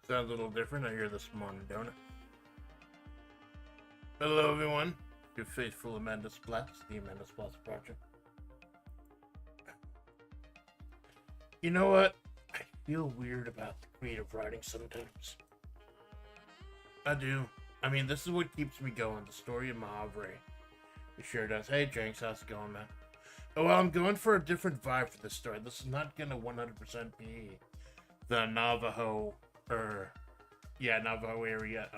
Sounds a little different. I hear this morning, don't it? Hello, everyone. Your faithful Amanda Splatts, the Amanda Splatts Project. You know what? I feel weird about creative writing sometimes. I do. I mean, this is what keeps me going. The story of Majavre. It sure does. Hey, Jenks, how's it going, man? Oh, well, I'm going for a different vibe for this story. This is not gonna 100% be the Navajo, Navajo area,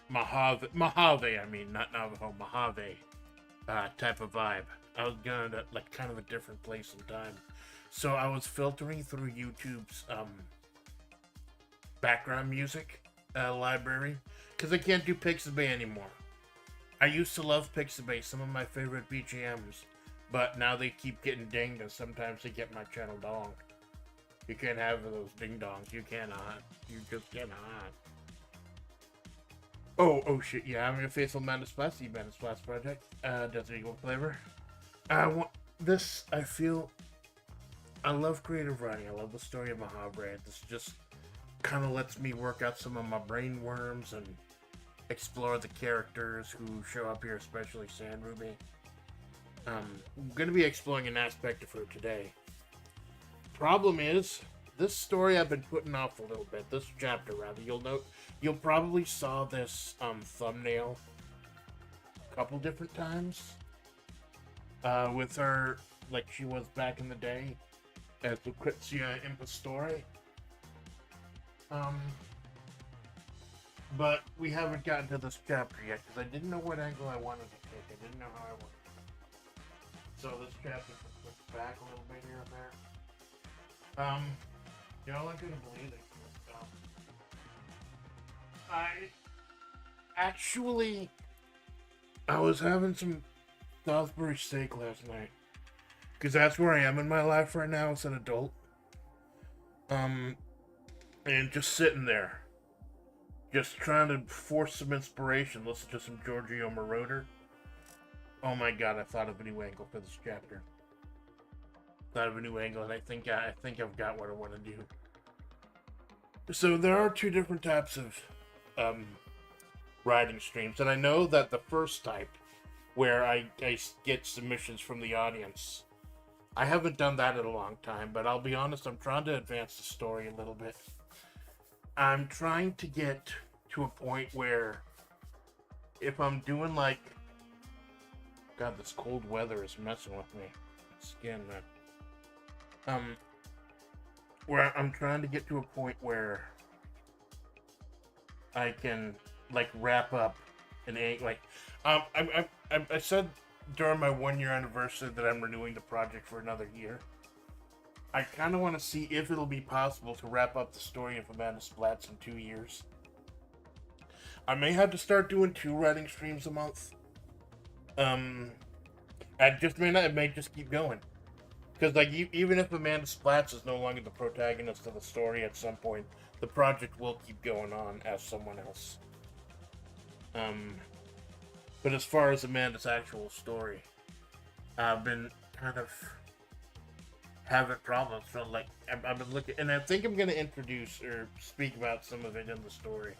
Mojave, I mean, not Navajo, Mojave, type of vibe. I was going to, like, kind of a different place and time. So I was filtering through YouTube's, background music, library, because I can't do Pixabay anymore. I used to love Pixabay, some of my favorite BGMs, but now they keep getting dinged, and sometimes they get my channel donged. You can't have those ding-dongs, you cannot. You just cannot. Oh shit, yeah, I'm your faithful Amanda Splatts, the Amanda Splatts Project, Desert Eagle Flavor. I love creative writing, I love the story of Majavre. This just kind of lets me work out some of my brain worms and explore the characters who show up here, especially Sandruby. I'm going to be exploring an aspect of her today. Problem is, this story I've been putting off a little bit, this chapter rather. You'll probably saw this thumbnail a couple different times with her, like she was back in the day as Lucrecia Impostore. But we haven't gotten to this chapter yet because I didn't know what angle I wanted to take. I didn't know how I wanted. So this chapter pushed back a little bit here and there. Y'all aren't gonna believe it. I was having some Salisbury steak last night because that's where I am in my life right now as an adult. And just sitting there, just trying to force some inspiration, listen to some Giorgio Moroder. Oh my god, I thought of a new angle for this chapter. Thought of a new angle, and I think I've got what I want to do. So there are two different types of writing streams, and I know that the first type, where I get submissions from the audience, I haven't done that in a long time, but I'll be honest, I'm trying to advance the story a little bit. I'm trying to get to a point where if I'm doing like, God, this cold weather is messing with me. Skin, man. Where I'm trying to get to a point where I can like wrap up an I said during my 1 year anniversary that I'm renewing the project for another year. I kind of want to see if it'll be possible to wrap up the story of Amanda Splatts in 2 years. I may have to start doing 2 writing streams a month. I just may not. It may just keep going. Because like even if Amanda Splatts is no longer the protagonist of the story at some point, the project will keep going on as someone else. But as far as Amanda's actual story, I've been kind of having problems. So like I've been looking, and I think I'm going to introduce or speak about some of it in the story.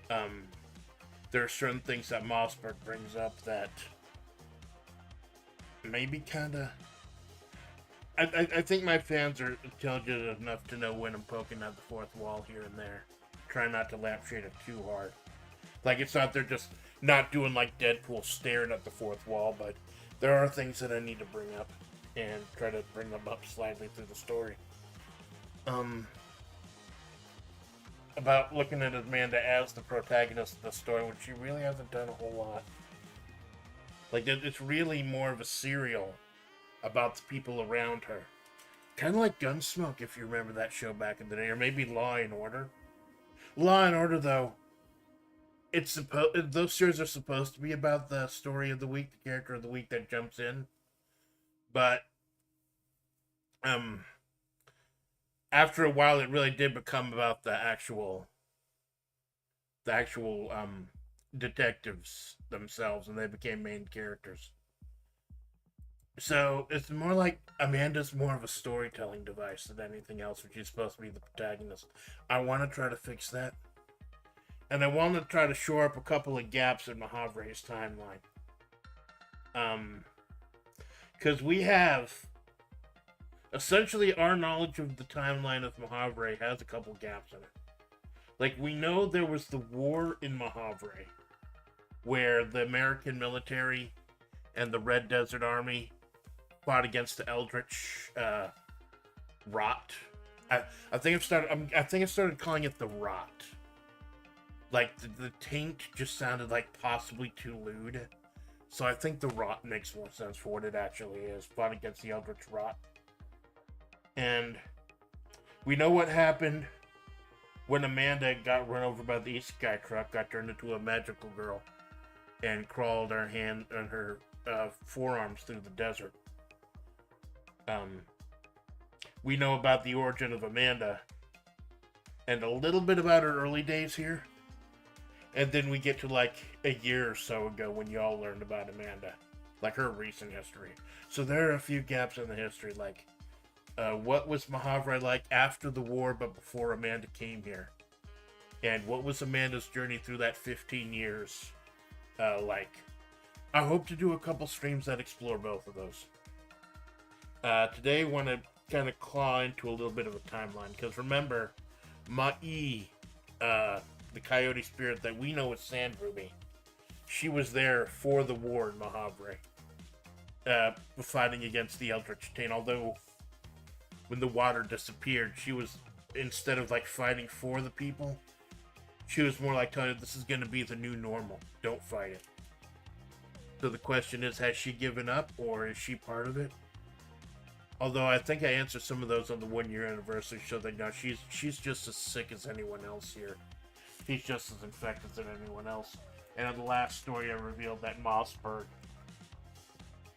There are certain things that Mossberg brings up that maybe kind of. I think my fans are intelligent enough to know when I'm poking at the fourth wall here and there. Try not to lampshade it too hard. Like, it's not they're just not doing like Deadpool staring at the fourth wall, but there are things that I need to bring up and try to bring them up slightly through the story. About looking at Amanda as the protagonist of the story when she really hasn't done a whole lot. Like, it's really more of a serial about the people around her. Kind of like Gunsmoke, if you remember that show back in the day, or maybe Law and Order. Law and Order, though, those series are supposed to be about the story of the week, the character of the week that jumps in. But after a while, it really did become about the actual detectives themselves, and they became main characters. So it's more like Amanda's more of a storytelling device than anything else, which is supposed to be the protagonist. I want to try to fix that, and I want to try to shore up a couple of gaps in Majavre's timeline. Because we have essentially our knowledge of the timeline of Majavre has a couple gaps in it. Like, we know there was the war in Majavre, where the American military and the Red Desert Army fought against the Eldritch Rot. I think I started calling it the Rot. Like, the taint just sounded like possibly too lewd. So I think the Rot makes more sense for what it actually is. Fought against the Eldritch Rot. And we know what happened when Amanda got run over by the Isekai truck, got turned into a magical girl, and crawled her hand and her forearms through the desert. We know about the origin of Amanda, and a little bit about her early days here. And then we get to like a year or so ago when y'all learned about Amanda, like her recent history. So there are a few gaps in the history, like what was Majavre like after the war but before Amanda came here? And what was Amanda's journey through that 15 years like? I hope to do a couple streams that explore both of those. Today I want to kind of claw into a little bit of a timeline, because remember, Ma'i, the coyote spirit that we know as Sandruby, she was there for the war in Majavre, fighting against the Eldritch Taint. Although, when the water disappeared, she was, instead of like fighting for the people, she was more like telling them, this is going to be the new normal. Don't fight it. So the question is, has she given up, or is she part of it? Although I think I answered some of those on the 1 year anniversary show that no, she's just as sick as anyone else here. He's just as infected as anyone else. And in the last story, I revealed that Mossberg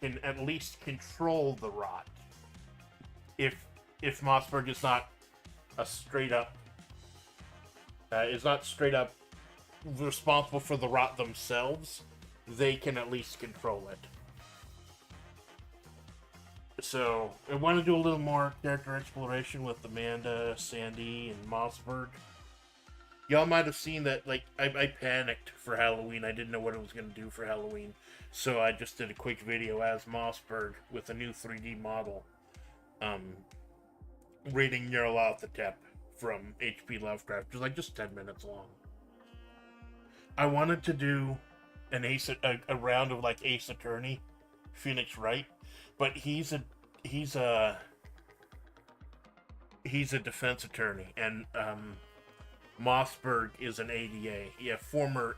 can at least control the rot. If Mossberg is not a straight up responsible for the rot themselves, they can at least control it. So I want to do a little more character exploration with Amanda, Sandy, and Mossberg. Y'all might have seen that, like, I panicked for Halloween. I didn't know what it was going to do for Halloween. So I just did a quick video as Mossberg with a new 3D model. Reading Nyarlathotep from H.P. Lovecraft. It was like just 10 minutes long. I wanted to do a round of like Ace Attorney, Phoenix Wright. But he's a defense attorney, and Mossberg is an ADA, a former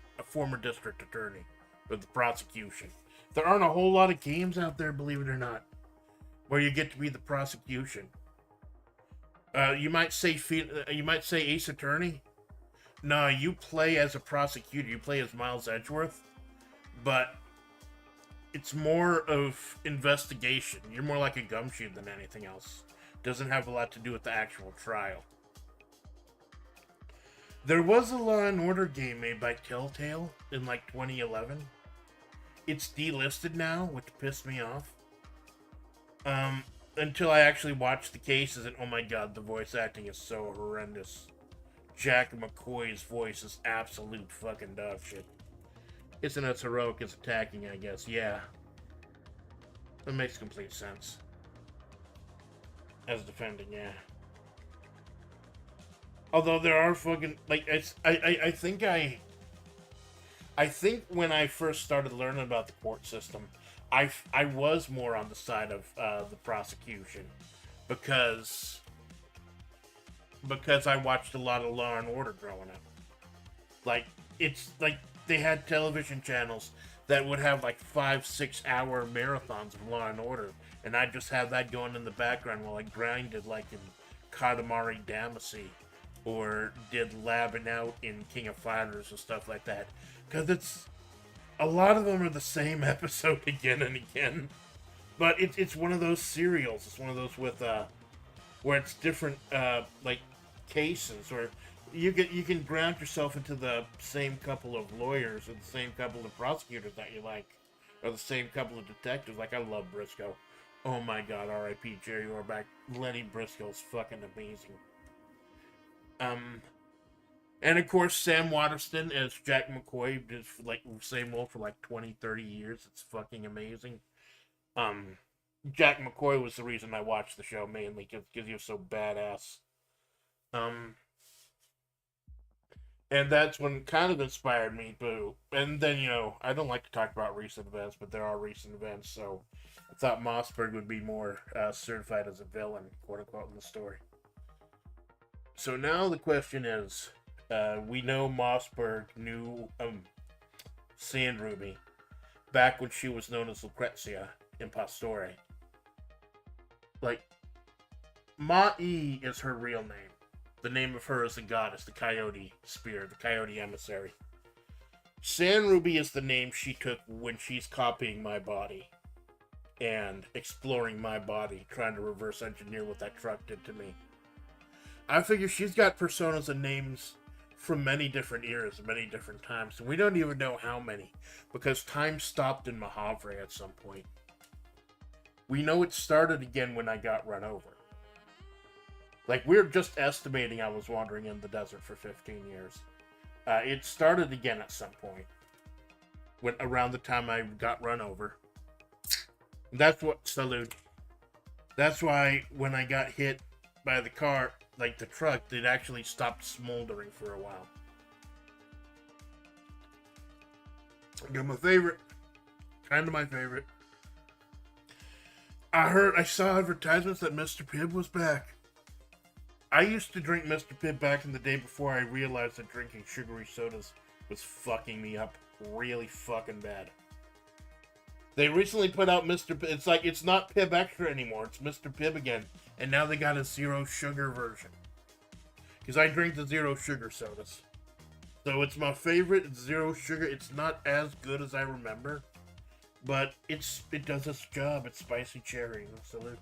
district attorney with the prosecution. There aren't a whole lot of games out there, believe it or not, where you get to be the prosecution. You might say Ace Attorney. No, you play as a prosecutor. You play as Miles Edgeworth, but it's more of investigation. You're more like a gumshoe than anything else. Doesn't have a lot to do with the actual trial. There was a Law and Order game made by Telltale in like 2011. It's delisted now, which pissed me off. Until I actually watched the cases, and oh my god, the voice acting is so horrendous. Jack McCoy's voice is absolute fucking dog shit. Isn't as heroic as attacking, I guess. Yeah. That makes complete sense. As defending, yeah. Although there are fucking, like, I think when I first started learning about the court system, I was more on the side of the prosecution. Because I watched a lot of Law and Order growing up. Like, it's like they had television channels that would have like 5-6 hour marathons of Law and Order, and I'd just have that going in the background while I grinded like in Katamari Damacy or did Labbing Out in King of Fighters and stuff like that. Because it's a lot of them are the same episode again and again, but it's one of those serials. It's one of those with where it's different like cases, or you can ground yourself into the same couple of lawyers or the same couple of prosecutors that you like, or the same couple of detectives. Like, I love Briscoe. Oh my god, R.I.P. Jerry Orbach. Lenny Briscoe's fucking amazing. And of course, Sam Waterston as Jack McCoy did like the same role for like 20, 30 years. It's fucking amazing. Um, Jack McCoy was the reason I watched the show mainly because he was so badass. Um, and that's when kind of inspired me to. And then I don't like to talk about recent events, but there are recent events. So I thought Mossberg would be more certified as a villain, quote unquote, in the story. So now the question is, we know Mossberg knew Sandruby back when she was known as Lucrecia, Impostore. Like, Ma-E is her real name. The name of her is the goddess, the coyote spirit, the coyote emissary. Sandruby is the name she took when she's copying my body and exploring my body, trying to reverse engineer what that truck did to me. I figure she's got personas and names from many different eras, many different times, and we don't even know how many, because time stopped in Majavre at some point. We know it started again when I got run over. Like, we're just estimating I was wandering in the desert for 15 years. It started again at some point, when around the time I got run over. That's what, salute. That's why when I got hit by the car, like the truck, it actually stopped smoldering for a while. Got my favorite. Kind of my favorite. I saw advertisements that Mr. Pibb was back. I used to drink Mr. Pibb back in the day before I realized that drinking sugary sodas was fucking me up really fucking bad. They recently put out Mr. Pibb. It's not Pibb Extra anymore. It's Mr. Pibb again. And now they got a zero sugar version. Because I drink the zero sugar sodas. So it's my favorite. It's zero sugar. It's not as good as I remember. But it does its job. It's spicy cherry. Salute.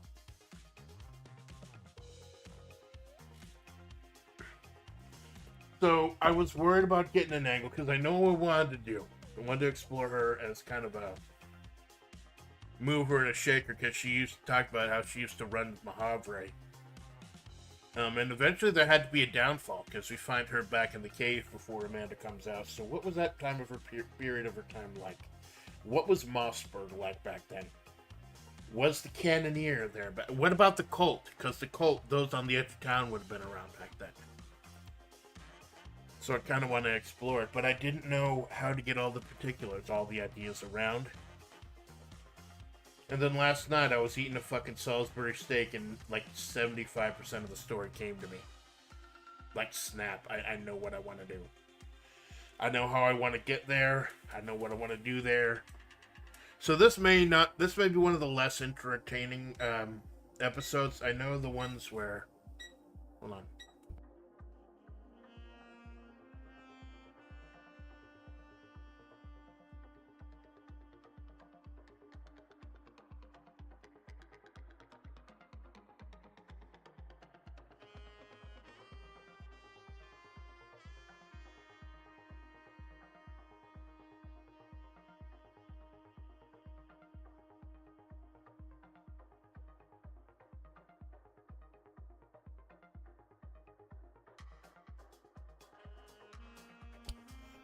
So I was worried about getting an angle because I know what I wanted to do. I wanted to explore her as kind of a mover and a shaker because she used to talk about how she used to run Majavre. And eventually there had to be a downfall because we find her back in the cave before Amanda comes out. So what was that time of her period of her time like? What was Mossberg like back then? Was the Cannoneer there? But what about the cult? Because the cult, those on the edge of town would have been around back then. So I kind of want to explore it, but I didn't know how to get all the particulars, all the ideas around. And then last night I was eating a fucking Salisbury steak and like 75% of the story came to me. Like snap, I know what I want to do. I know how I want to get there. I know what I want to do there. So this may be one of the less entertaining episodes. I know the ones where, hold on.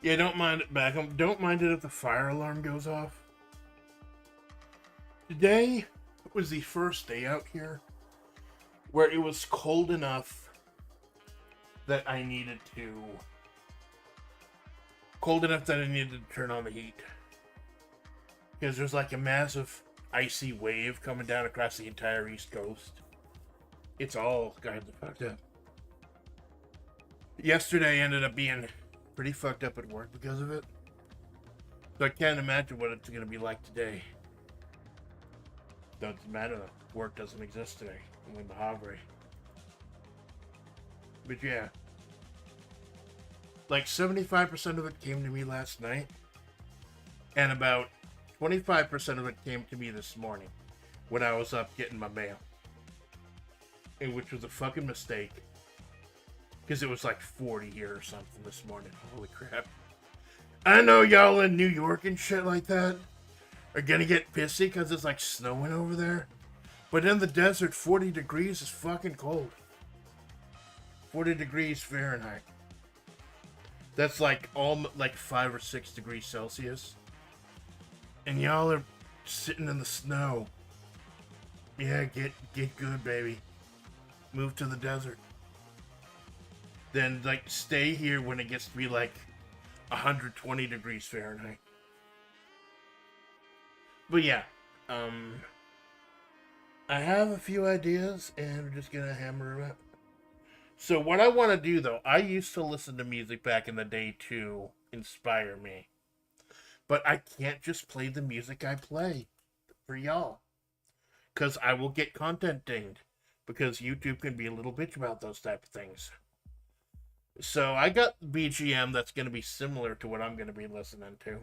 Yeah, don't mind it back. Don't mind it if the fire alarm goes off. Today was the first day out here where it was cold enough that I needed to... Cold enough that I needed to turn on the heat. Because there's like a massive icy wave coming down across the entire East Coast. It's all kind of fucked up. Yesterday ended up being pretty fucked up at work because of it. So I can't imagine what it's going to be like today. Doesn't matter. Work doesn't exist today. I'm in the Havre. But yeah. Like 75% of it came to me last night. And about 25% of it came to me this morning. When I was up getting my mail. And which was a fucking mistake. Because it was like 40 here or something this morning. Holy crap. I know y'all in New York and shit like that are gonna get pissy because it's like snowing over there. But in the desert, 40 degrees is fucking cold. 40 degrees Fahrenheit. That's like like 5 or 6 degrees Celsius. And y'all are sitting in the snow. Yeah, get good, baby. Move to the desert. Then, like, stay here when it gets to be like 120 degrees Fahrenheit. But yeah, I have a few ideas, and we're just gonna hammer them out. So what I want to do, though, I used to listen to music back in the day to inspire me. But I can't just play the music I play for y'all. Because I will get content dinged. Because YouTube can be a little bitch about those type of things. So I got BGM that's going to be similar to what I'm going to be listening to.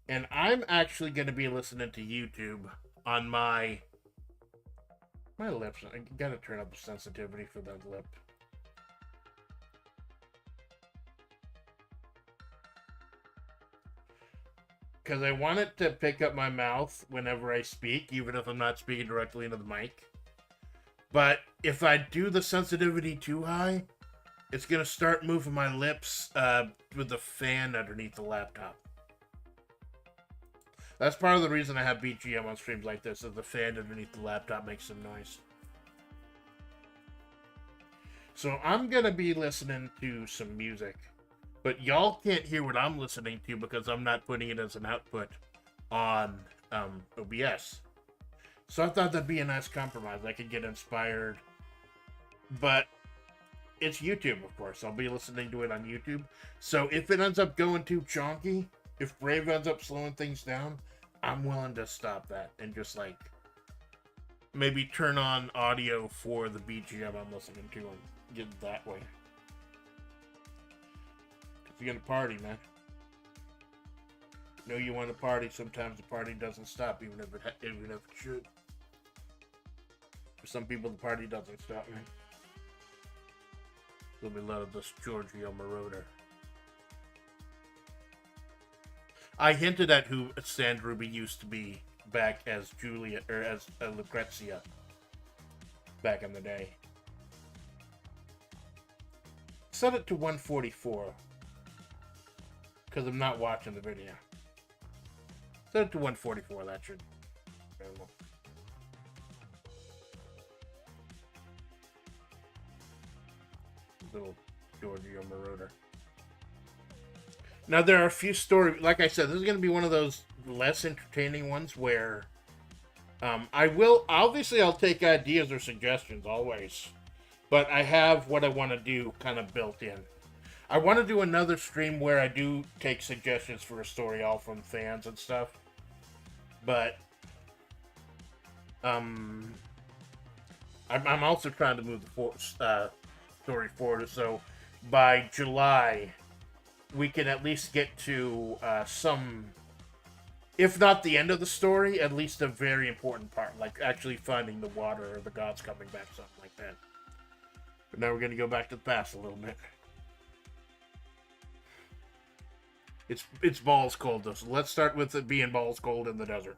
And I'm actually going to be listening to YouTube on my lips. I gotta turn up the sensitivity for that lip. Because I want it to pick up my mouth whenever I speak, even if I'm not speaking directly into the mic. But if I do the sensitivity too high, it's going to start moving my lips with the fan underneath the laptop. That's part of the reason I have BGM on streams like this, is the fan underneath the laptop makes some noise. So I'm going to be listening to some music. But y'all can't hear what I'm listening to because I'm not putting it as an output on OBS. So I thought that'd be a nice compromise. I could get inspired. But it's YouTube, of course. I'll be listening to it on YouTube. So if it ends up going too chonky, if Brave ends up slowing things down, I'm willing to stop that and just, like, maybe turn on audio for the BGM I'm listening to and get it that way. You're gonna party, man. You know you want to party. Sometimes the party doesn't stop, even if it should. For some people, the party doesn't stop, man. There'll be a lot of this Giorgio Moroder. I hinted at who Sandruby used to be back as Julia, or as Lucrecia, back in the day. Set it to 144. Because I'm not watching the video. Set it to 144, that should... Little Giorgio Moroder. Now, there are a few stories... Like I said, this is going to be one of those less entertaining ones where... I will... Obviously, I'll take ideas or suggestions, always. But I have what I want to do kind of built in. I want to do another stream where I do take suggestions for a story, all from fans and stuff. But I'm also trying to move the story forward, so by July we can at least get to some, if not the end of the story, at least a very important part, like actually finding the water or the gods coming back, something like that. But now we're going to go back to the past a little bit. It's balls cold, though, so let's start with it being balls cold in the desert.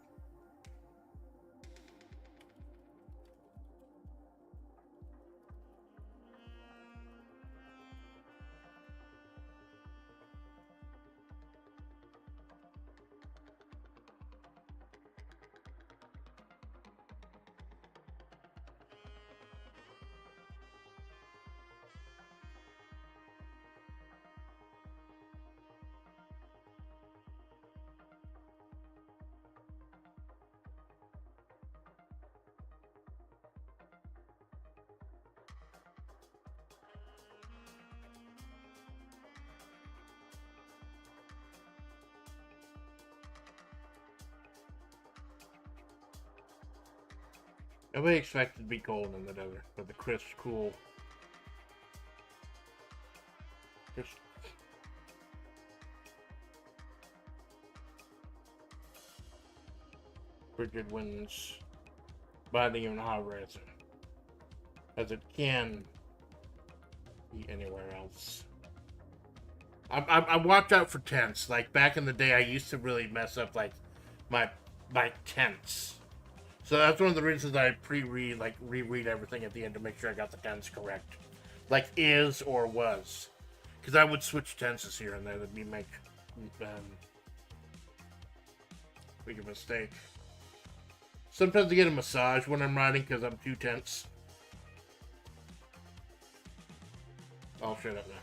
Nobody expected to be cold in the desert, but the crisp, cool, just frigid winds biting in Majavre as it can be anywhere else. I watch out for tents. Like back in the day, I used to really mess up like my tents. So that's one of the reasons I reread everything at the end to make sure I got the tense correct. Like is or was. Because I would switch tenses here and there. That'd be make a mistake. Sometimes I get a massage when I'm writing because I'm too tense. I'll shut up now.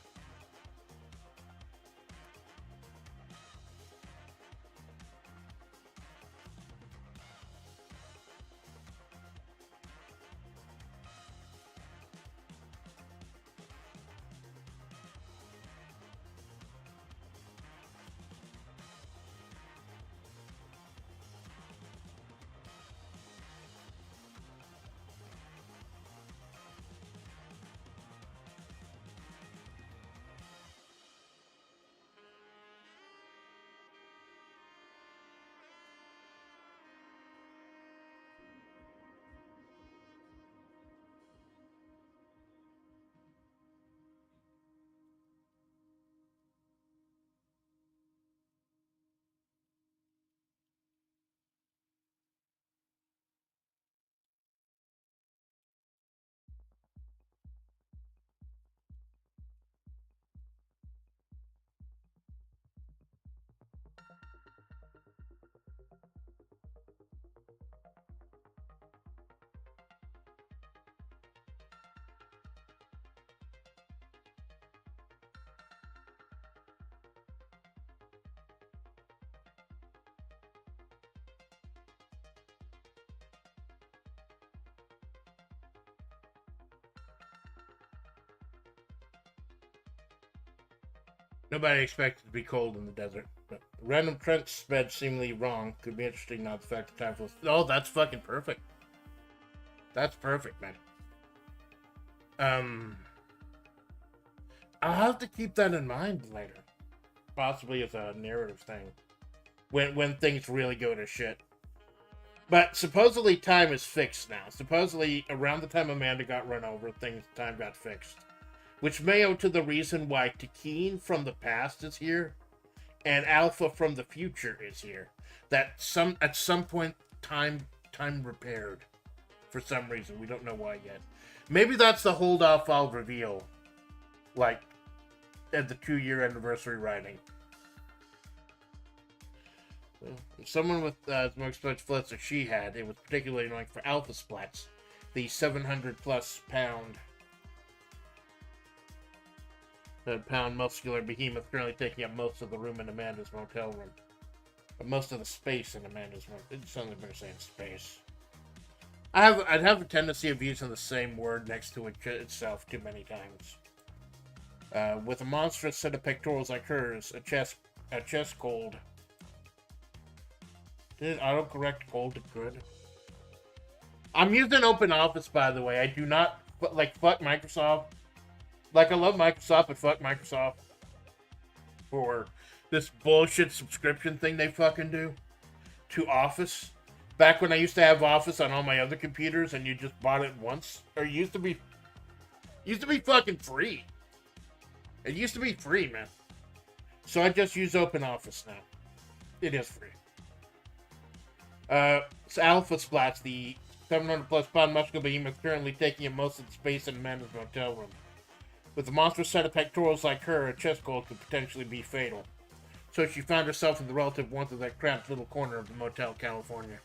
Nobody expected to be cold in the desert. But random trench bed seemingly wrong. Could be interesting, not the fact the time for. Oh, that's fucking perfect. That's perfect, man. I'll have to keep that in mind later. Possibly as a narrative thing. When things really go to shit. But supposedly time is fixed now. Supposedly around the time Amanda got run over, time got fixed. Which may owe to the reason why Takeen from the past is here and Alpha from the future is here. That at some point time repaired for some reason. We don't know why yet. Maybe that's the hold off I'll reveal. Like at the 2-year anniversary writing. If someone with as much splits as she had, it was particularly annoying for Alpha Splatts, the 700+ pound muscular behemoth currently taking up most of the room in Amanda's motel room. But most of the space in Amanda's room. It's something better saying space. I'd have a tendency of using the same word next to itself too many times. With a monstrous set of pectorals like hers, a chest cold. Did it autocorrect cold to good? I'm using Open Office, by the way. I do not fuck Microsoft. Like, I love Microsoft, but fuck Microsoft for this bullshit subscription thing they fucking do to Office. Back when I used to have Office on all my other computers and you just bought it once. Or it used to be fucking free. It used to be free, man. So I just use Open Office now. It is free. It's Alpha Splatts, the 700+ pound muscular behemoth currently taking up most of the space in Amanda's motel room. With a monstrous set of pectorals like her, a chest cold could potentially be fatal. So she found herself in the relative warmth of that cramped little corner of the Motel California.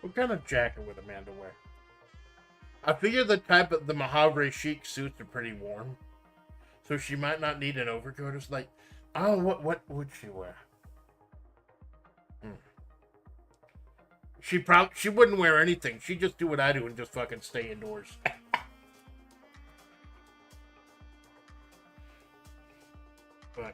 What kind of jacket would Amanda wear? I figure the type of the Majavre chic suits are pretty warm. So she might not need an overcoat. It's like, oh, what would she wear? She wouldn't wear anything. She'd just do what I do and just fucking stay indoors. But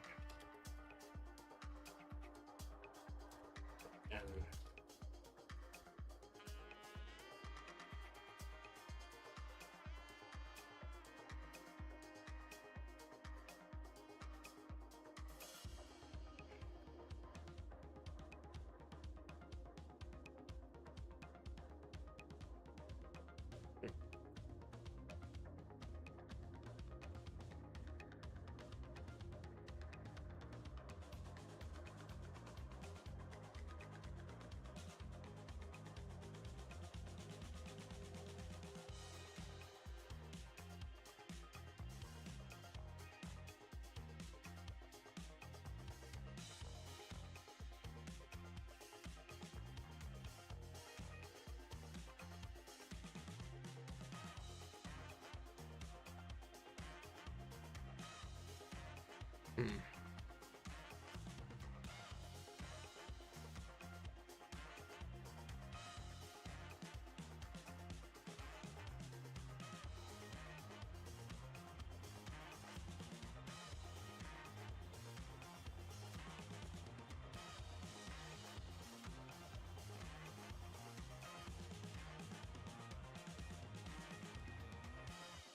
Mm.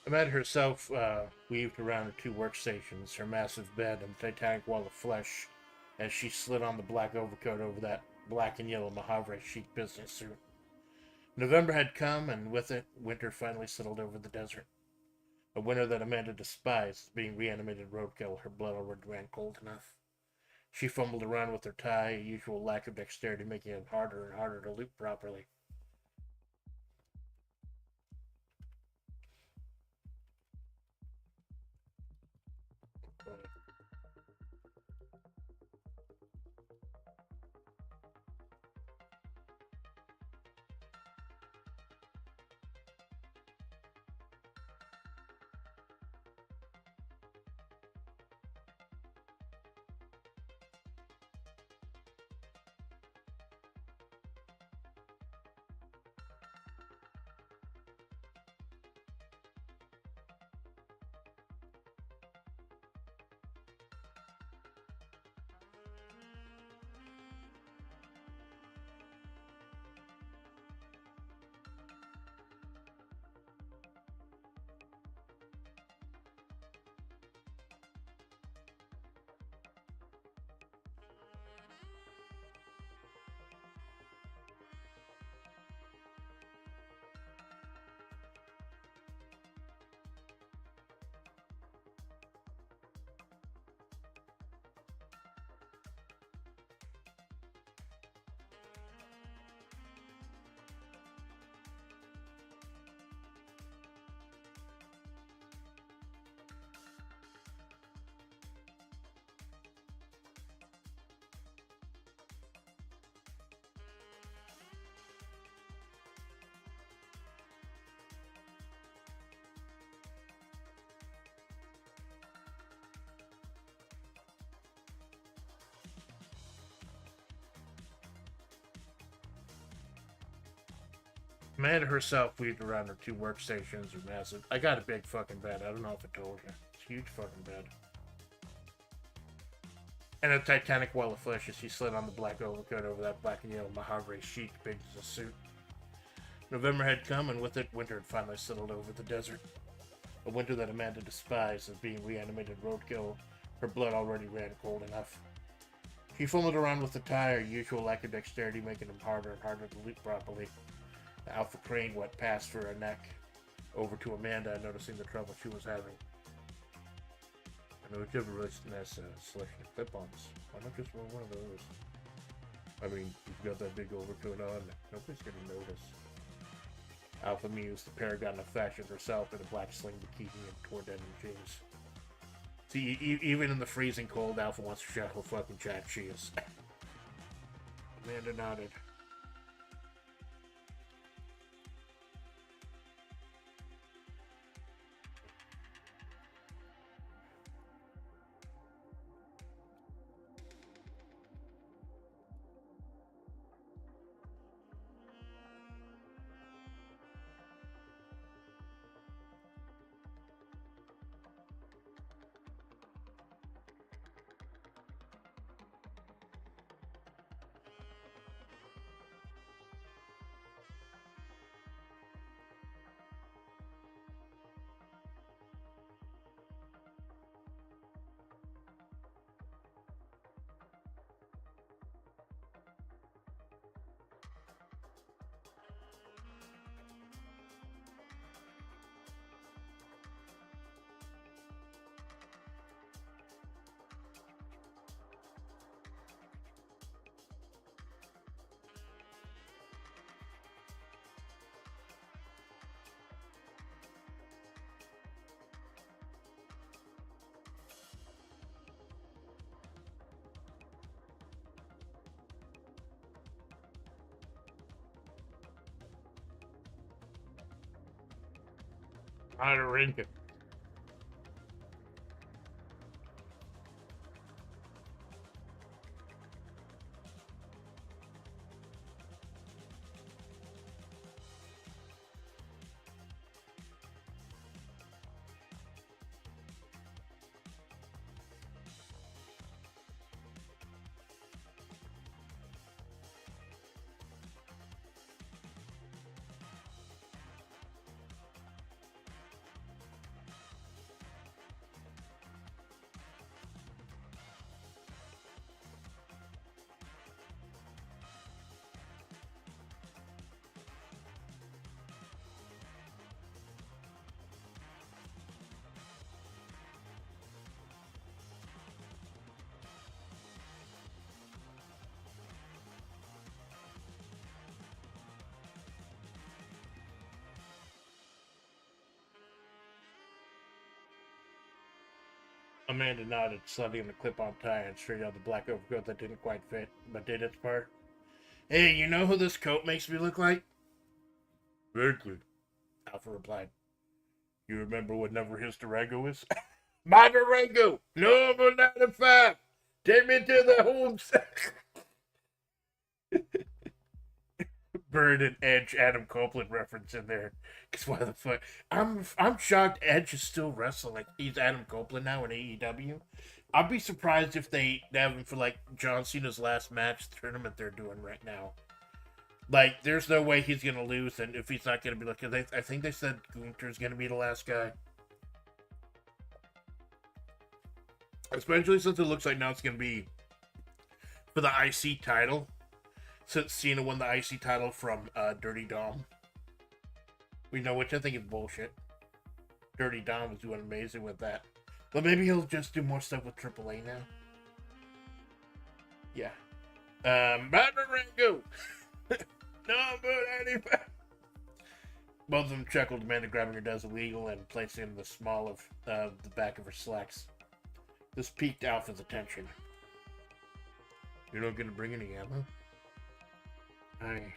Amanda herself weaved around her two workstations, her massive bed, and titanic wall of flesh as she slid on the black overcoat over that black and yellow Majavre chic business suit. November had come, and with it, winter finally settled over the desert. A winter that Amanda despised, being reanimated roadkill, her blood already ran cold enough. She fumbled around with her tie, a usual lack of dexterity making it harder and harder to loop properly. Amanda herself weaved around her two workstations, her massive. I got a big fucking bed. I don't know if I told you. It's a huge fucking bed. And a titanic wall of flesh as she slid on the black overcoat over that black and yellow Majavre chic, big as a suit. November had come, and with it, winter had finally settled over the desert. A winter that Amanda despised as being reanimated roadkill. Her blood already ran cold enough. She fumbled around with the tie, her usual lack of dexterity making him harder and harder to leap properly. The Alpha Crane went past for her neck, over to Amanda, noticing the trouble she was having. I know you have a really nice selection of clip-ons. Why not just wear one of those? I mean, you've got that big overcoat on, nobody's gonna notice. Alpha mused, the paragon of fashion herself in a black sling bikini and torn denim jeans. See, even in the freezing cold, Alpha wants to show how fucking jacked she is. Amanda nodded. I ring it. Amanda nodded, sliding the clip-on tie and straight out the black overcoat that didn't quite fit, but did its part. Hey, you know who this coat makes me look like? Vaguely, Alpha replied. You remember what number his Durango is? My Durango! Number 95! Take me to the home. Bird and Edge Adam Copeland reference in there. Cause why the fuck? I'm shocked Edge is still wrestling. Like he's Adam Copeland now in AEW. I'd be surprised if they have him for like John Cena's last match tournament they're doing right now. Like, there's no way he's gonna lose, and if he's not gonna be like, I think they said Gunther's gonna be the last guy. Especially since it looks like now it's gonna be for the IC title. Since Cena won the IC title from Dirty Dom. We know, which I think is bullshit. Dirty Dom was doing amazing with that. But maybe he'll just do more stuff with AAA now. Yeah. Rango! Number 95! Both of them chuckled, Amanda grabbing her desert eagle and placing it in the small of the back of her slacks. This piqued Alpha's attention. You're not gonna bring any ammo? Aye.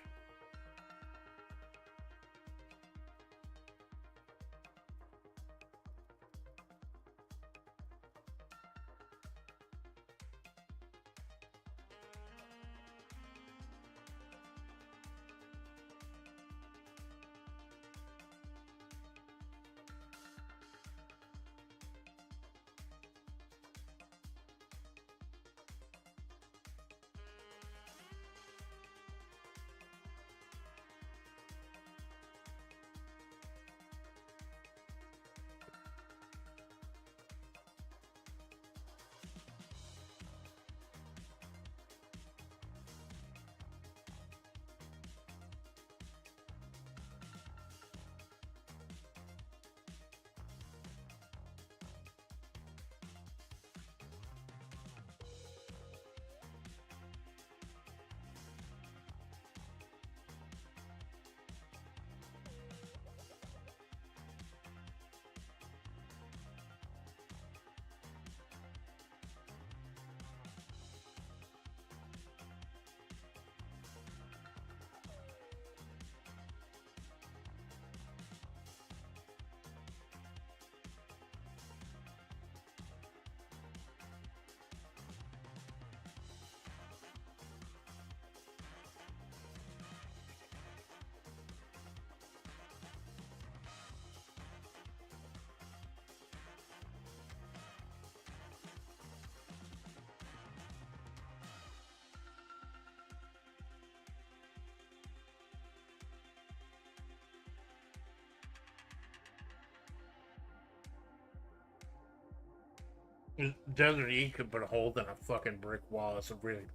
Desert Eagle could put a hole in a fucking brick wall. It's a really...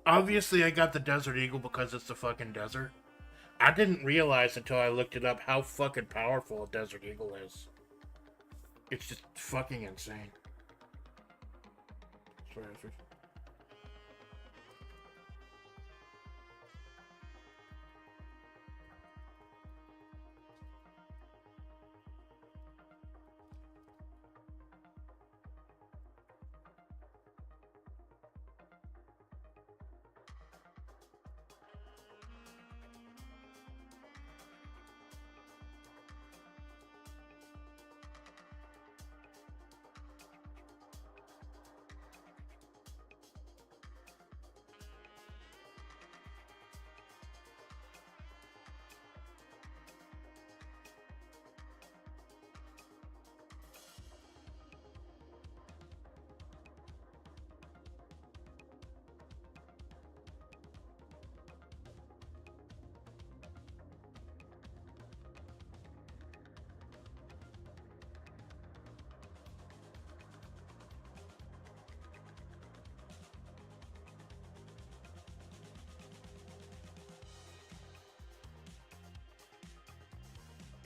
Obviously, I got the Desert Eagle because it's the fucking desert. I didn't realize until I looked it up how fucking powerful a Desert Eagle is. It's just fucking insane. Sorry,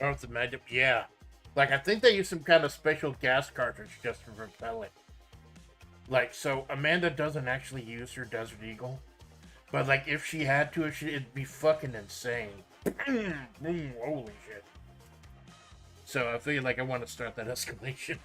Oh, the magic, yeah. Like, I think they use some kind of special gas cartridge just to repel it. Like, so Amanda doesn't actually use her Desert Eagle. But, like, if she had to, it'd be fucking insane. Holy shit. So I feel like I want to start that escalation.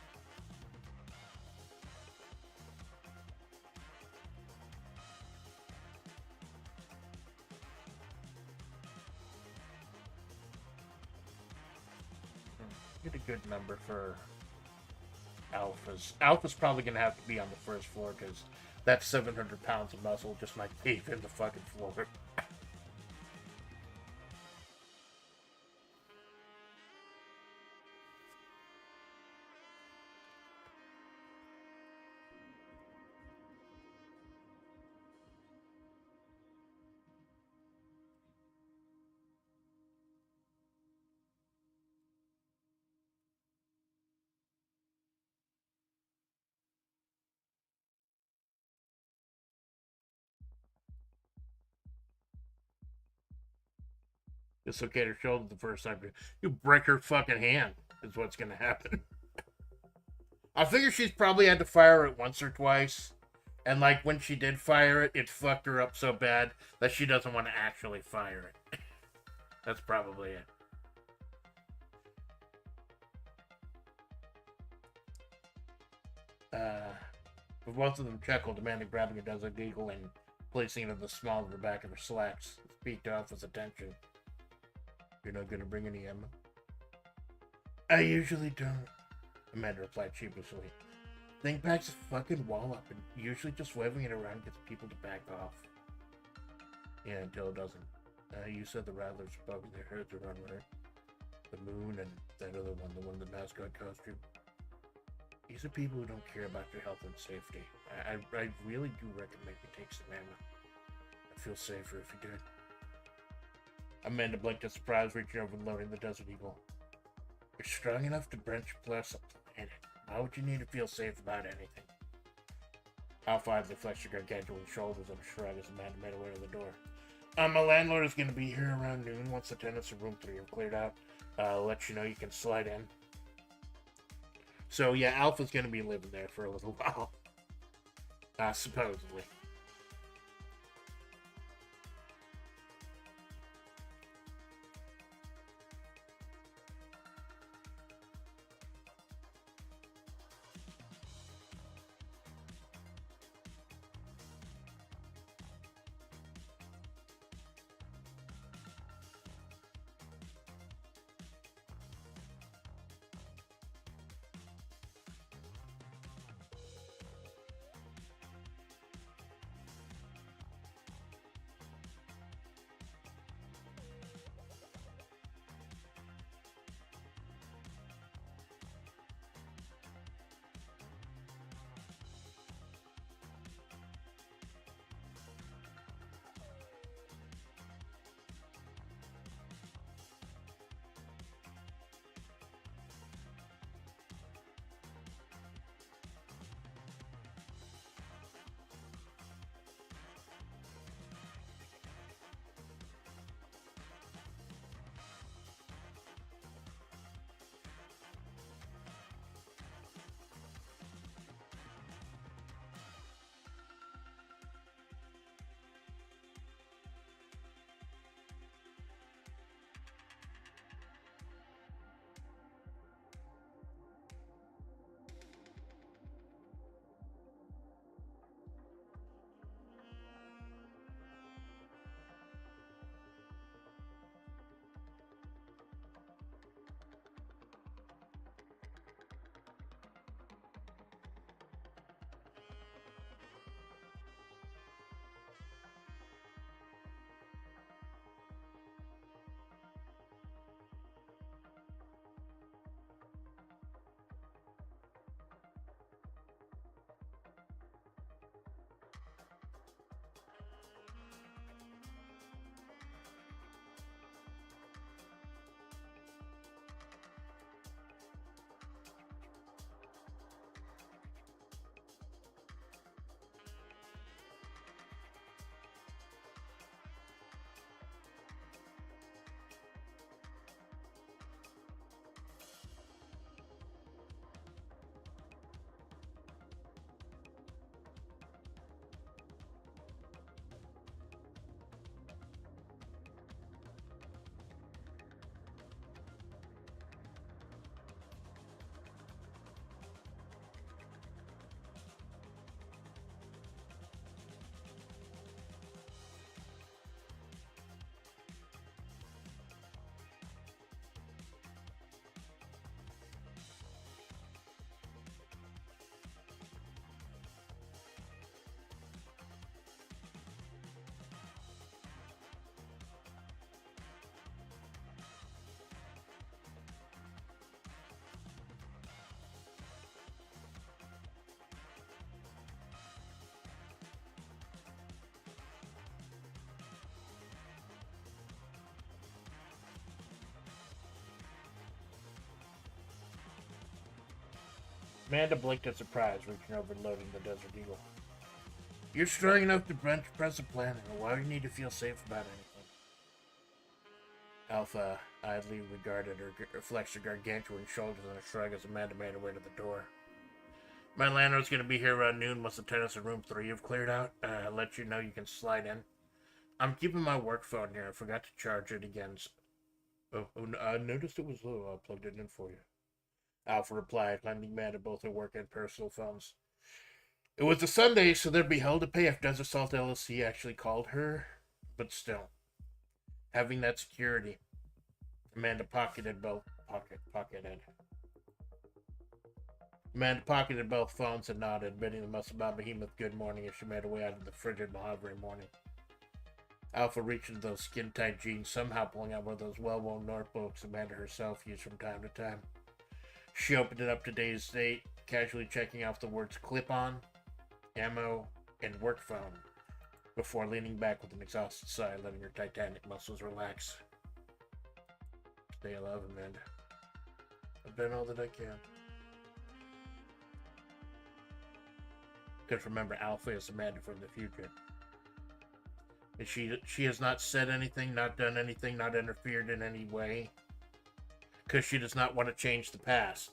good number for alphas. Alpha's probably gonna have to be on the first floor because that 700 pounds of muscle just might cave in the fucking floor. Dislocate her shoulder the first time. You break her fucking hand is what's gonna happen. I figure she's probably had to fire it once or twice. And like when she did fire it, it fucked her up so bad that she doesn't want to actually fire it. That's probably it. But both of them chuckled, Amanda grabbing a dozen eagle and placing it in the small of the back of her slacks. It piqued off his attention. You're not gonna bring any ammo? I usually don't, Amanda replied sheepishly. Thing packs a fucking wall up and usually just waving it around gets people to back off. Yeah, until it doesn't. You said the rattlers are bobbing their heads around, right? The moon and that other one, the one in the mascot costume. These are people who don't care about your health and safety. I really do recommend you take some ammo. I feel safer if you did. Amanda blinked in surprise, reaching over and loading the Desert Eagle. You're strong enough to bench plus a planet. Why would you need to feel safe about anything? Alpha eyed flexed her gargantuan shoulders and a shrug as Amanda made her way to the door. My landlord is going to be here around noon once the tenants of room 3 are cleared out. I'll let you know you can slide in. So yeah, Alpha's going to be living there for a little while. Supposedly. Amanda blinked in surprise, reaching over and loading the Desert Eagle. You're strong enough to press a planet. Why would you need to feel safe about anything? Alpha idly regarded her, flexed her gargantuan shoulders and a shrug as Amanda made her way to the door. My landlord's going to be here around noon once the tenants in room 3 have cleared out. I'll let you know you can slide in. I'm keeping my work phone here. I forgot to charge it again. I noticed it was low. I plugged it in for you. Alpha replied, lending Amanda both her work and personal phones. It was a Sunday, so there'd be hell to pay if Desert Salt LLC actually called her. But still, having that security, Amanda pocketed both phones and nodded, bidding the muscle bound behemoth good morning as she made her way out of the frigid Majavre morning. Alpha reached into those skin-tight jeans, somehow pulling out one of those well-worn notebooks Amanda herself used from time to time. She opened it up to today's date, casually checking off the words clip-on, ammo, and work phone, before leaning back with an exhausted sigh, letting her titanic muscles relax. Stay alive, Amanda. I've done all that I can. Because remember, Alpha is Amanda from the future. And she has not said anything, not done anything, not interfered in any way. Because she does not want to change the past.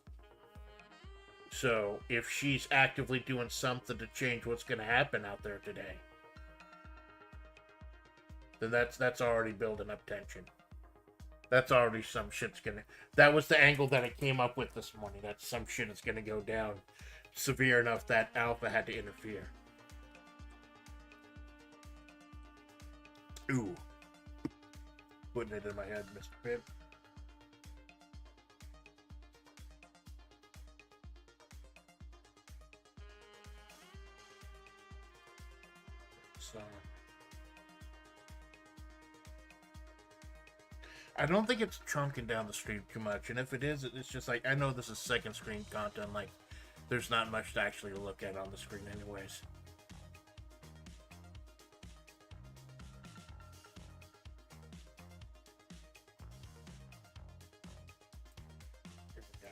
So, if she's actively doing something to change what's going to happen out there today, then that's already building up tension. That's already some shit's gonna... That was the angle that I came up with this morning. That some shit is gonna go down severe enough that Alpha had to interfere. Ooh. Putting it in my head, Mr. Pibb. So... I don't think it's chunking down the street too much, and if it is, it's just like, I know this is second screen content, like, there's not much to actually look at on the screen anyways. Here we go.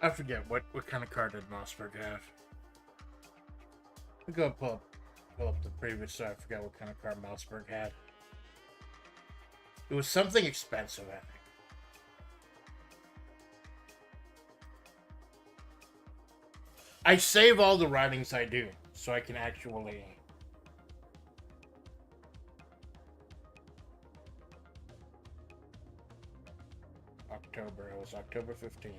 I forget what kind of card did Mossberg have. We go pull up the previous side. I forgot what kind of card Mossberg had. It was something expensive, I think. I save all the writings I do, so I can actually... October. It was October 15th.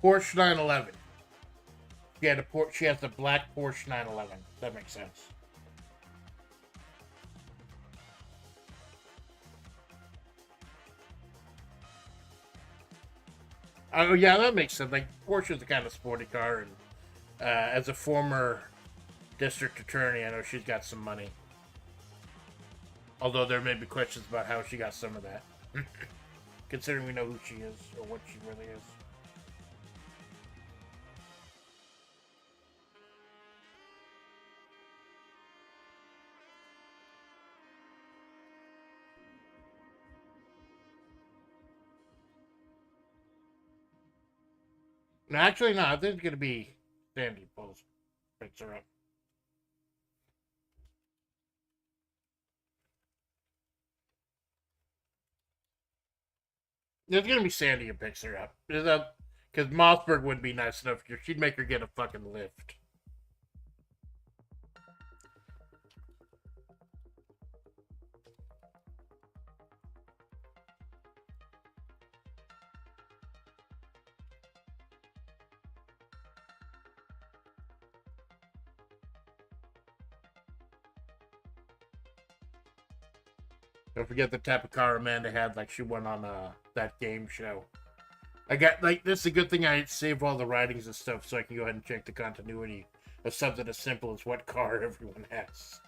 Porsche 911. She has the black Porsche 911. That makes sense. Oh yeah, that makes sense. Like Porsche's the kind of sporty car, and as a former district attorney, I know she's got some money. Although there may be questions about how she got some of that, considering we know who she is or what she really is. No, actually, no. I think it's gonna be Sandy picks her up. It's gonna be Sandy who picks her up. Because Mossberg wouldn't be nice enough. She'd make her get a fucking lift. Don't forget the type of car Amanda had, like she went on that game show. I got like this is a good thing I save all the writings and stuff so I can go ahead and check the continuity of something as simple as what car everyone has.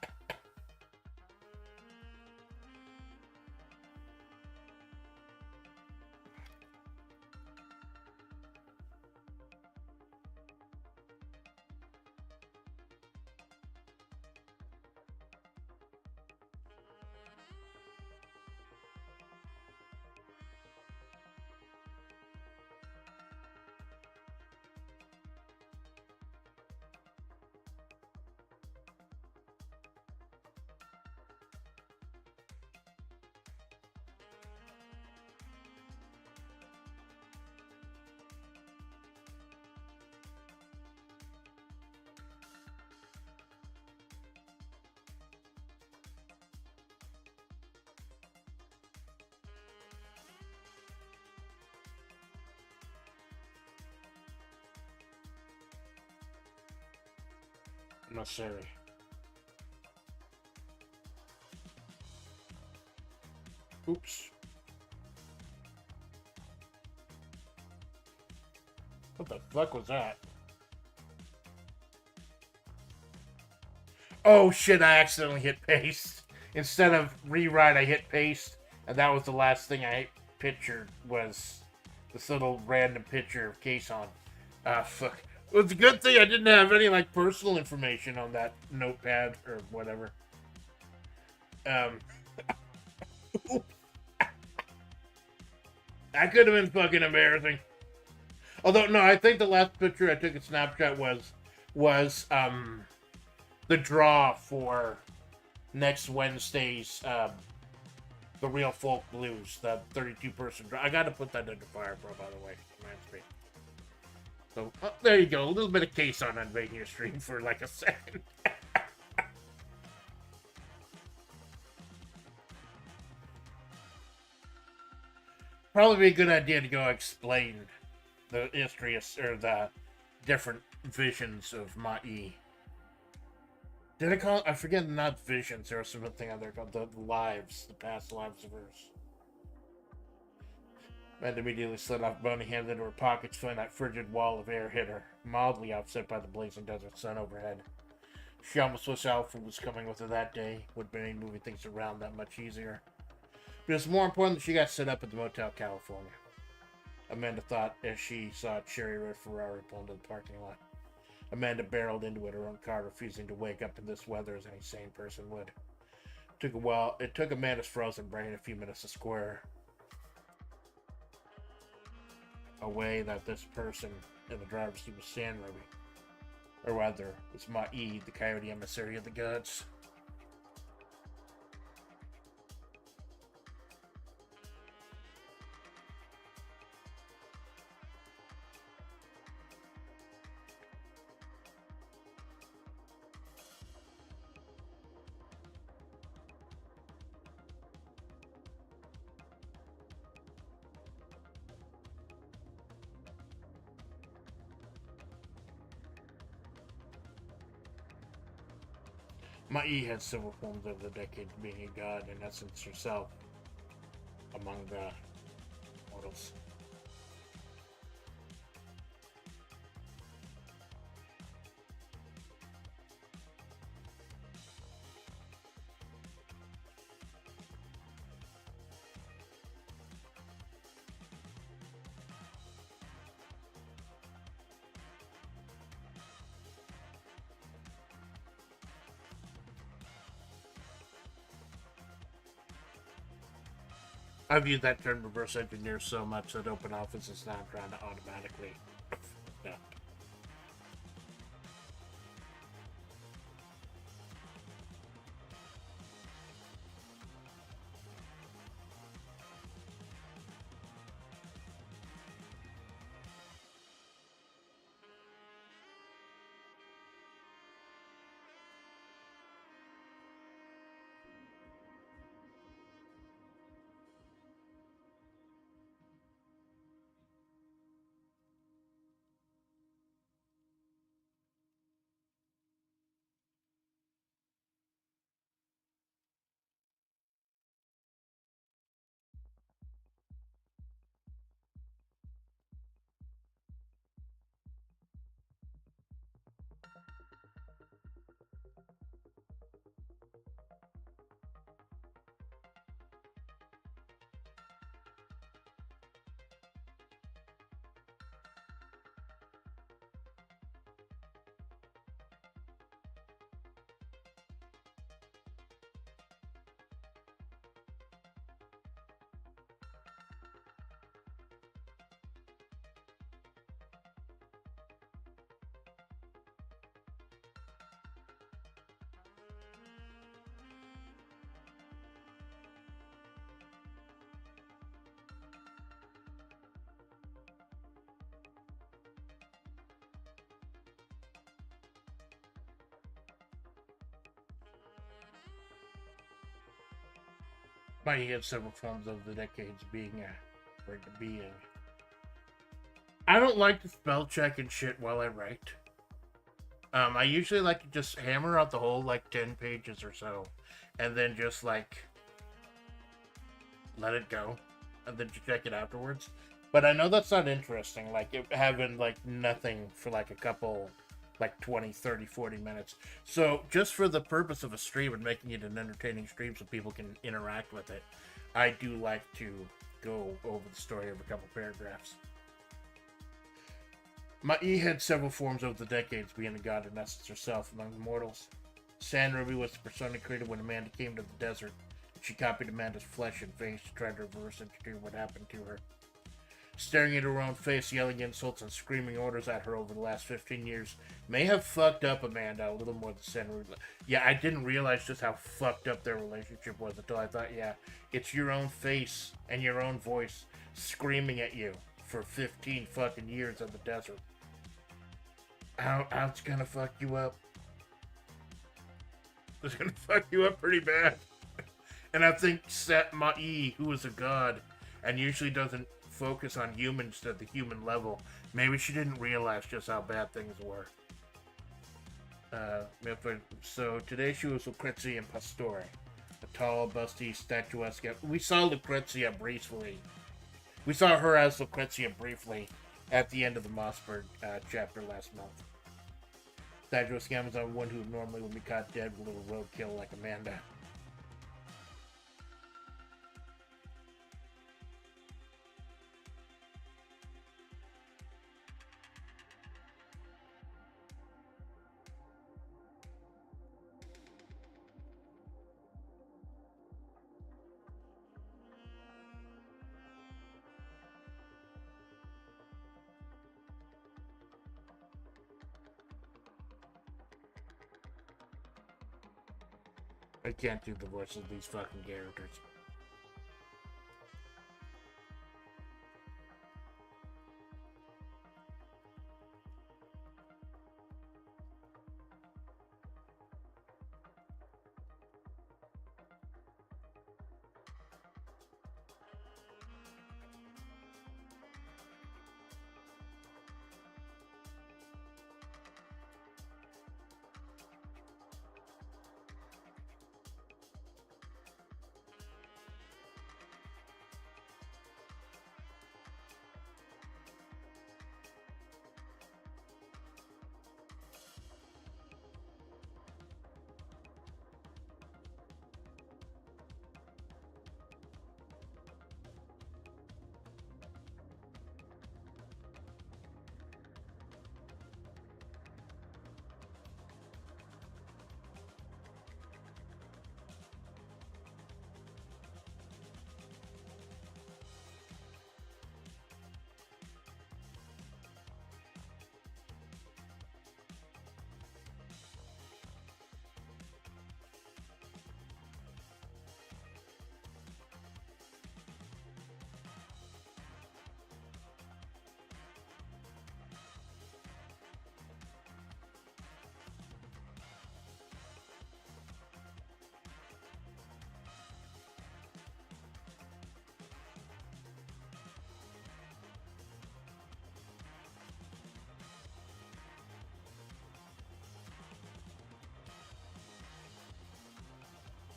Necessary. Oops. What the fuck was that? Oh shit, I accidentally hit paste. Instead of rewrite, I hit paste, and that was the last thing I pictured was this little random picture of Kason. Ah, fuck. Well, it's a good thing I didn't have any, like, personal information on that notepad or whatever. That could have been fucking embarrassing. Although, no, I think the last picture I took a snapshot was the draw for next Wednesday's the Real Folk Blues, the 32-person draw. I gotta put that into FirePro, by the way. Reminds me. So, there you go. A little bit of case on invading your stream for like a second. Probably be a good idea to go explain the history or the different visions of Ma'i. Did I call it? I forget, not visions. There was something out there called the lives, the past lives of hers. Amanda immediately slid off bony hands into her pockets, feeling that frigid wall of air hit her, mildly offset by the blazing desert sun overhead. She almost wished Alfred was coming with her that day, would make moving things around that much easier. But it's more important that she got set up at the Motel California. Amanda thought as she saw a cherry red Ferrari pull into the parking lot. Amanda barreled into it, her own car, refusing to wake up in this weather as any sane person would. It took Amanda's frozen brain a few minutes to square away that this person in the driver's seat was Sandruby. Or rather, it's Ma'i, the coyote emissary of the gods. Ma'i had several forms over the decades, being a god in essence herself among the mortals. I've used that term reverse engineer so much that OpenOffice is now trying to automatically. Yeah. Ma'i had several forms over the decades, being a or being. I don't like to spell check and shit while I write. I usually like to just hammer out the whole like 10 pages or so, and then just like let it go, and then check it afterwards. But I know that's not interesting, like it having like nothing for like a couple, like 20, 30, 40 minutes. So just for the purpose of a stream and making it an entertaining stream so people can interact with it, I do like to go over the story of a couple paragraphs. Ma'i had several forms over the decades, being a god in essence herself among the mortals. Sandruby was the persona created when Amanda came to the desert. She copied Amanda's flesh and face to try to reverse engineer what happened to her. Staring at her own face, yelling insults, and screaming orders at her over the last 15 years may have fucked up Amanda a little more than Sandruby. Yeah, I didn't realize just how fucked up their relationship was until I thought, yeah, it's your own face and your own voice screaming at you for 15 fucking years in the desert. How it's gonna fuck you up? It's gonna fuck you up pretty bad. And I think Set Ma'i, who is a god, and usually doesn't focus on humans at the human level, maybe she didn't realize just how bad things were. So today she was Lucrecia in Impostore, a tall, busty, statuesque. We saw Lucrecia briefly. We saw her as Lucrecia briefly at the end of the Mossberg chapter last month. Statuesque Amazon, one who normally would be caught dead with a little roadkill like Amanda. I can't do the voice of these fucking characters.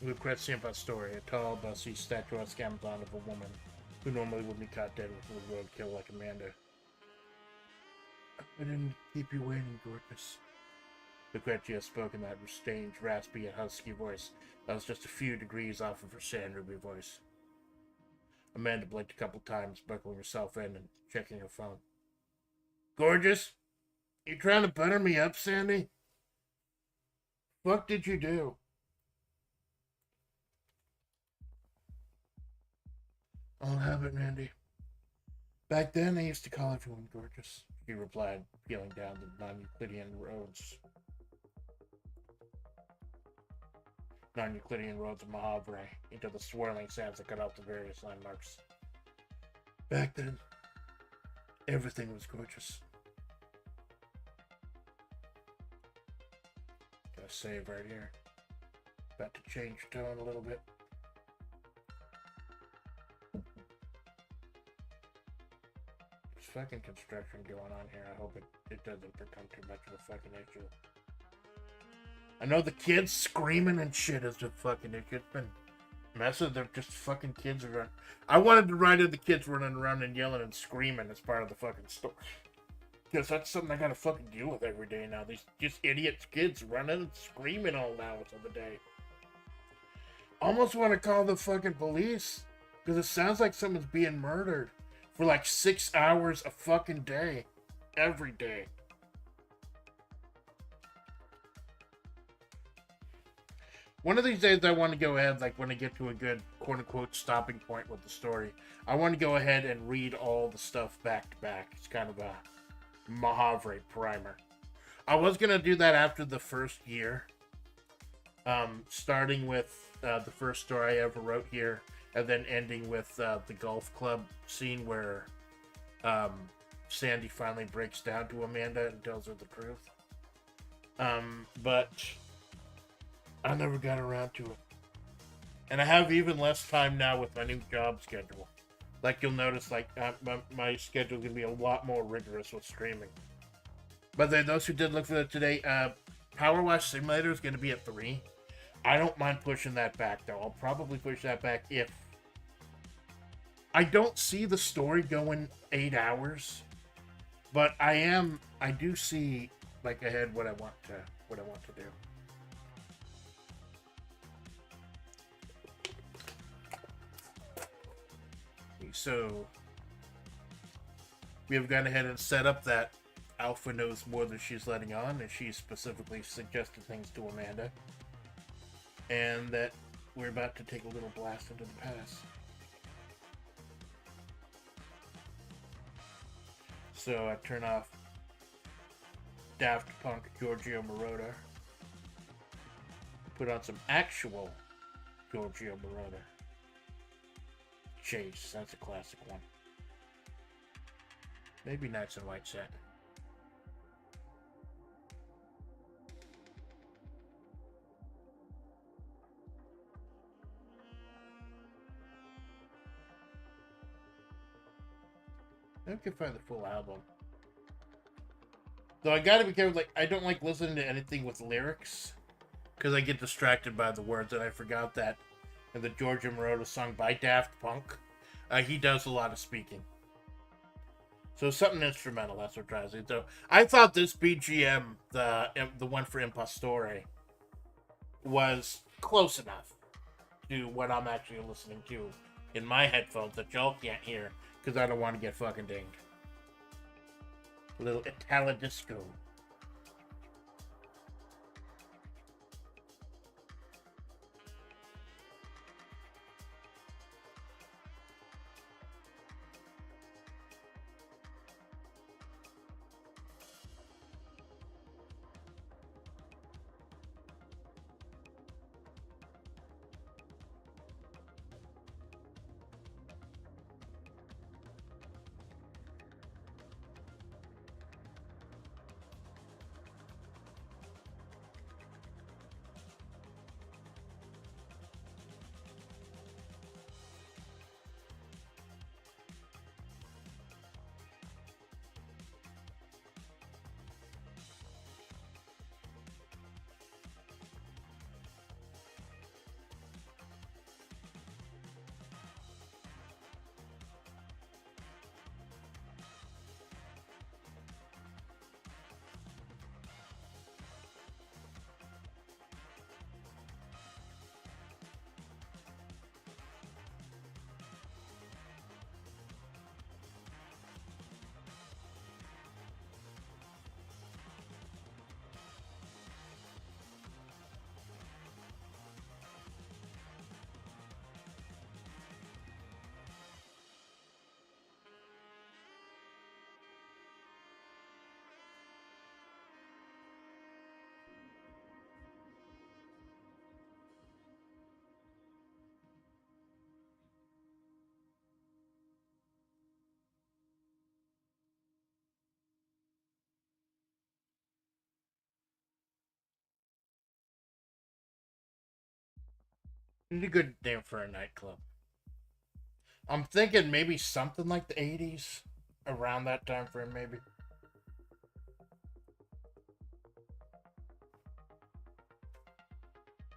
Lucrecia Impostore, a tall, busty, statuesque Amazon of a woman who normally would be caught dead with a roadkill like Amanda. I didn't keep you waiting, gorgeous. Lucrecia spoke in that strange, raspy, and husky voice that was just a few degrees off of her Sandruby voice. Amanda blinked a couple times, buckling herself in and checking her phone. Gorgeous? You trying to butter me up, Sandy? What did you do? I'll have it, Mandy. Back then, I used to call everyone gorgeous, she replied, peeling down the non-Euclidean roads. Non-Euclidean roads of Majavre into the swirling sands that cut off the various landmarks. Back then, everything was gorgeous. Gotta save right here. About to change tone a little bit. There's fucking construction going on here. I hope it doesn't become too much of a fucking issue. I know the kids screaming and shit is a fucking issue. It's been messy. They're just fucking kids around. I wanted to write in the kids running around and yelling and screaming as part of the fucking story. Because that's something I gotta fucking deal with every day now. These just idiots kids running and screaming all hours of the day. Almost want to call the fucking police. Because it sounds like someone's being murdered for like 6 hours a fucking day. Every day. One of these days I want to go ahead, like when I get to a good quote-unquote stopping point with the story, I want to go ahead and read all the stuff back to back. It's kind of a Majavre primer. I was going to do that after the first year. Starting with the first story I ever wrote here, and then ending with the golf club scene where Sandy finally breaks down to Amanda and tells her the truth. But I never got around to it. And I have even less time now with my new job schedule. Like you'll notice, like my schedule is going to be a lot more rigorous with streaming. But then those who did look for that today, Power Wash Simulator is going to be at 3. I don't mind pushing that back, though. I'll probably push that back if I don't see the story going 8 hours. But I do see like ahead what I want to do. So we have gone ahead and set up that Alpha knows more than she's letting on, and she specifically suggested things to Amanda, and that we're about to take a little blast into the past. So I turn off Daft Punk Giorgio Moroder, put on some actual Giorgio Moroder. Chase, that's a classic one. Maybe Nights in White Satin. I can find the full album. Though I gotta be careful, like, I don't like listening to anything with lyrics, because I get distracted by the words, and I forgot that in the Giorgio Moroder song by Daft Punk, he does a lot of speaking. So something instrumental, that's what drives it. So I thought this BGM, the one for Impostore, was close enough to what I'm actually listening to in my headphones that y'all can't hear, because I don't want to get fucking dinged. A little Italo disco. Need a good name for a nightclub. I'm thinking maybe something like the 80s. Around that time frame, maybe.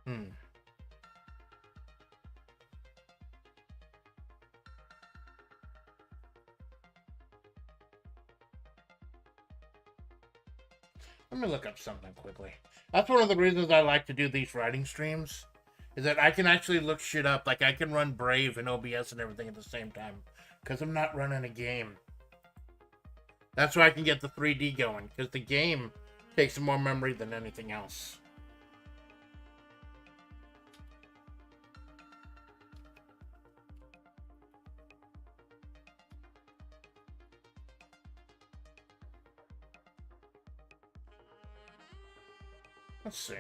Hmm. Let me look up something quickly. That's one of the reasons I like to do these writing streams. Is that I can actually look shit up. Like, I can run Brave and OBS and everything at the same time. Because I'm not running a game. That's why I can get the 3D going. Because the game takes more memory than anything else. Let's see.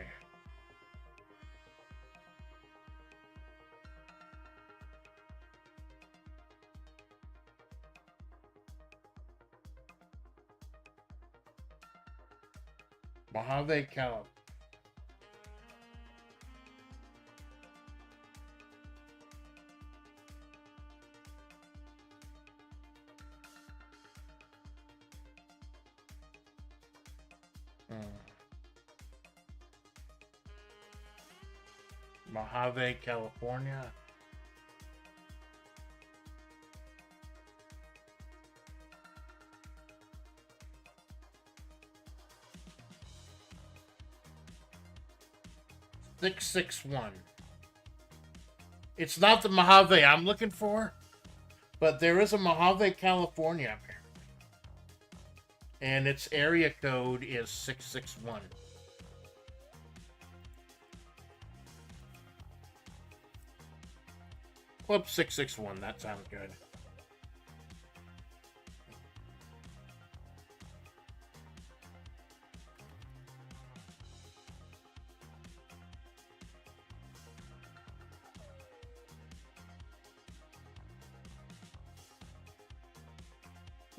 Majavre, California. Majavre, California. $661. It's not the Majavre I'm looking for, but there is a Majavre, California, apparently. And its area code is 661. Club 661, that sounds good.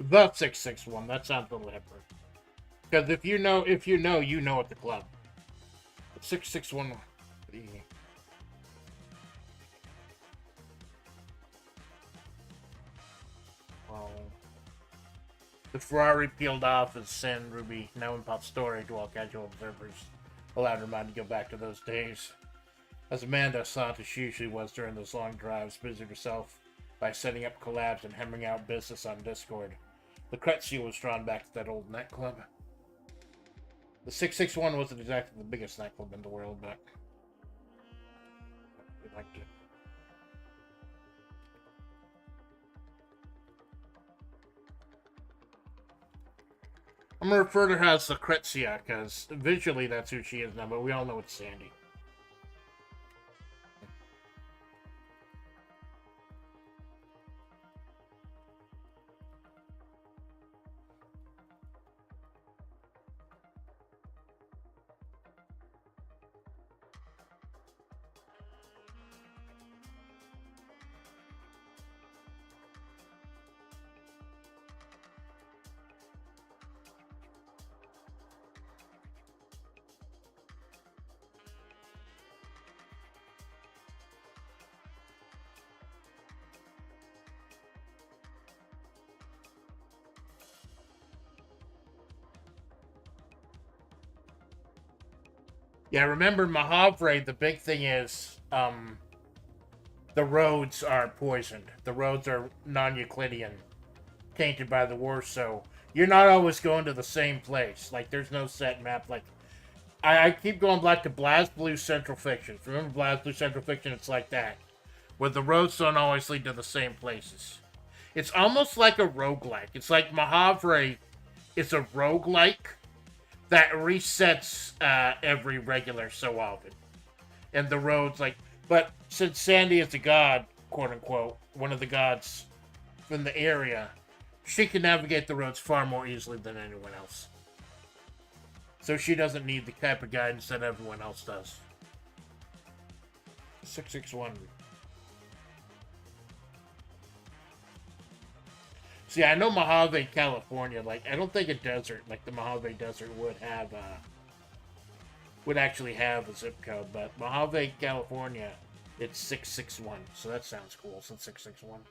The 661, that sounds a little hipper. Because if you know, you know at the club. 661. Well, the Ferrari peeled off as Sandruby, now Impostore, to all casual observers, allowed her mind to go back to those days. As Amanda Splatts, as she usually was during those long drives, busied herself by setting up collabs and hammering out business on Discord. Lucrecia was drawn back to that old nightclub. The 661 wasn't exactly the biggest nightclub in the world, but we liked it. I'm gonna refer to her as Lucrecia because visually that's who she is now, but we all know it's Sandy. Yeah, remember Majavre, the big thing is the roads are poisoned. The roads are non-Euclidean, tainted by the war, so you're not always going to the same place. Like, there's no set map. Like, I keep going back to BlazBlue Central Fiction. Remember BlazBlue Central Fiction? It's like that, where the roads don't always lead to the same places. It's almost like a roguelike. It's like Majavre is a roguelike that resets every regular so often. And the roads, like, but since Sandy is a god, quote unquote, one of the gods in the area, she can navigate the roads far more easily than anyone else. So she doesn't need the type of guidance that everyone else does. 661. See, I know Majavre, California. Like, I don't think a desert like the Majavre Desert would actually have a zip code, but Majavre, California It's 661, so that sounds cool. So 661.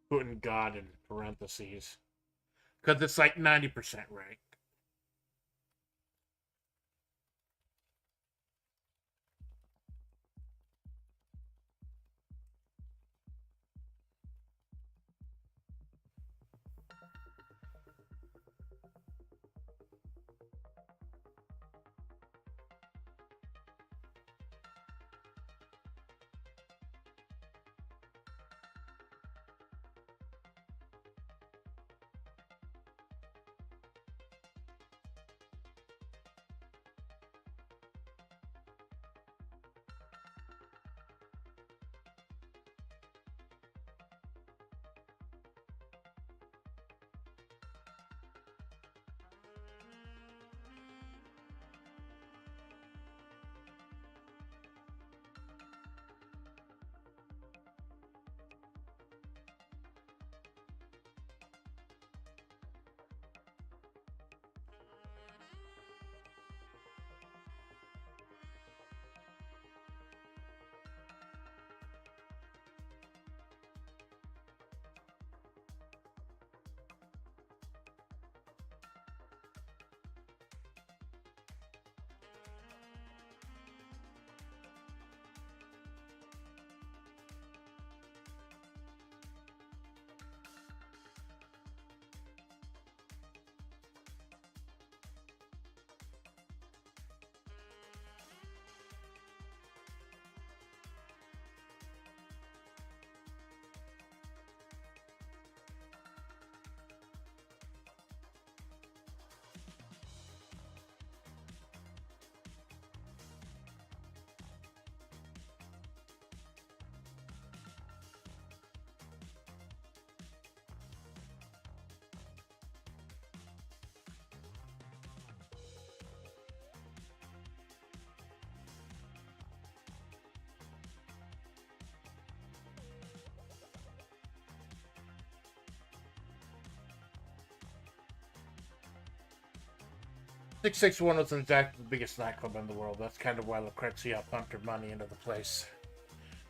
Putting God in parentheses. Because it's like 90% right. Six six one was in fact the biggest nightclub in the world. That's kind of why Lucrecia pumped her money into the place.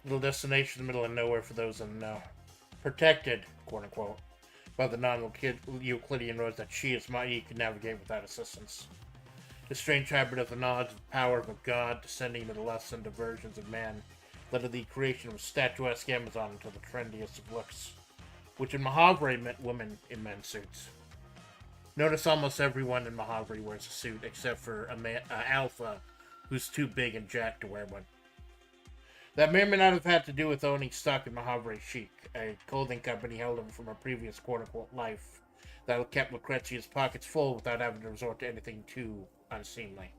Little destination in the middle of nowhere for those in the know. Protected, quote unquote, by the non-Euclidean roads that she as Mai could navigate without assistance. The strange hybrid of the knowledge of the power of a god descending into the lusts and diversions of man led to the creation of a statuesque Amazon into the trendiest of looks, which in Majavre meant women in men's suits. Notice almost everyone in Majavre wears a suit except for Alpha, who's too big and jacked to wear one. That may or may not have had to do with owning stock in Majavre Chic, a clothing company held him from a previous quote-unquote life that kept Lucrecia's pockets full without having to resort to anything too unseemly.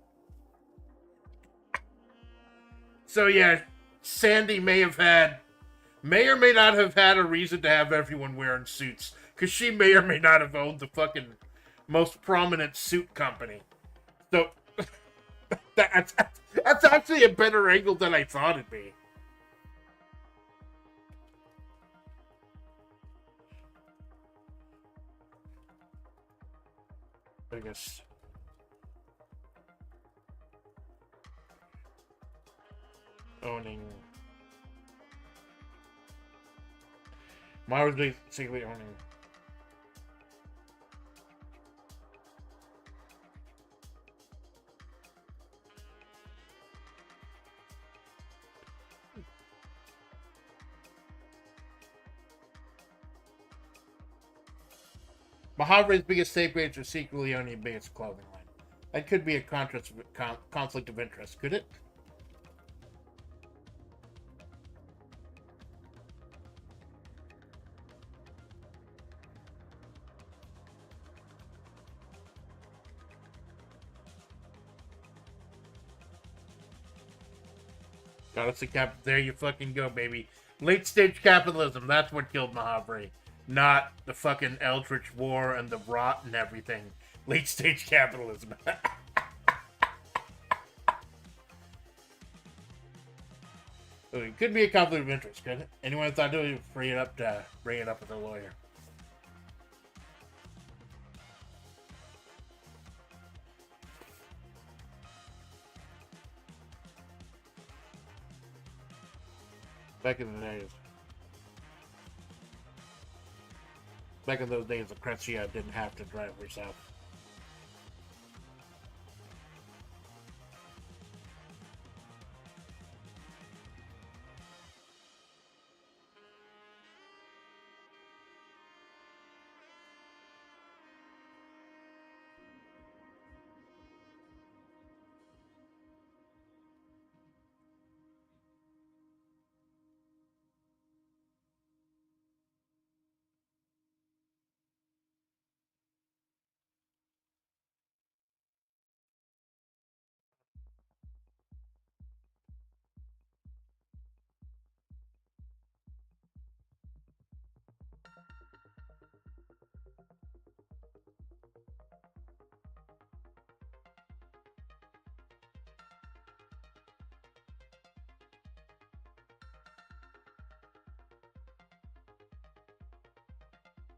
So yeah, Sandy may or may not have had a reason to have everyone wearing suits, because she may or may not have owned the fucking most prominent suit company. So that's actually a better angle than I thought it'd be. I guess. Owning. Mine was basically owning. Majavre's biggest safe rates are secretly owning the biggest clothing line. That could be a conflict of interest, could it? There you fucking go, baby. Late stage capitalism, that's what killed Majavre. Not the fucking Eldritch War and the rot and everything. Late stage capitalism. It could be a conflict of interest, couldn't it? Anyone thought it would bring it up with a lawyer? Back in the days. Back in those days, Lucrecia didn't have to drive herself.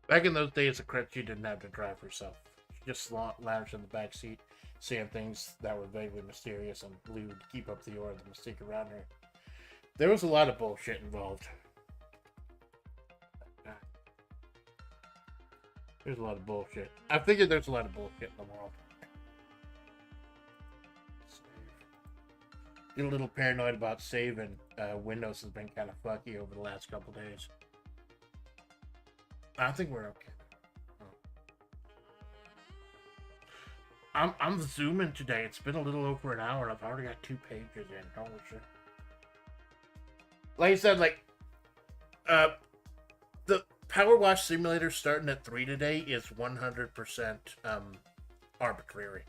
Back in those days, Lucrecia didn't have to drive herself. She just lounged in the back seat, saying things that were vaguely mysterious and lewd to keep up the aura of the mystique around her. There was a lot of bullshit involved. There's a lot of bullshit. I figured there's a lot of bullshit in the world. Get a little paranoid about saving. Windows has been kind of fucky over the last couple days. I think we're okay. I'm zooming today. It's been a little over an hour and I've already got 2 pages in. Holy shit. Like I said, the Power Wash Simulator starting at 3 today is 100% arbitrary.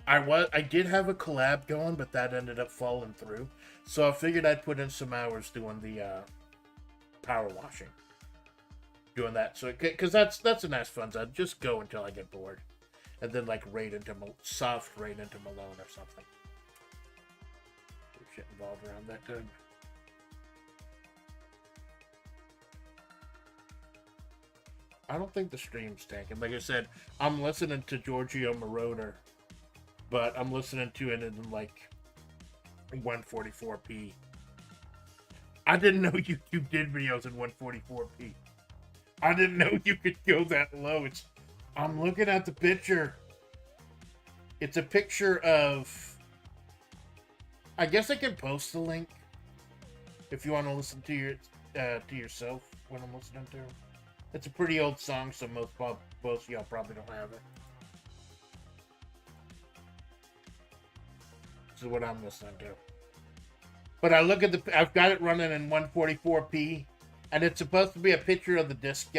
I did have a collab going, but that ended up falling through. So I figured I'd put in some hours doing the power washing. Doing that, so because that's a nice fun zone. Just go until I get bored, and then raid into soft raid into Malone or something. Shit involved around that time. I don't think the stream's tanking. Like I said, I'm listening to Giorgio Moroder, but I'm listening to it in 144p. I didn't know YouTube did videos in 144p. I didn't know you could go that low. I'm looking at the picture. It's a picture of... I guess I can post the link if you want to listen to yourself when I'm listening to it. It's a pretty old song, so most of y'all probably don't have it. This is what I'm listening to. But I look at I've got it running in 144p. And it's supposed to be a picture of the disc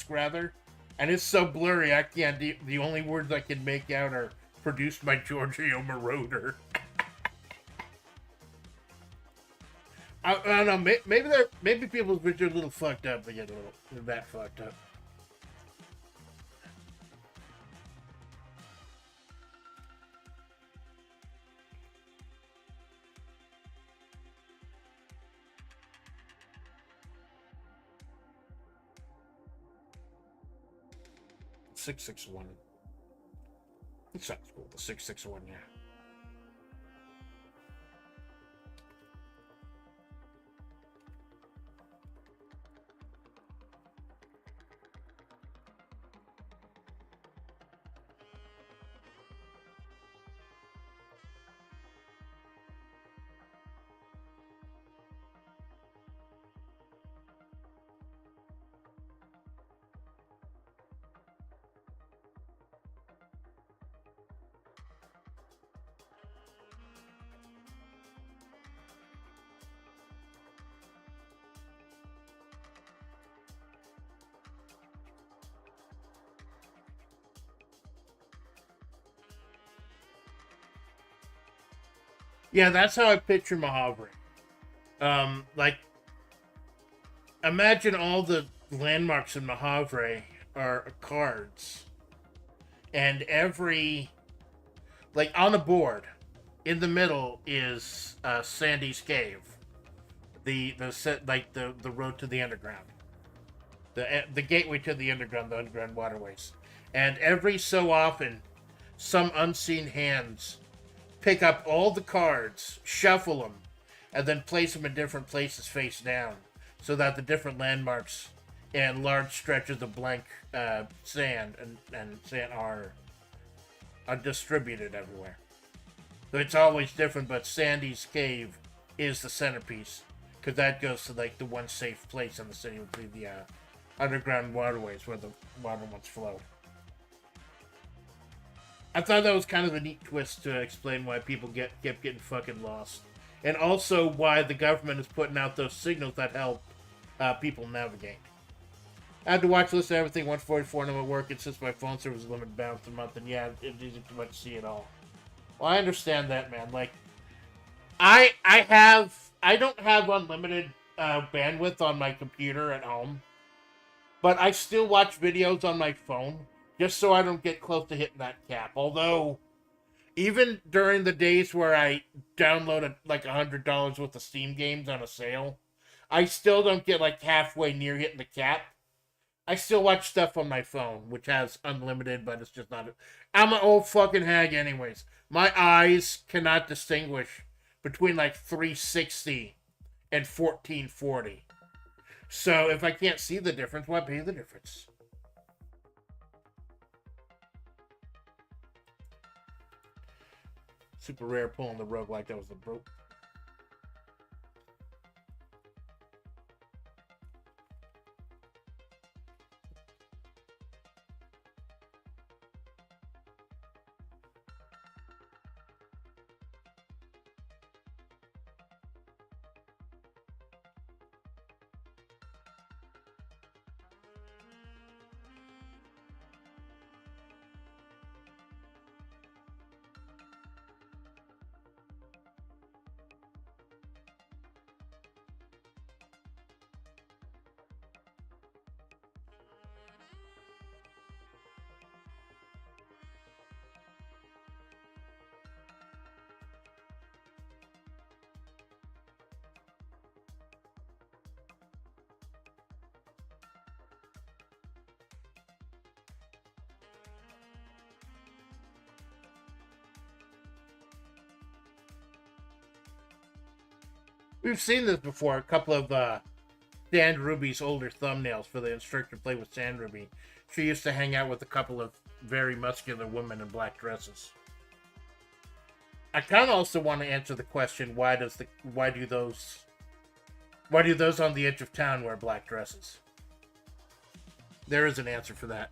rather. And it's so blurry, I can't. The only words I can make out are produced by Giorgio Moroder. I don't know. Maybe people's pictures are a little fucked up. They get a little that fucked up. .661. It sounds cool. The 661, yeah. Yeah, that's how I picture Majavre. Imagine all the landmarks in Majavre are cards, and every, on a board, in the middle is Sandy's Cave, the set like the road to the underground, the gateway to the underground waterways, and every so often, some unseen hands pick up all the cards, shuffle them, and then place them in different places face down, so that the different landmarks and large stretches of blank sand and sand are distributed everywhere. So it's always different, but Sandy's Cave is the centerpiece, because that goes to like the one safe place in the city would be the underground waterways where the water once flowed. I thought that was kind of a neat twist to explain why people kept getting fucking lost. And also why the government is putting out those signals that help people navigate. I had to watch list of everything 144 and I'm at work, and since my phone service is limited balance a month, and yeah, it isn't too much to see it all. Well, I understand that, man. Like, I don't have unlimited bandwidth on my computer at home, but I still watch videos on my phone just so I don't get close to hitting that cap. Although, even during the days where I downloaded like $100 worth of Steam games on a sale, I still don't get like halfway near hitting the cap. I still watch stuff on my phone, which has unlimited, but it's just not. I'm an old fucking hag, anyways. My eyes cannot distinguish between like 360 and 1440. So if I can't see the difference, why pay the difference? Super rare pulling the rogue like that was the broke. We've seen this before. A couple of Sandruby's older thumbnails for the instructor play with Sandruby. She used to hang out with a couple of very muscular women in black dresses. I kind of also want to answer the question: why do those on the edge of town wear black dresses? There is an answer for that.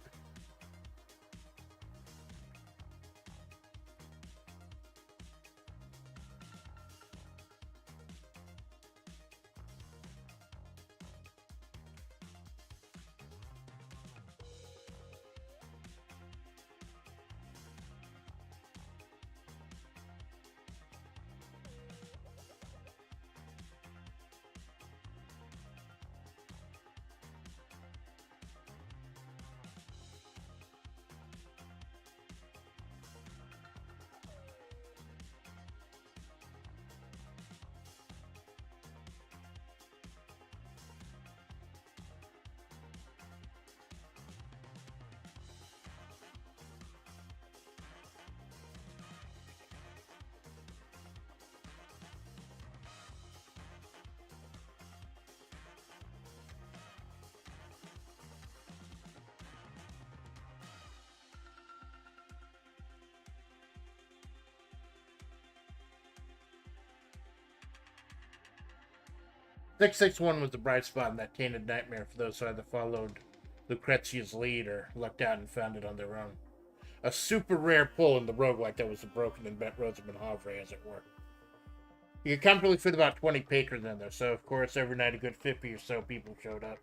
"661" was the bright spot in that tainted nightmare for those who either followed Lucrecia's lead or lucked out and found it on their own. A super rare pull in the roguelike that was the broken and bent roads of Majavre, as it were. You could comfortably fit about 20 patrons in there, so of course every night a good 50 or so people showed up.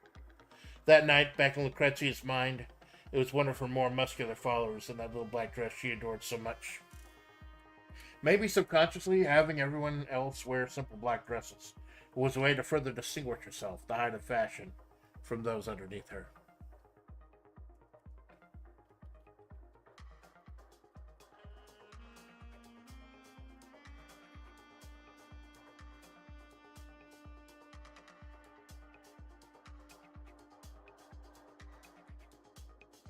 That night, back in Lucrecia's mind, it was one of her more muscular followers in that little black dress she adored so much. Maybe subconsciously, having everyone else wear simple black dresses was a way to further distinguish herself, the height of fashion, from those underneath her.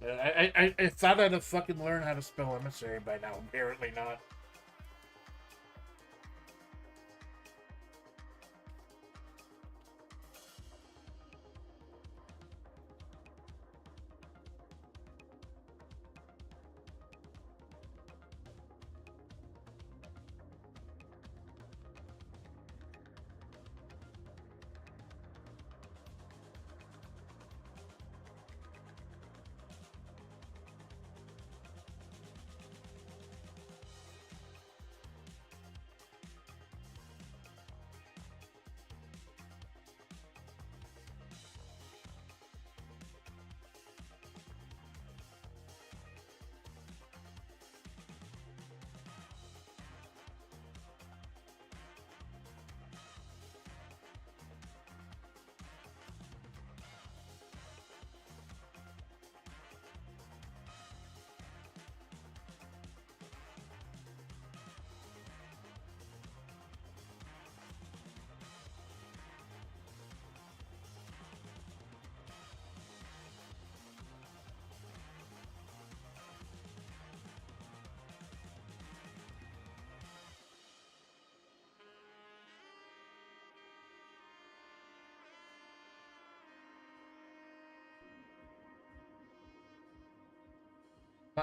I thought I'd have fucking learned how to spell emissary by now. Apparently not.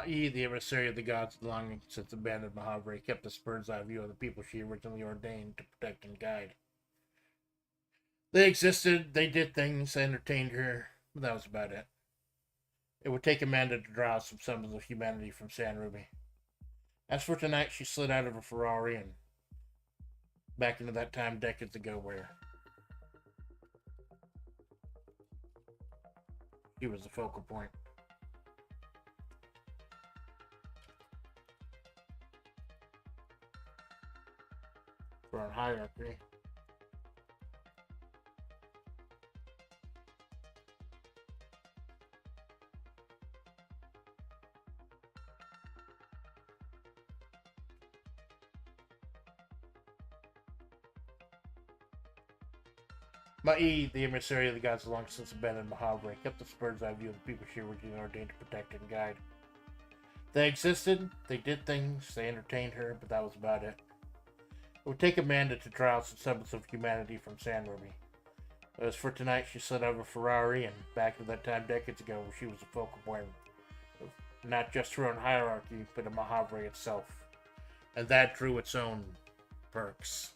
He, the emissary of the gods long since abandoned Majavre, kept a bird's eye view of the people she originally ordained to protect and guide. They existed, they did things, they entertained her, but that was about it. It would take Amanda to draw some semblance of humanity from Sandruby. As for tonight, she slid out of a Ferrari and back into that time decades ago where he was the focal point. For a hierarchy. Ma'i, the emissary of the gods long since abandoned Majavre, kept the bird's eye view of the people she originally ordained to protect and guide. They existed, they did things, they entertained her, but that was about it. It would take Amanda to try out some semblance of humanity from Sandruby. As for tonight, she slid out of a Ferrari and back to that time decades ago where she was the focal point of not just her own hierarchy, but of Majavre itself. And that drew its own perks.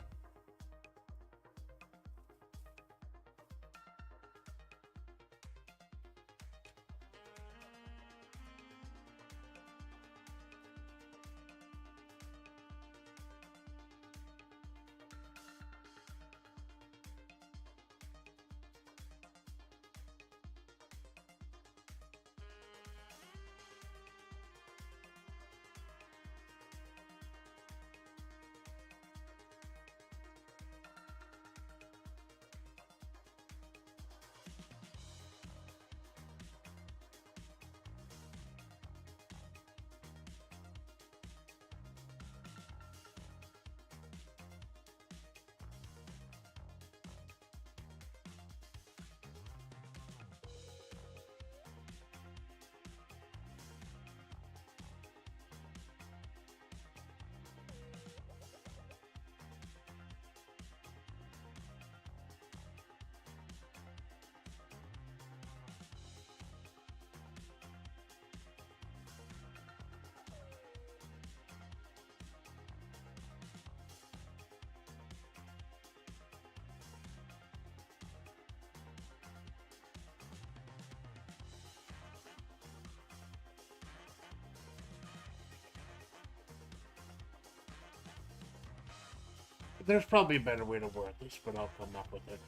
There's probably a better way to word this, but I'll come up with it.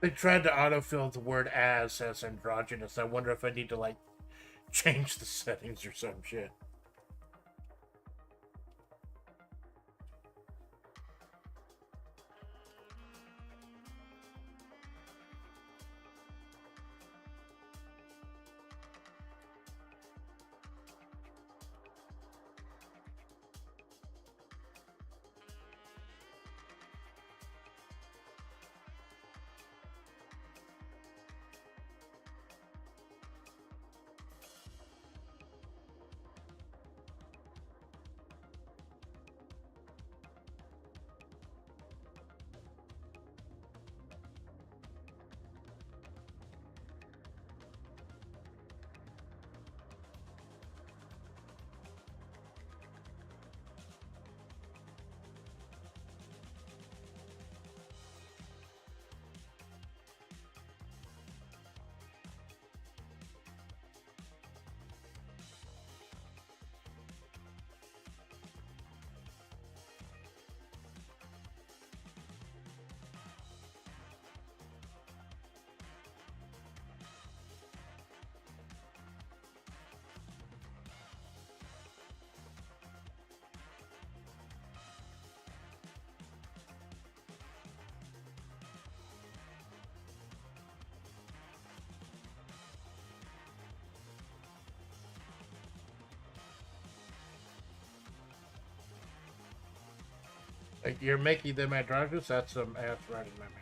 They tried to autofill the word as androgynous. I wonder if I need to, like, change the settings or some shit. Like, you're making them androgynous? That's some ass writing, my man.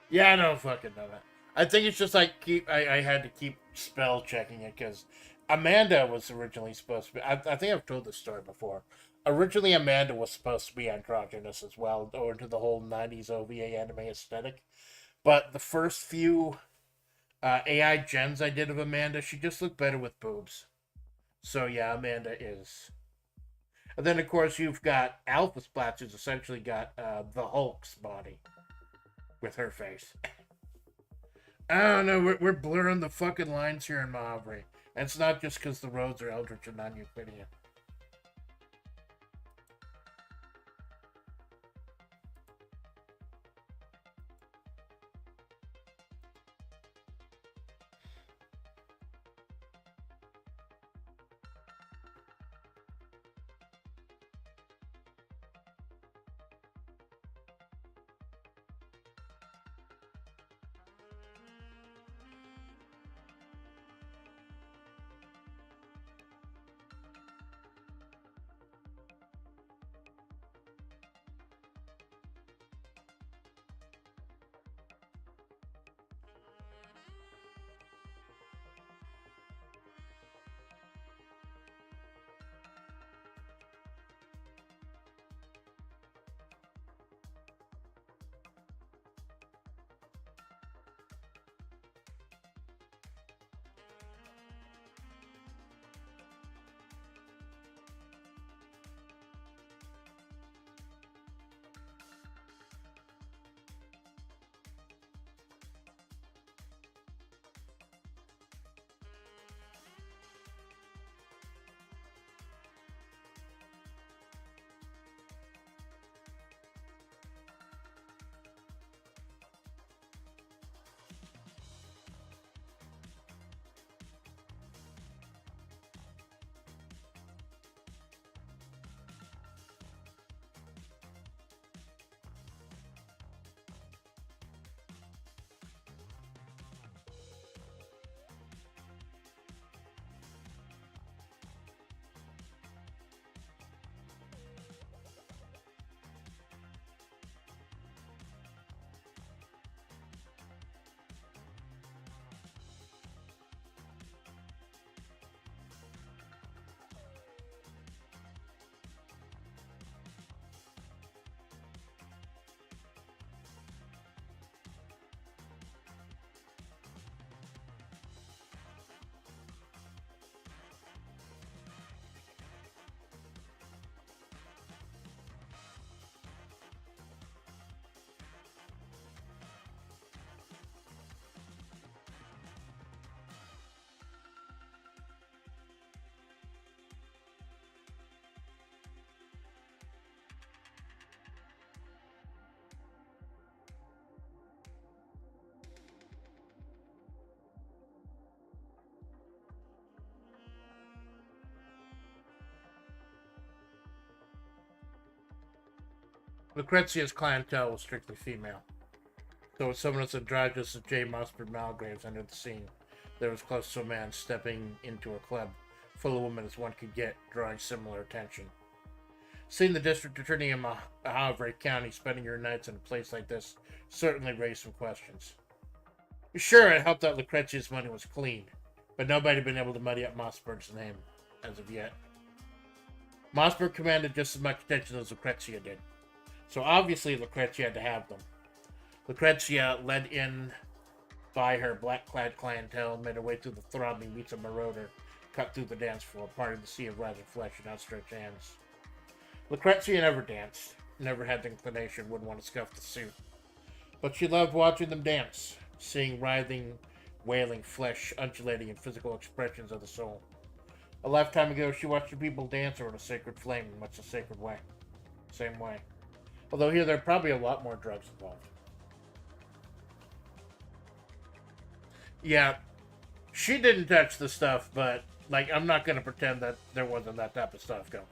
Yeah, I don't fucking know that. I think it's just like I had to keep spell checking it because Amanda was originally supposed to be. I think I've told this story before. Originally, Amanda was supposed to be androgynous as well, or to the whole '90s OVA anime aesthetic. But the first few AI gens I did of Amanda, she just looked better with boobs. So yeah, Amanda is. And then of course you've got Alpha Splatts, who's essentially got the Hulk's body with her face. I don't know. We're blurring the fucking lines here in Majavre. And it's not just because the roads are eldritch and non-Euclidean. Lucrecia's clientele was strictly female. So with someone as androgynous as J. Mustard Malgraves entered the scene, there was close to a man stepping into a club full of women as one could get, drawing similar attention. Seeing the district attorney in Majavre County spending her nights in a place like this certainly raised some questions. Sure, it helped that Lucrecia's money was clean, but nobody had been able to muddy up Mossberg's name as of yet. Mossberg commanded just as much attention as Lucrecia did, so obviously Lucrecia had to have them. Lucrecia, led in by her black-clad clientele, made her way through the throbbing beats of Marauder, cut through the dance floor, parting the sea of writhing flesh and outstretched hands. Lucrecia never danced, never had the inclination, wouldn't want to scuff the suit. But she loved watching them dance, seeing writhing, wailing flesh undulating in physical expressions of the soul. A lifetime ago, she watched the people dance around a sacred flame in much the sacred way. Same way. Although here, there are probably a lot more drugs involved. Yeah, she didn't touch the stuff, but, like, I'm not going to pretend that there wasn't that type of stuff going.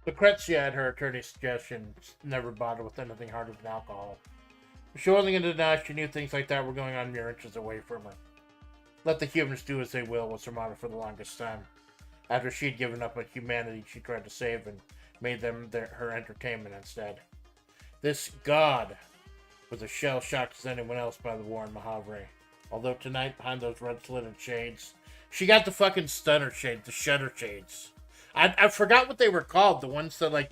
Lucrecia, at her attorney's suggestion, never bothered with anything harder than alcohol. She wasn't going to deny she knew things like that were going on mere inches away from her. Let the humans do as they will was her motto for the longest time. After she'd given up on humanity she tried to save and made them her entertainment instead. This god was as shell-shocked as anyone else by the war in Majavre. Although tonight, behind those red-slitted shades, she got the fucking stunner shades, the shutter shades. I forgot what they were called. The ones that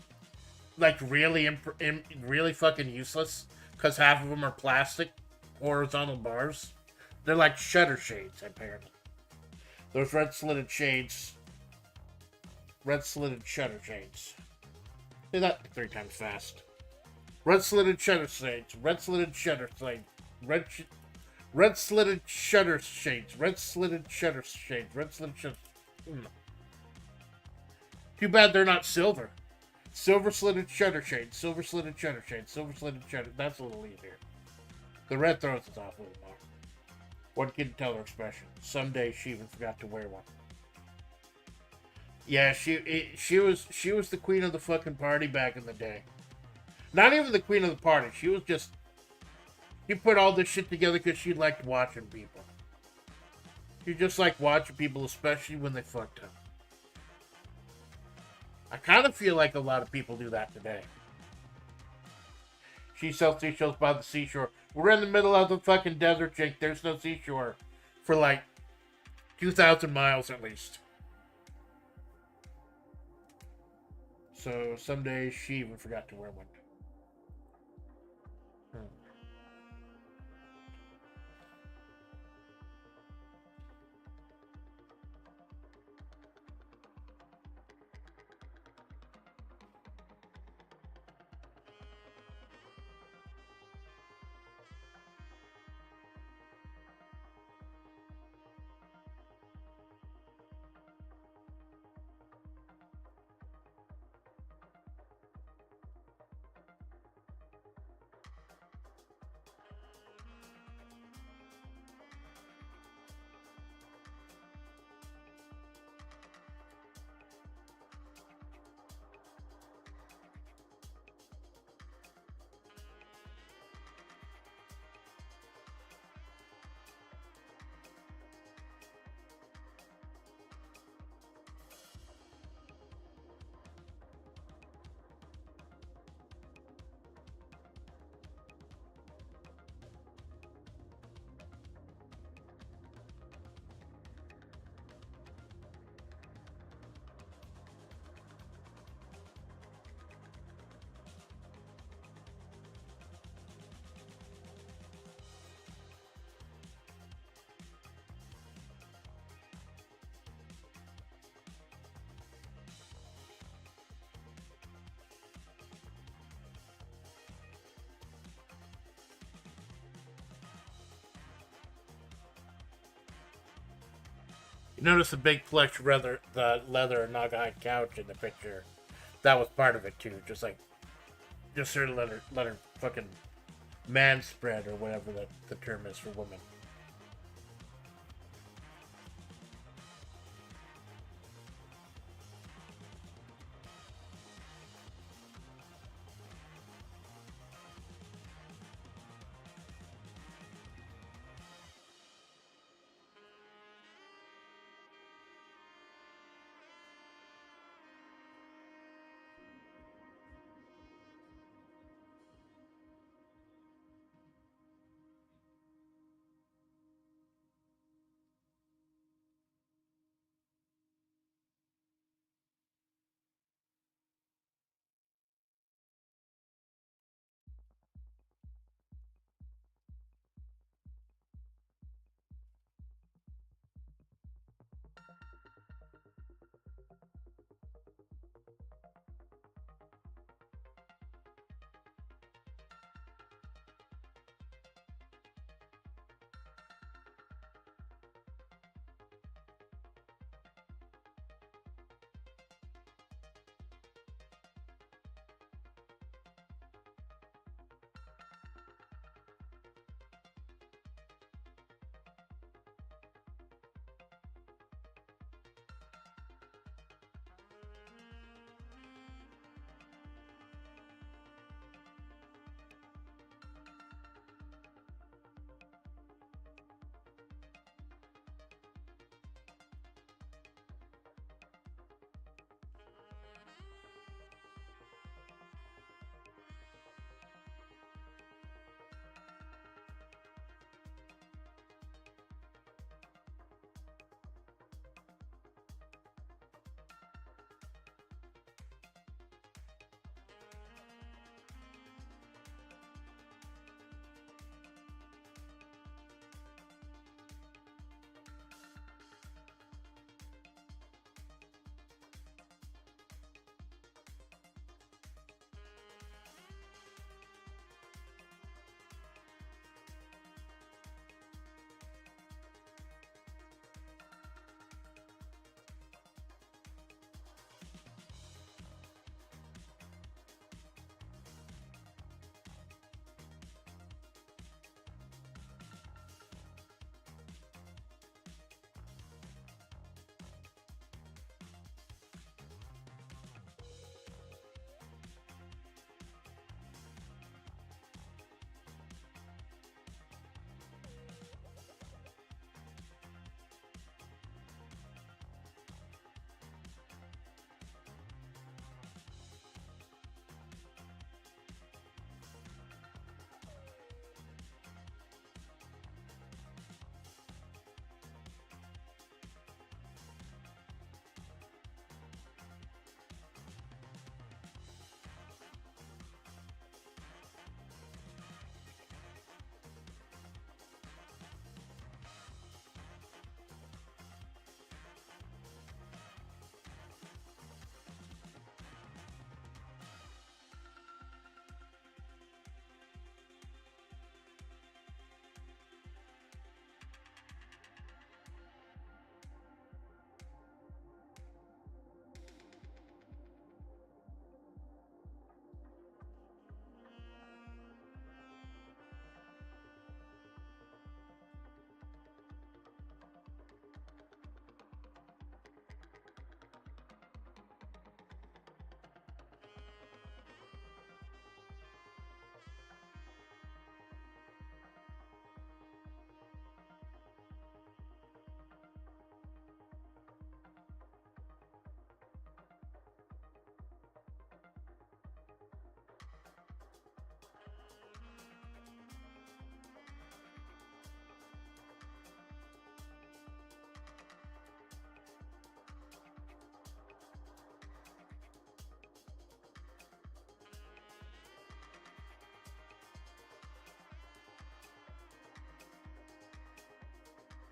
really fucking useless because half of them are plastic horizontal bars. They're like shutter shades, apparently. Those red-slitted shades, red-slitted shutter shades. Say that 3 times fast. Red-slitted shutter shades, red-slitted shutter shades, red-slitted shutter shades, red-slitted shutter shades, red-slitted shutter. Too bad they're not silver. Silver-slitted shutter shades, silver-slitted shutter shades, silver-slitted shutter. That's a little easier. The red throws us off a little more. One can tell her expression. Someday she even forgot to wear one. Yeah, she was the queen of the fucking party back in the day. Not even the queen of the party. She was just... She put all this shit together because she liked watching people. She just liked watching people, especially when they fucked up. I kind of feel like a lot of people do that today. She sells seashells by the seashore. We're in the middle of the fucking desert, Jake. There's no seashore for like 2,000 miles at least. So someday she even forgot to wear one. Hmm. You notice the big plush leather, the leather Naga couch in the picture. That was part of it too. Just sort of let her fucking man spread or whatever the term is for women.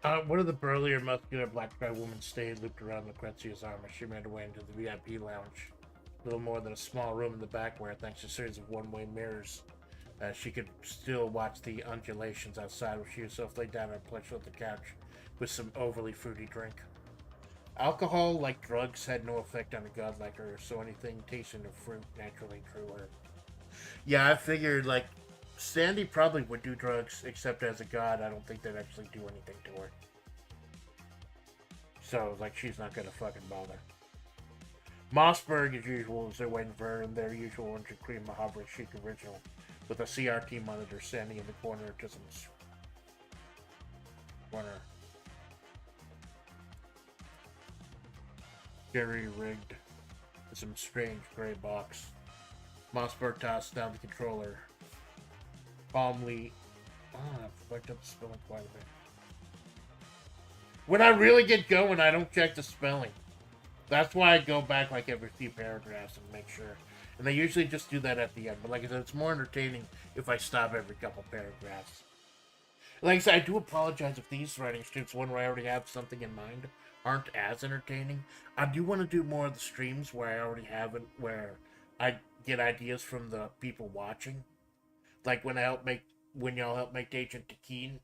One of the burlier, muscular black-clad women stayed looped around Lucrecia's arm as she made her way into the VIP lounge. Little more than a small room in the back where, thanks to a series of one-way mirrors, she could still watch the undulations outside while she herself laid down on a plush on the couch with some overly fruity drink. Alcohol, like drugs, had no effect on a god like her, so anything tasting of fruit naturally drew her. Yeah, I figured, like, Sandy probably would do drugs, except as a god, I don't think they'd actually do anything to her. So, like, she's not gonna fucking bother. Mossberg, as usual, is there waiting for her in their usual orange and cream Majavre chic original, with a CRT monitor standing in the corner to some corner. Jerry rigged with some strange gray box. Mossberg tossed down the controller. Calmly. I've fucked up the spelling quite a bit. When I really get going, I don't check the spelling. That's why I go back like every few paragraphs and make sure. And I usually just do that at the end. But like I said, it's more entertaining if I stop every couple paragraphs. Like I said, I do apologize if these writing streams, when I already have something in mind, aren't as entertaining. I do want to do more of the streams where I already have it, where I get ideas from the people watching. Like when y'all help make Agent Takeen.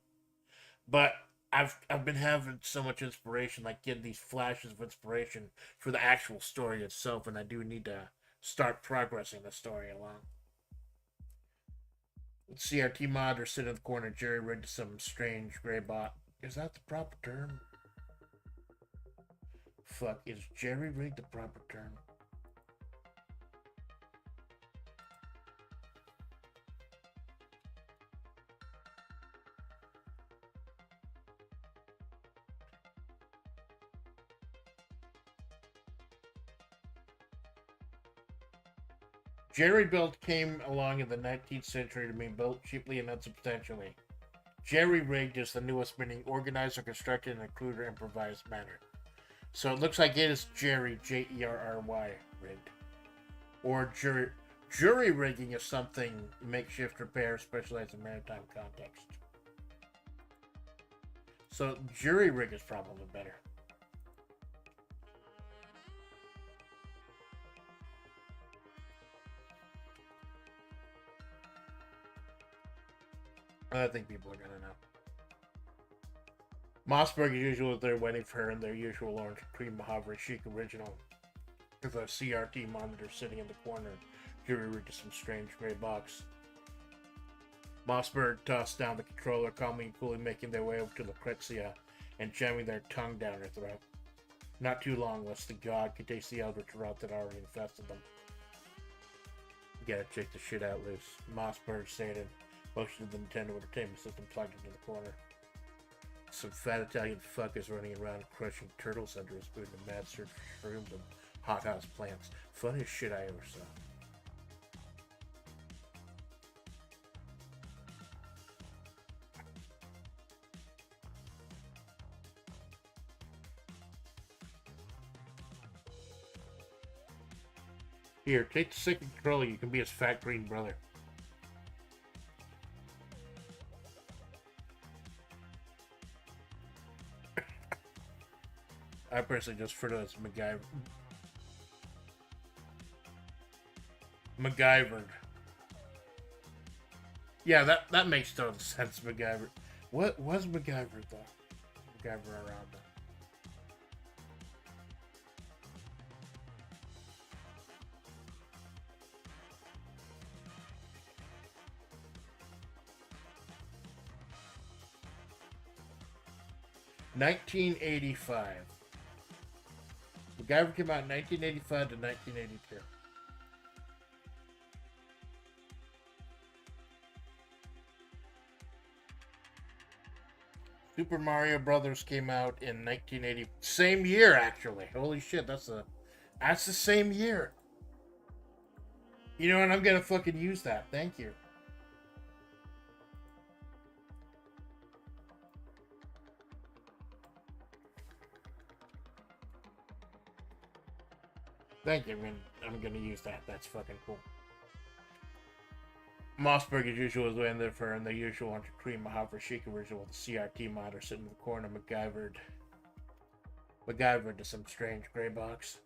But I've been having so much inspiration, like getting these flashes of inspiration for the actual story itself, and I do need to start progressing the story along. CRT monitor sitting in the corner, Jerry rigged to some strange gray bot. Is that the proper term? Fuck, is Jerry rigged the proper term? Jerry built came along in the 19th century to be built cheaply and unsubstantially. Jerry rigged is the newest meaning organized or constructed in a crude or improvised manner. So it looks like it is Jerry, Jerry rigged. Or jury rigging is something makeshift repair specialized in maritime context. So jury rig is probably better. I think people are gonna know. Mossberg, as usual, is there waiting for her in their usual orange cream Majavre chic original. With a CRT monitor sitting in the corner, jury rigged to some strange gray box. Mossberg tossed down the controller, calmly and coolly making their way over to Lucrecia and jamming their tongue down her throat. Not too long, lest the god could taste the eldritch rot that already infested them. You gotta check the shit out loose, Mossberg stated, motioning the Nintendo Entertainment System plugged into the corner. Some fat Italian fuck is running around crushing turtles under his boot in a mad search for shrooms and hothouse plants. Funniest shit I ever saw. Here, take the second controller. You can be his fat green brother. I personally just refer to it as MacGyvered. Yeah, that makes total sense, MacGyver. What was MacGyver though? MacGyver around that. $1985. MacGyver came out in 1985 to 1982. Super Mario Brothers came out in 1980. Same year, actually. Holy shit, that's the same year. You know what? I'm gonna fucking use that. Thank you. Thank you. I'm gonna use that. That's fucking cool. Mossberg as usual is in there for and the usual on Cream Majavre Chic original with the CRT monitor sitting in the corner, MacGyvered to some strange gray box.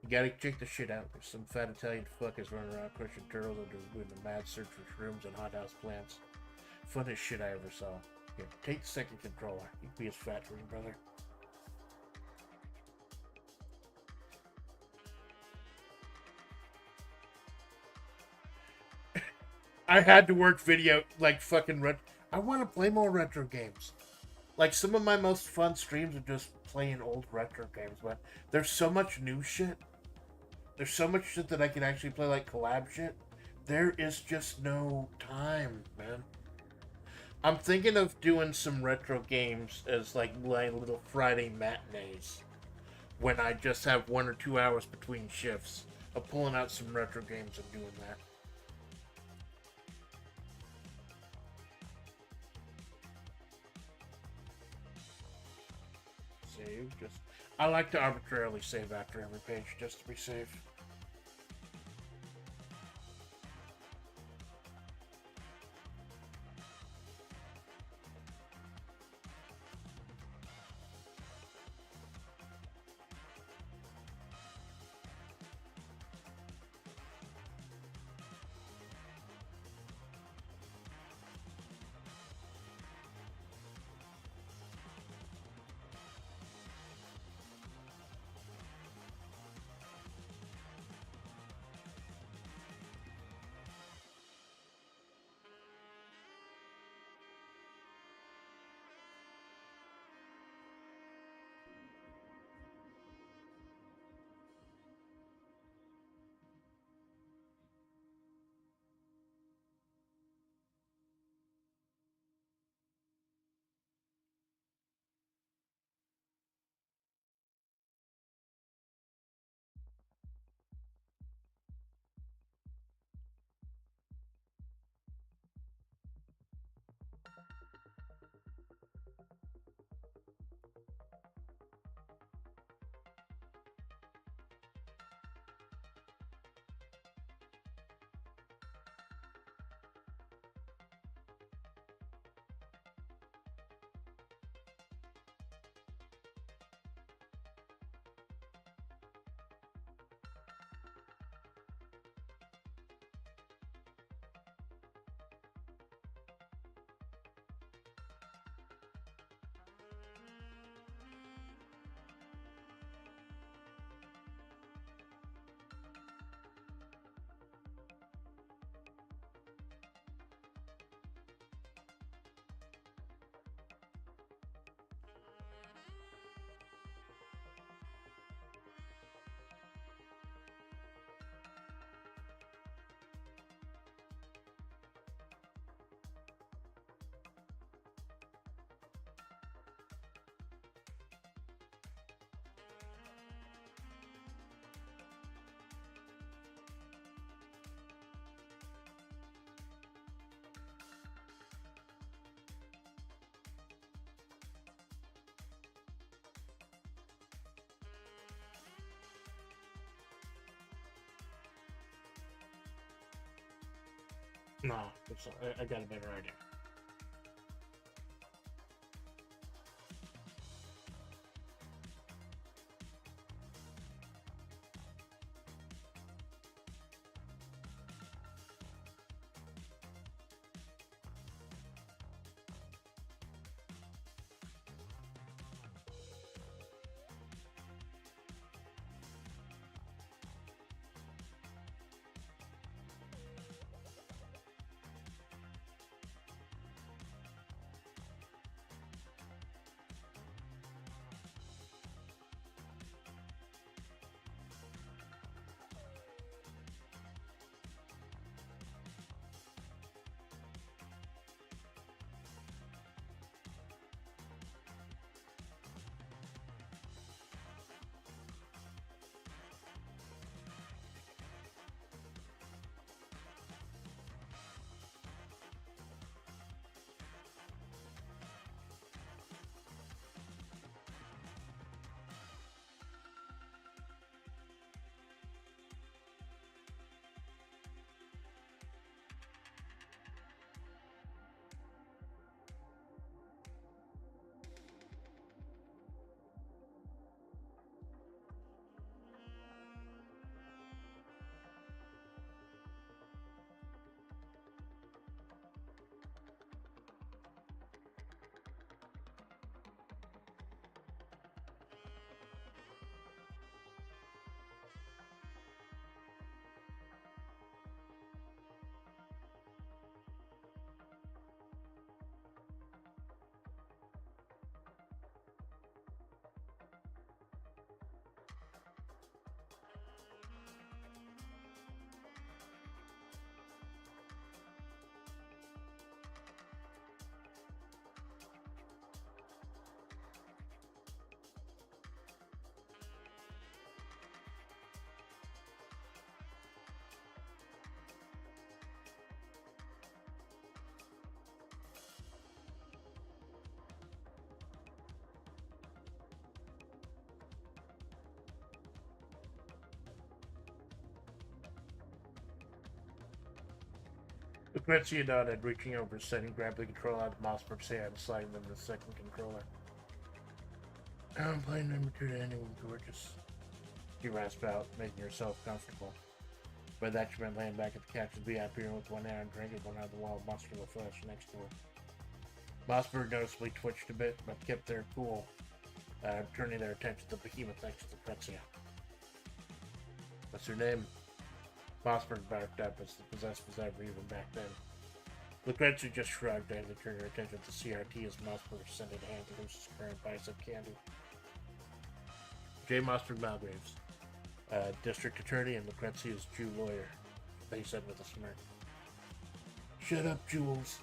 You gotta check the shit out. There's some fat Italian fuckers running around crushing turtles and doing a mad search for shrooms and hothouse plants. Funnest shit I ever saw. Here, take the second controller. You can be as fat for me, brother. I had to work video like fucking I want to play more retro games. Like some of my most fun streams are just playing old retro games, but there's so much new shit. There's so much shit that I can actually play, like collab shit. There is just no time, man. I'm thinking of doing some retro games as like my little Friday matinees when I just have 1 or 2 hours between shifts of pulling out some retro games and doing that. Save just. I like to arbitrarily save after every page just to be safe. No, I got a better idea. Lucrecia nodded, reaching over his set and grabbed the controller out of Mossberg's hand, sliding them the second controller. I don't play number 2 to anyone, gorgeous. She rasped out, making herself comfortable. By that, she meant laying back at the couch with VIP with one hand and drinking one out of the wall of muscular flesh next to her. Mossberg noticeably twitched a bit, but kept their cool, turning their attention to the behemoth next to Lucrecia. What's her name? Mossberg barked up as the possessed was ever even back then. Lucrecia just shrugged and turned her attention to CRT as Mossberg extended a hand to loose his current bicep candy. J. Mossberg Malgraves, district attorney and Lucrecia's Jew lawyer, they said with a smirk. Shut up, Jules,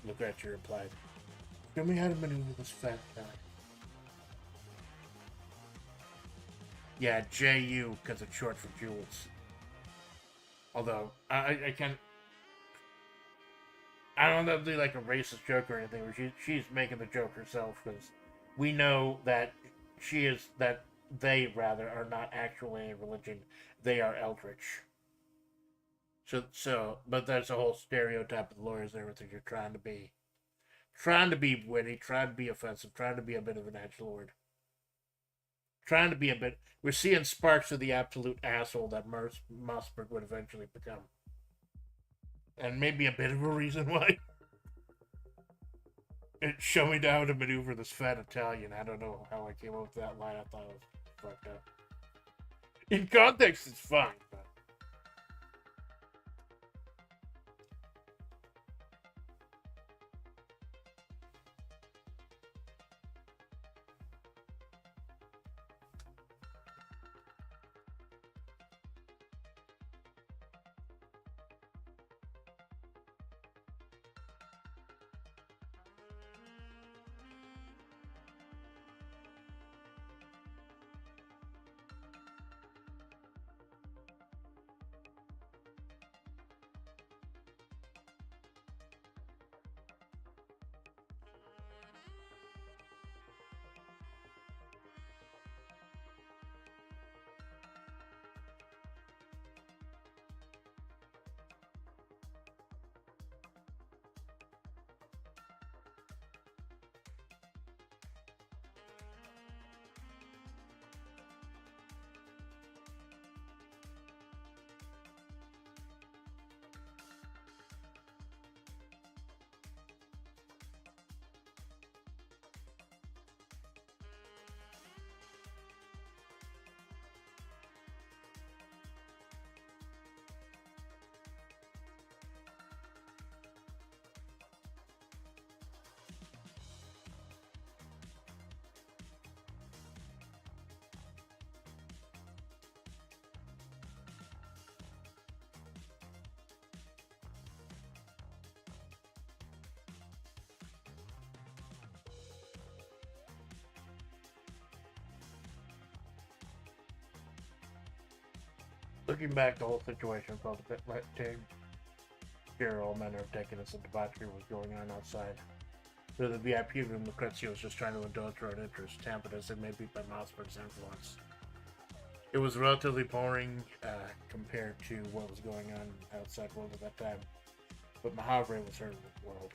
Lucrecia replied. Show me how to maneuver this fat guy. Yeah, J.U. because it's short for Jules. Although, I can't... I don't know if it's like a racist joke or anything, where she's making the joke herself, because we know that they are not actually a religion. They are eldritch. But there's a whole stereotype of the lawyers there with you're trying to be witty, trying to be offensive, trying to be a bit of an edgelord. Trying to be a bit... We're seeing sparks of the absolute asshole that Mossberg would eventually become. And maybe a bit of a reason why. Show me how to maneuver this fat Italian. I don't know how I came up with that line. I thought it was fucked up. In context, it's fine, but... Looking back, the whole situation felt a bit like all manner of decadence and debauchery was going on outside. Through the VIP room, Lucrecia was just trying to indulge her own interests, tampered as it may be by Mossberg's influence. It was relatively boring compared to what was going on outside world at that time, but Majavre was her world.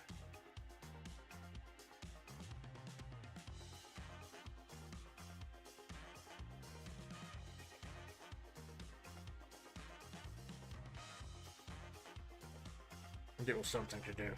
It was something to do.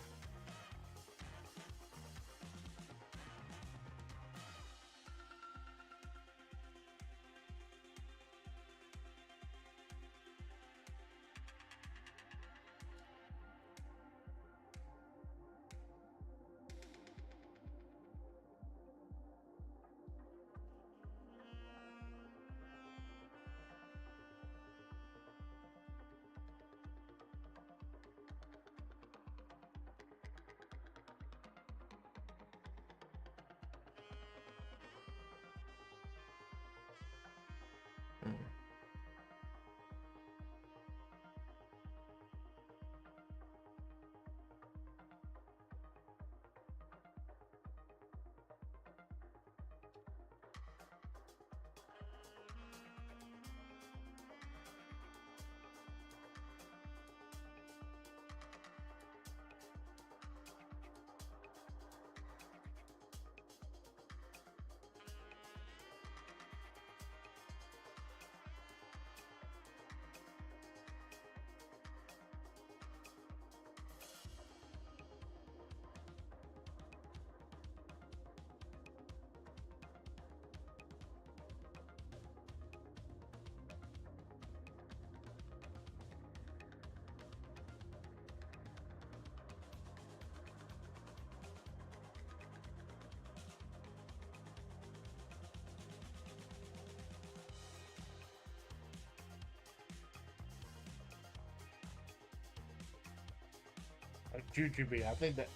Jujube. I think that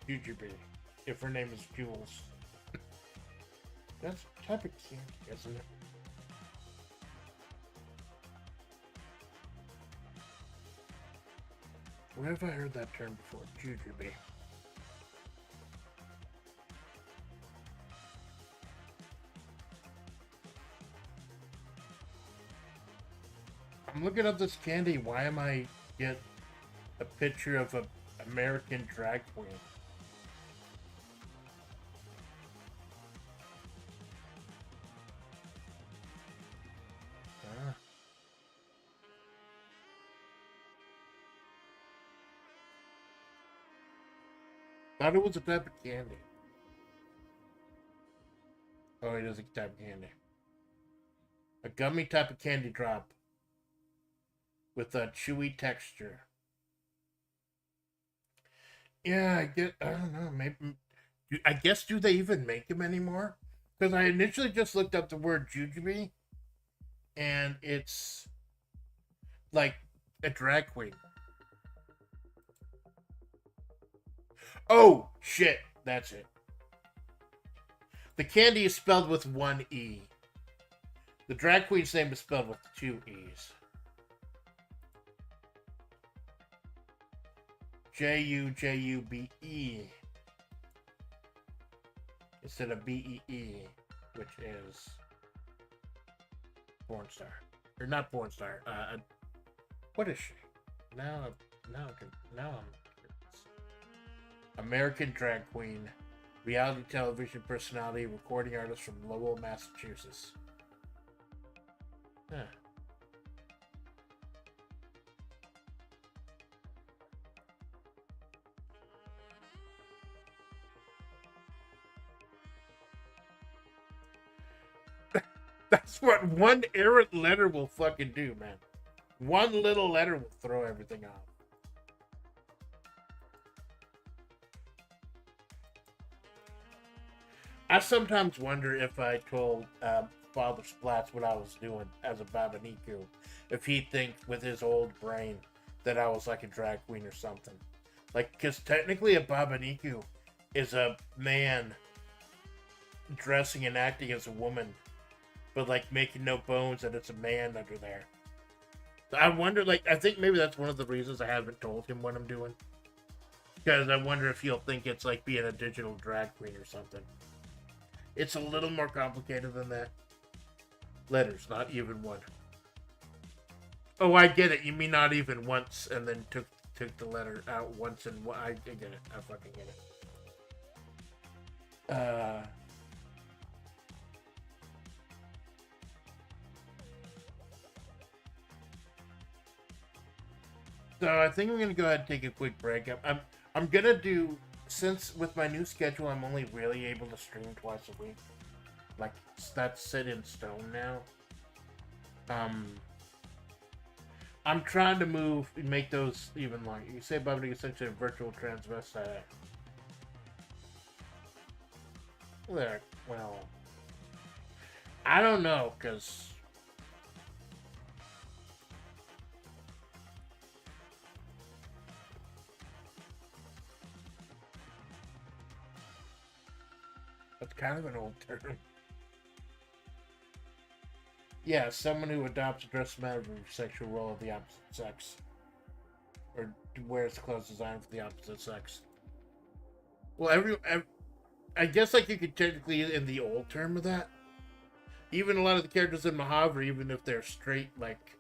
Jujube, if her name is Jules. That's a type of candy, isn't it? Where have I heard that term before? Jujube. I'm looking up this candy. Why am I get a picture of a American drag queen? Ah. Thought it was a type of candy. Oh, it is a type of candy. A gummy type of candy drop with a chewy texture. Yeah, I don't know. Maybe. I guess, do they even make them anymore? Because I initially just looked up the word jujube, and it's like a drag queen. Oh, shit. That's it. The candy is spelled with one E. The drag queen's name is spelled with two E's. Jujube instead of Bee, which is porn star. Or not porn star. What is she? Now I'm American drag queen, reality television personality, recording artist from Lowell, Massachusetts. Huh. That's what one errant letter will fucking do, man. One little letter will throw everything off. I sometimes wonder if I told Father Splatts what I was doing as a Babaniku, if he'd think with his old brain that I was like a drag queen or something. Like, because technically a Babaniku is a man dressing and acting as a woman, but like making no bones that it's a man under there. I wonder, like, I think maybe that's one of the reasons I haven't told him what I'm doing. Because I wonder if he'll think it's like being a digital drag queen or something. It's a little more complicated than that. Letters, not even one. Oh, I get it. You mean not even once, and then took the letter out once and I get it. I fucking get it. So I think I'm gonna go ahead and take a quick break. I'm gonna do, since with my new schedule I'm only really able to stream twice a week. Like, that's set in stone now. I'm trying to make those even longer. You say Bobby essentially a virtual transvestite. Well, I don't know, because that's kind of an old term. Yeah, someone who adopts a dress matter for sexual role of the opposite sex. Or wears clothes designed for the opposite sex. Well, I guess like you could technically, in the old term of that, even a lot of the characters in Majavre, even if they're straight like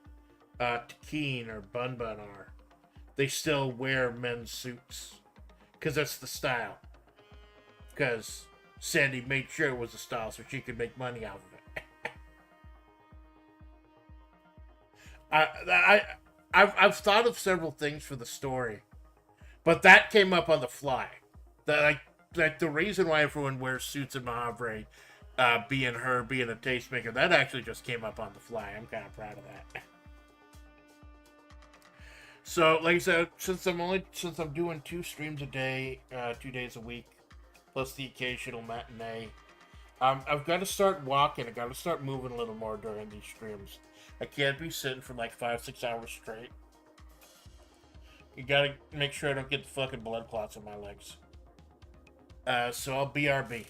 Takeen or Bun are, they still wear men's suits. Because that's the style. Because Sandy made sure it was a style so she could make money out of it. I've thought of several things for the story, but that came up on the fly. Like the reason why everyone wears suits in Majavre, being a tastemaker, that actually just came up on the fly. I'm kind of proud of that. So, like I said, since I'm doing 2 streams a day, 2 days a week, plus the occasional matinee, I've got to start walking. I got to start moving a little more during these streams. I can't be sitting for like 5-6 hours straight. You gotta make sure I don't get the fucking blood clots in my legs. So I'll BRB.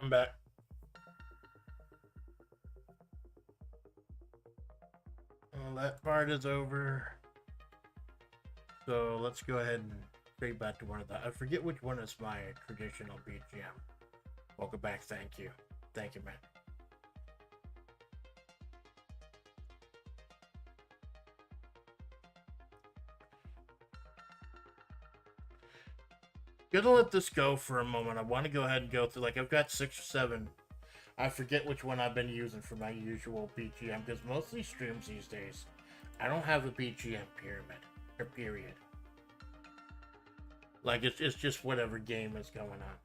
I'm back. Well, that part is over. So let's go ahead and straight back to one of the. I forget which one is my traditional BGM. Welcome back. Thank you. Thank you, man. Gonna let this go for a moment. I want to go ahead and go through, like, I've got 6 or 7. I forget which one I've been using for my usual BGM, because most of these streams these days, I don't have a BGM period. Like, it's just whatever game is going on.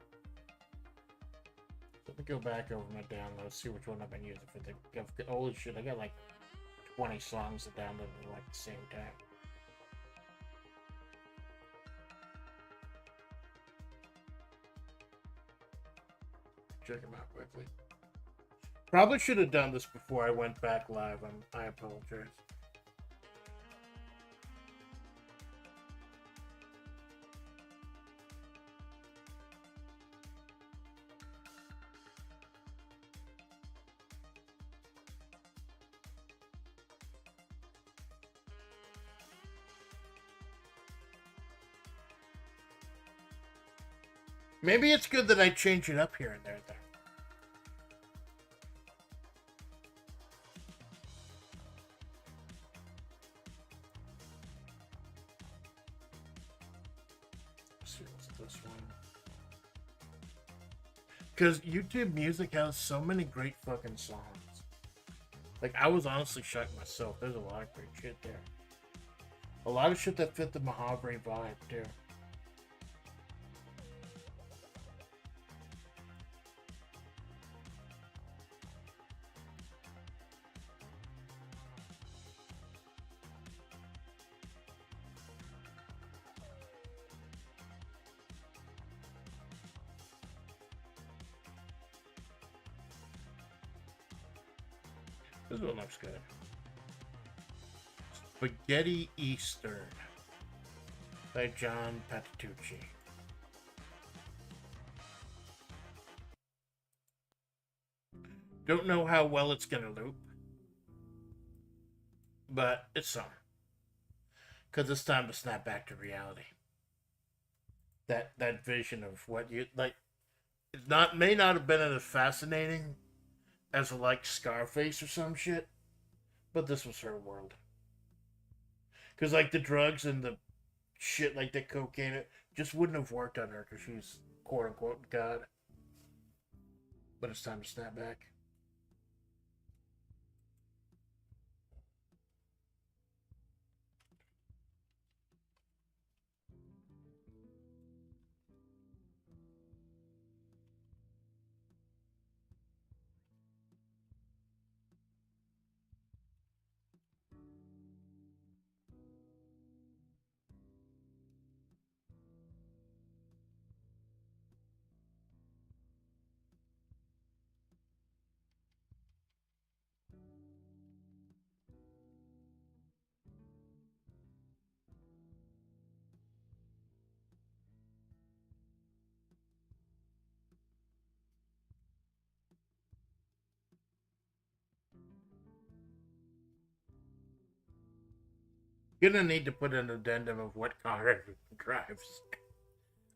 Let me go back over my downloads, see which one I've been using for the. Holy shit, I got like 20 songs to download at like the same time. Check them out quickly. Probably should have done this before I went back live. I apologize. Maybe it's good that I change it up here and there, though. Let's see, what's this one? Because YouTube Music has so many great fucking songs. Like, I was honestly shocked myself. There's a lot of great shit there. A lot of shit that fit the Majavre vibe, too. This one looks good. Spaghetti Eastern by John Patitucci. Don't know how well it's gonna loop, but it's some. Because it's time to snap back to reality. That vision of what you like, may not have been as fascinating as like Scarface or some shit, but this was her world. Because like the drugs and the shit, like the cocaine, it just wouldn't have worked on her because she's quote unquote God. But it's time to snap back. Gonna need to put an addendum of what car it drives.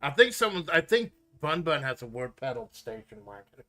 I think Bun Bun has a word pedal station market.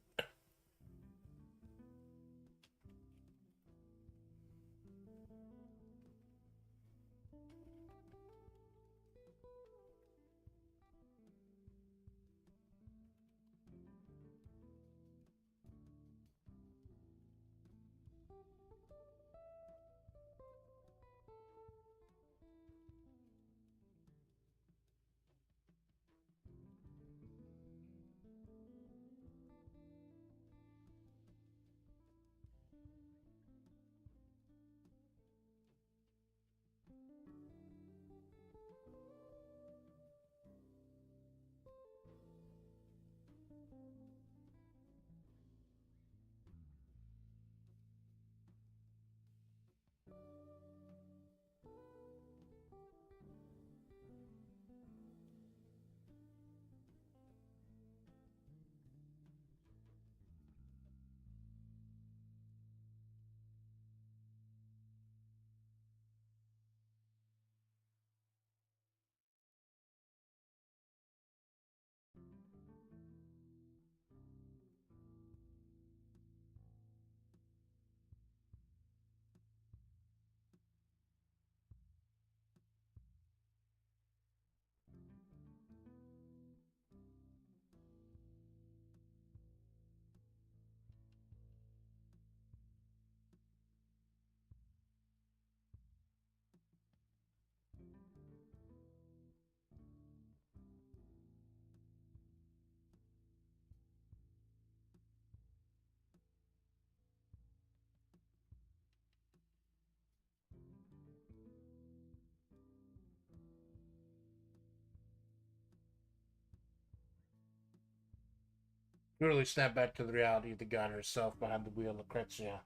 Truly snapped back to the reality of the god herself behind the wheel, Lucrecia,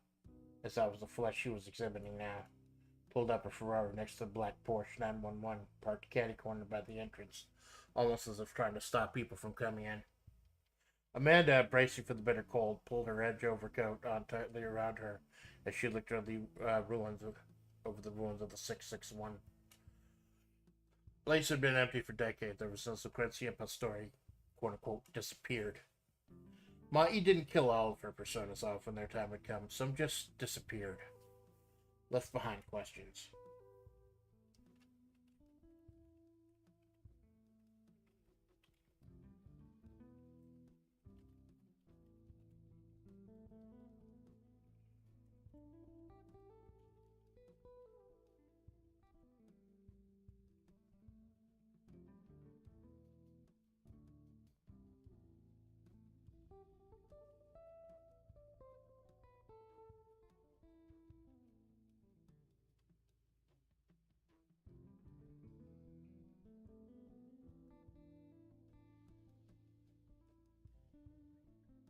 as that was the flesh she was exhibiting now. Pulled up a Ferrari next to the black Porsche 911, parked catty-corner by the entrance, almost as if trying to stop people from coming in. Amanda, bracing for the bitter cold, pulled her edge overcoat on tightly around her as she looked over the over the ruins of the 661. The place had been empty for decades ever since Lucrecia Impostore, quote-unquote, disappeared. Mai didn't kill all of her personas off when their time had come. Some just disappeared. Left behind questions.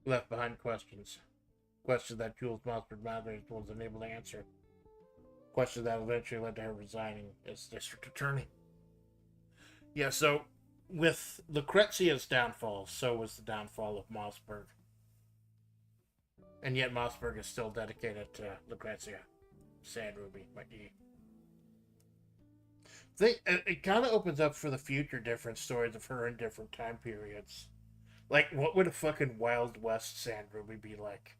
Left behind questions. Questions that Jules Mossberg Mathers was unable to answer. Questions that eventually led to her resigning as district attorney. Yeah, so with Lucrezia's downfall, so was the downfall of Mossberg. And yet Mossberg is still dedicated to Lucrecia. Sandruby, it kind of opens up for the future different stories of her in different time periods. Like, what would a fucking Wild West Sandruby be like?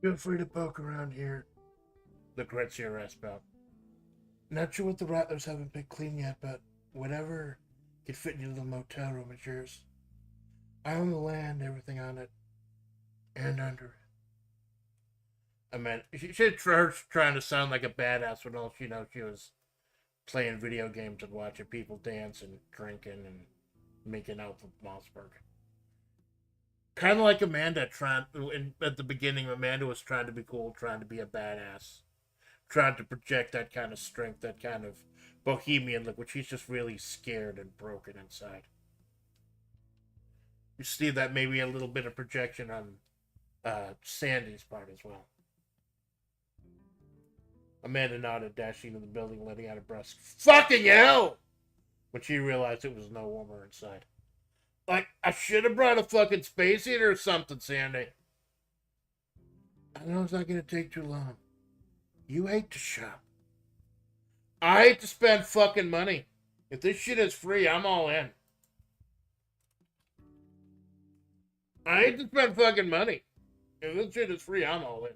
Feel free to poke around here, Lucrecia rasped out. Not sure what the Rattlers haven't been clean yet, but whatever could fit into the motel room is yours. I own the land, everything on it, and under it. I mean, she trying to sound like a badass when all she knows she was playing video games and watching people dance and drinking and making out with Mossberg. Kind of like Amanda at the beginning. Amanda was trying to be cool, trying to be a badass, trying to project that kind of strength, that kind of bohemian look, which she's just really scared and broken inside. You see that maybe a little bit of projection on Sandy's part as well. Amanda nodded, dashing into the building, letting out a breath. Fucking hell! When she realized it was no warmer inside. Like, I should have brought a fucking space heater or something, Sandy. I know it's not going to take too long. You hate to shop. I hate to spend fucking money. If this shit is free, I'm all in. I hate to spend fucking money. If this shit is free, I'm all in.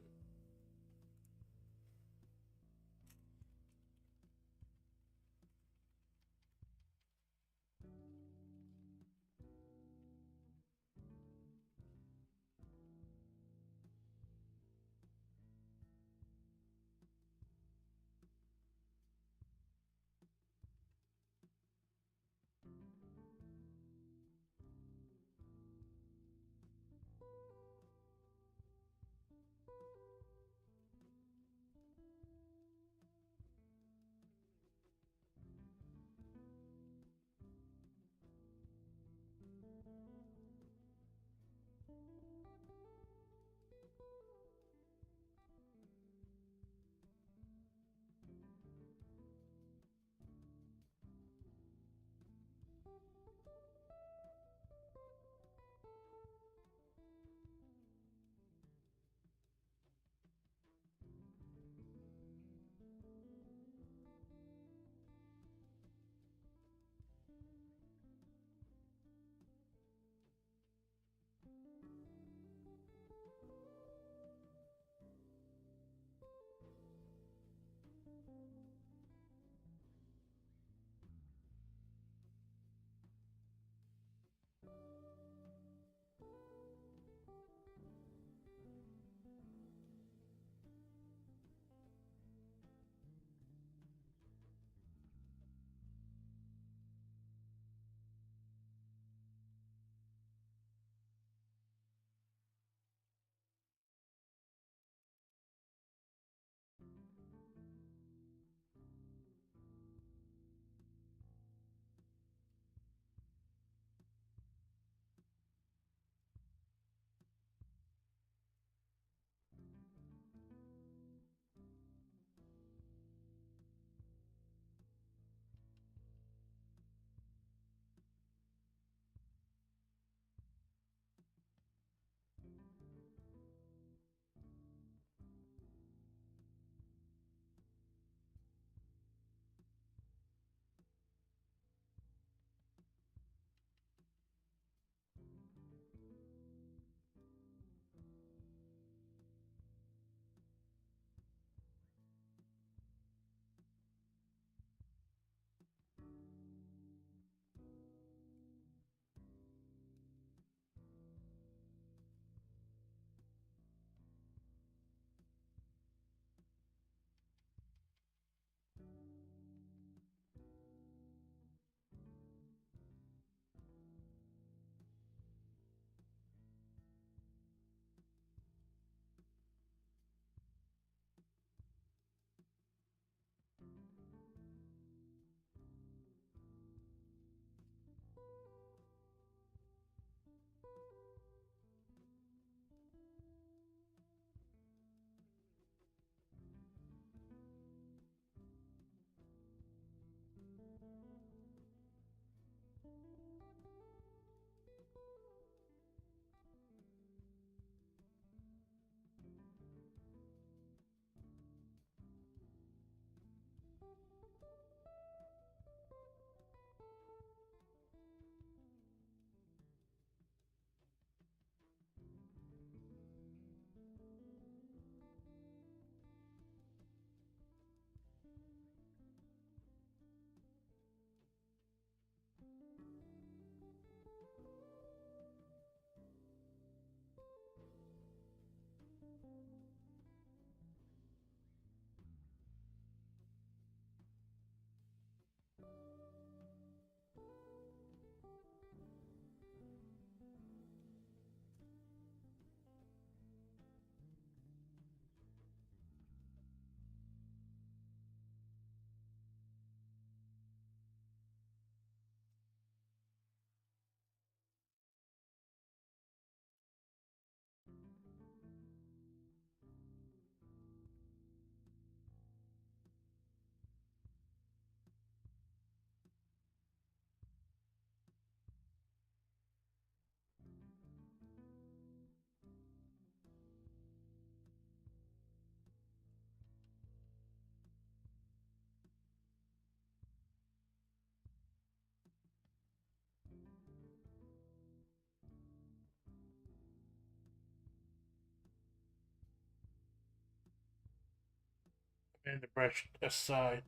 Amanda brushed aside.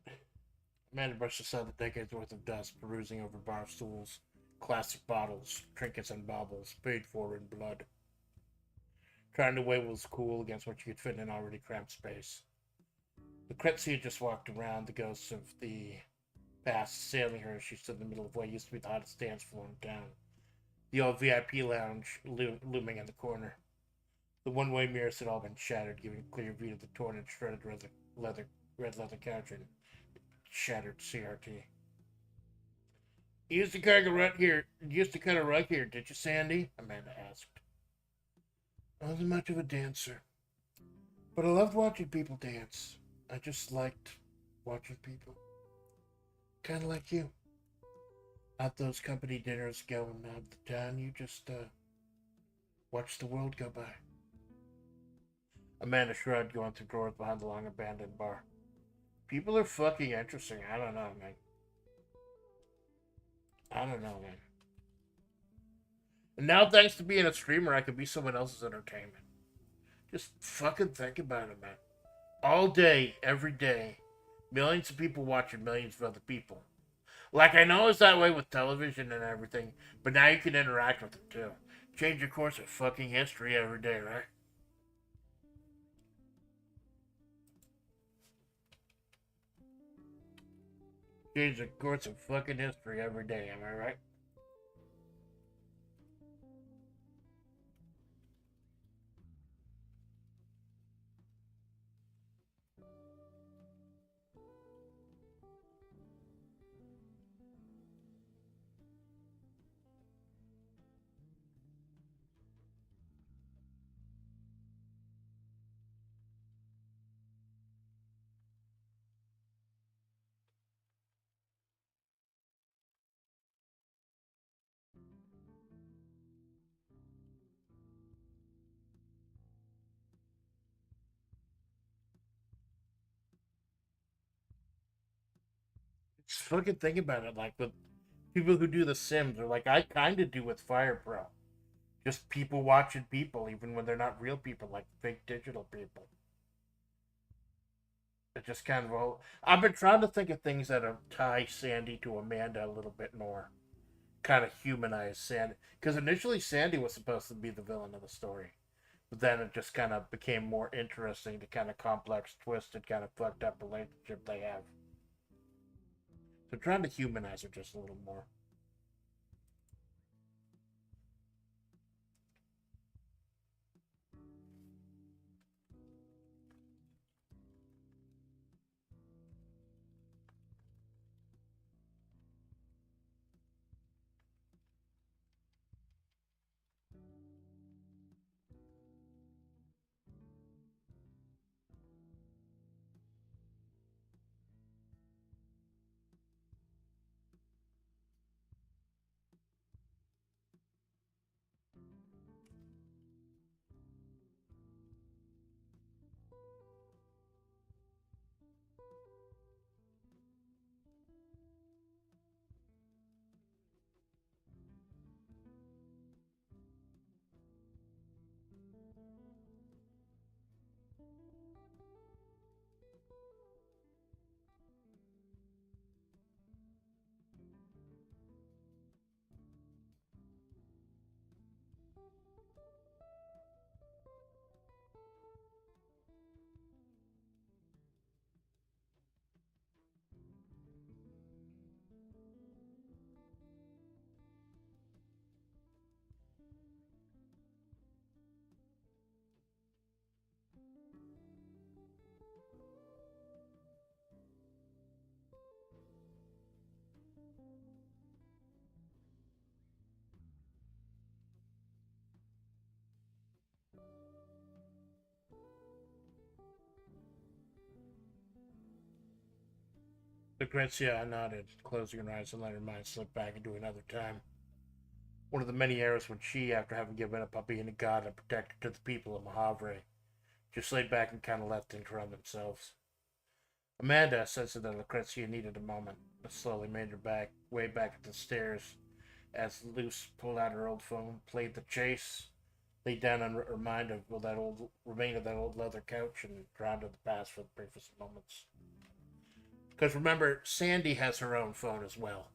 Amanda brushed aside the decades worth of dust, perusing over bar stools, classic bottles, trinkets, and baubles, paid for in blood. Trying to weigh what was cool against what she could fit in an already cramped space. Lucrecia just walked around, the ghosts of the past assailing her as she stood in the middle of what used to be the hottest dance floor in town. The old VIP lounge looming in the corner. The one-way mirrors had all been shattered, giving a clear view of the torn and shredded red leather couch and shattered CRT. You used to cut a rug here. Did you, Sandy? Amanda asked. I wasn't much of a dancer, but I loved watching people dance. I just liked watching people. Kind of like you. At those company dinners going out the town, you just watch the world go by. Amanda shrugged, going through drawers behind the long abandoned bar. People are fucking interesting. I don't know, man. I don't know, man. And now, thanks to being a streamer, I could be someone else's entertainment. Just fucking think about it, man. All day, every day, millions of people watching millions of other people. Like, I know it's that way with television and everything, but now you can interact with it too. Change your course of fucking history every day, right? Change the course of fucking history every day, am I right? Just fucking think about it, like with people who do The Sims, or like I kind of do with Fire Pro. Just people watching people, even when they're not real people, like fake digital people. It just kind of all. I've been trying to think of things that tie Sandy to Amanda a little bit more, kind of humanize Sandy, because initially Sandy was supposed to be the villain of the story, but then it just kind of became more interesting, the kind of complex, twisted, kind of fucked up relationship they have. So trying to humanize her just a little more. Lucrecia nodded, closing her eyes and letting her mind slip back into another time. One of the many eras when she, after having given up on being a god and protector to the people of Majavre, just laid back and kind of let things run themselves. Amanda, sensing that Lucrecia needed a moment, slowly made her way back at the stairs as Luce pulled out her old phone, played the chase, lay down and remind of that old remain of that old leather couch and drown to the past for the briefest moments. Because remember, Sandy has her own phone as well.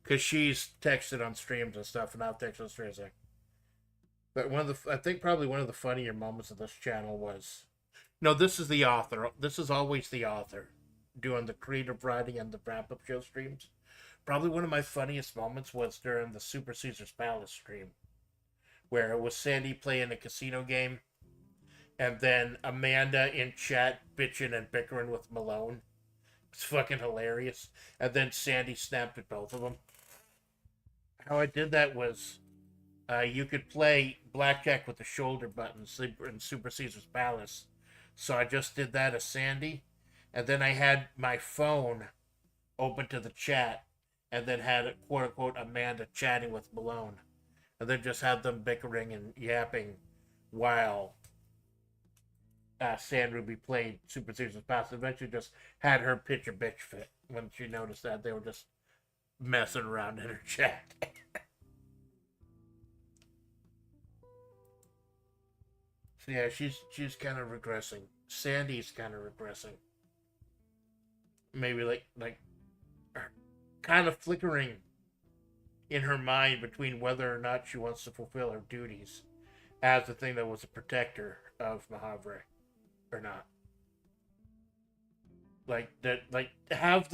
Because she's texted on streams and stuff, and I've texted on streams. But I think probably one of the funnier moments of this channel was, no, this is the author. This is always the author doing the creative writing and the wrap up show streams. Probably one of my funniest moments was during the Super Caesar's Palace stream, where it was Sandy playing a casino game, and then Amanda in chat bitching and bickering with Malone. It's fucking hilarious. And then Sandy snapped at both of them. How I did that was you could play blackjack with the shoulder buttons in Super Caesar's Palace. So I just did that as Sandy. And then I had my phone open to the chat. And then had, quote unquote, Amanda chatting with Malone. And then just had them bickering and yapping while Sandruby played Super Caesar's Palace. Eventually just had her pitch a bitch fit when she noticed that they were just messing around in her chat. So yeah, she's kind of regressing. Sandy's kind of regressing. Maybe like kind of flickering in her mind between whether or not she wants to fulfill her duties as the thing that was a protector of Majavre or not. Like that, like have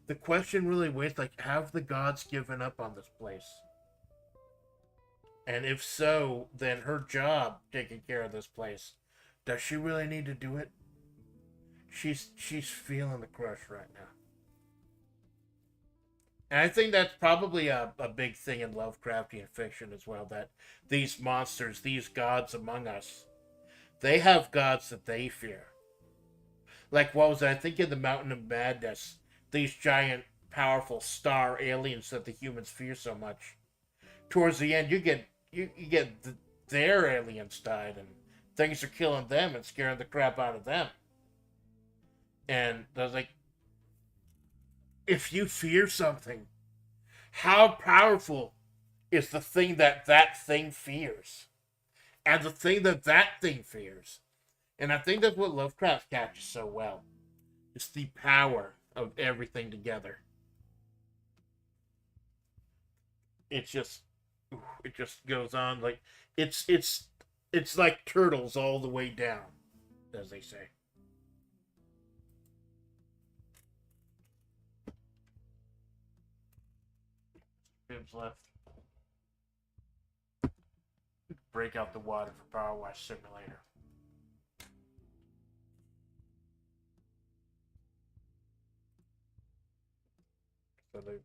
the question really was like, have the gods given up on this place? And if so, then her job taking care of this place, does she really need to do it? She's feeling the crush right now. And I think that's probably a big thing in Lovecraftian fiction as well, that these monsters, these gods among us, they have gods that they fear. Like, what was that? I think in the Mountain of Madness, these giant, powerful star aliens that the humans fear so much. Towards the end, you get their aliens died, and things are killing them and scaring the crap out of them. And I was like, if you fear something, how powerful is the thing that thing fears? And the thing that thing fears. And I think that's what Lovecraft catches so well. It's the power of everything together. It's just, it just goes on like it's like turtles all the way down, as they say. Bibs left. Break out the water for Power Wash Simulator. Salute.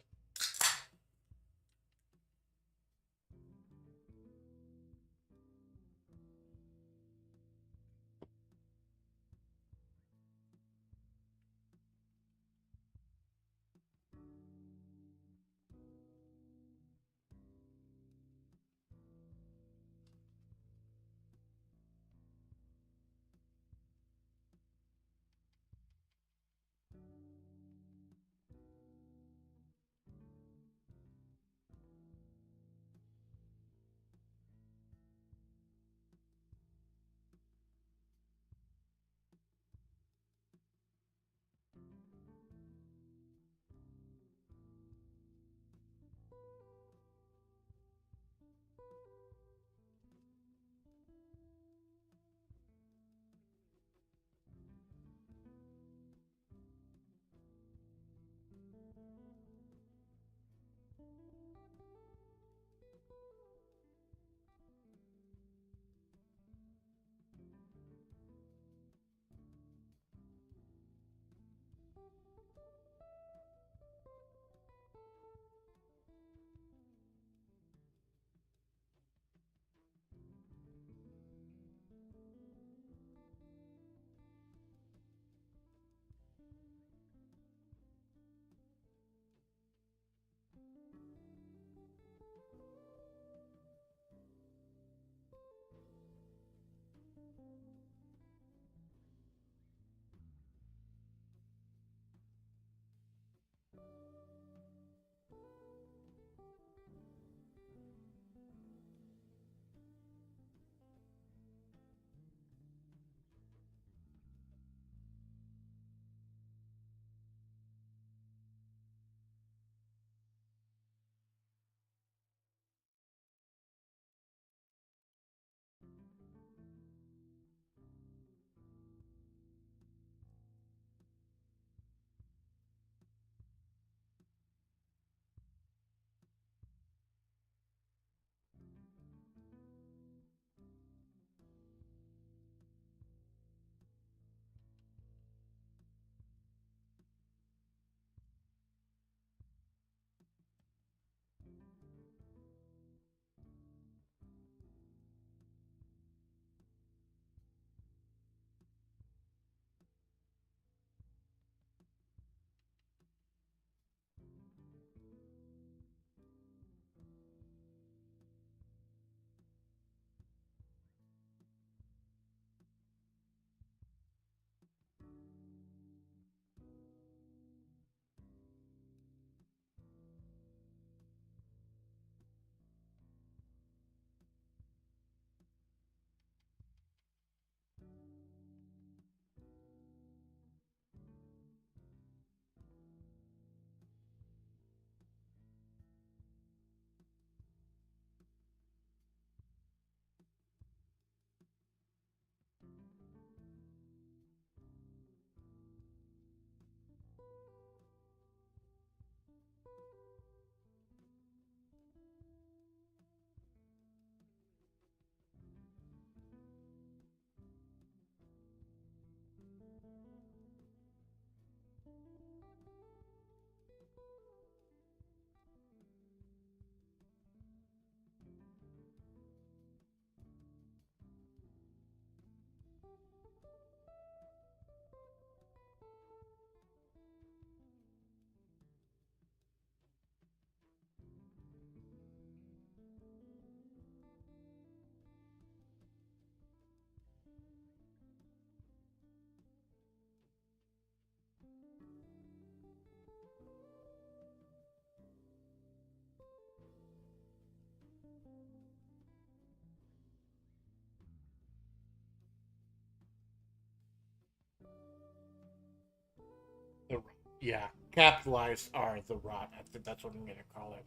Yeah, capitalized are the rot. I think that's what I'm gonna call it.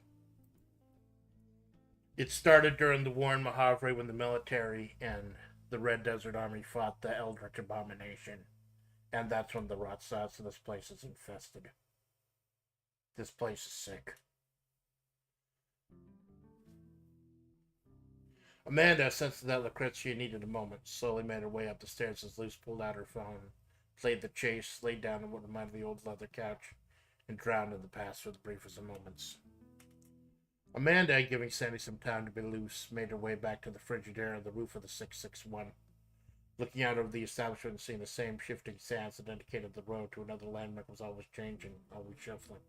It started during the war in Majavre when the military and the Red Desert Army fought the Eldritch Abomination, and that's when the rot starts. So this place is infested. This place is sick. Amanda, sensing that Lucrecia needed a moment, slowly made her way up the stairs as Luce pulled out her phone, played the chase, laid down on what reminded the old leather couch, and drowned in the past for the briefest of moments. Amanda, giving Sandy some time to be loose, made her way back to the Frigidaire on the roof of the 661. Looking out over the establishment and seeing the same shifting sands that indicated the road to another landmark was always changing, always shuffling.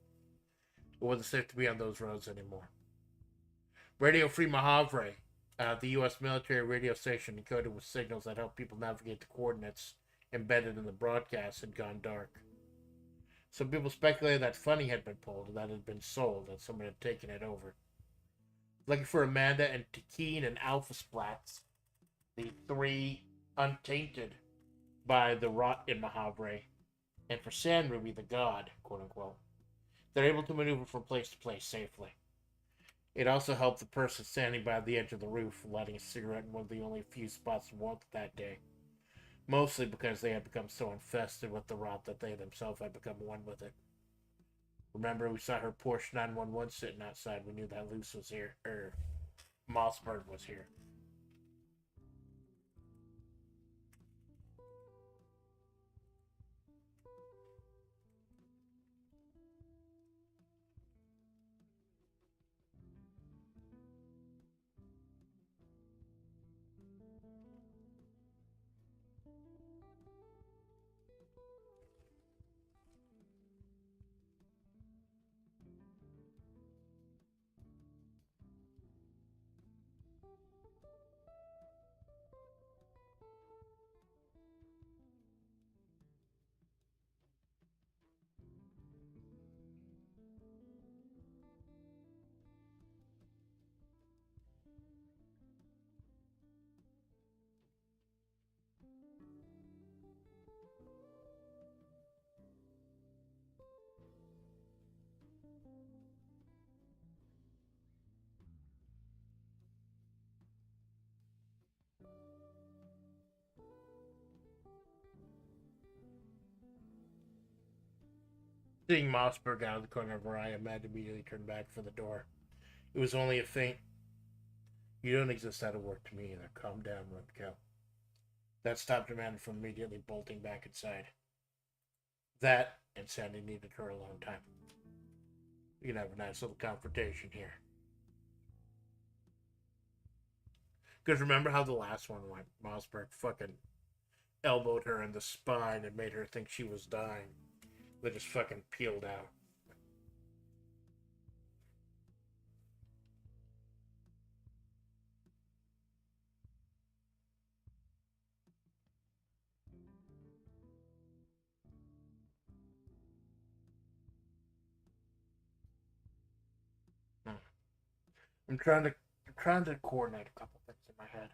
It wasn't safe to be on those roads anymore. Radio Free Majavre, the U.S. military radio station encoded with signals that help people navigate the coordinates embedded in the broadcast, had gone dark. Some people speculated that Funny had been pulled, and that it had been sold, and someone had taken it over. Looking for Amanda and Takeen and Alpha Splatts, the three untainted by the rot in Majavre, and for Sandruby, the god, quote unquote. They're able to maneuver from place to place safely. It also helped the person standing by the edge of the roof lighting a cigarette in one of the only few spots of warmth that day. Mostly because they had become so infested with the rot that they themselves had become one with it. Remember, we saw her Porsche 911 sitting outside. We knew that Luce was here, or Mossberg was here. Seeing Mossberg out of the corner of her eye, Amanda immediately turned back for the door. It was only a faint, "You don't exist out of work to me either. Calm down, Roadkill." That stopped Amanda from immediately bolting back inside. That, and Sandy needed her alone time. We can have a nice little confrontation here. Because remember how the last one went? Mossberg fucking elbowed her in the spine and made her think she was dying. They just fucking peeled out. I'm trying to coordinate a couple things in my head.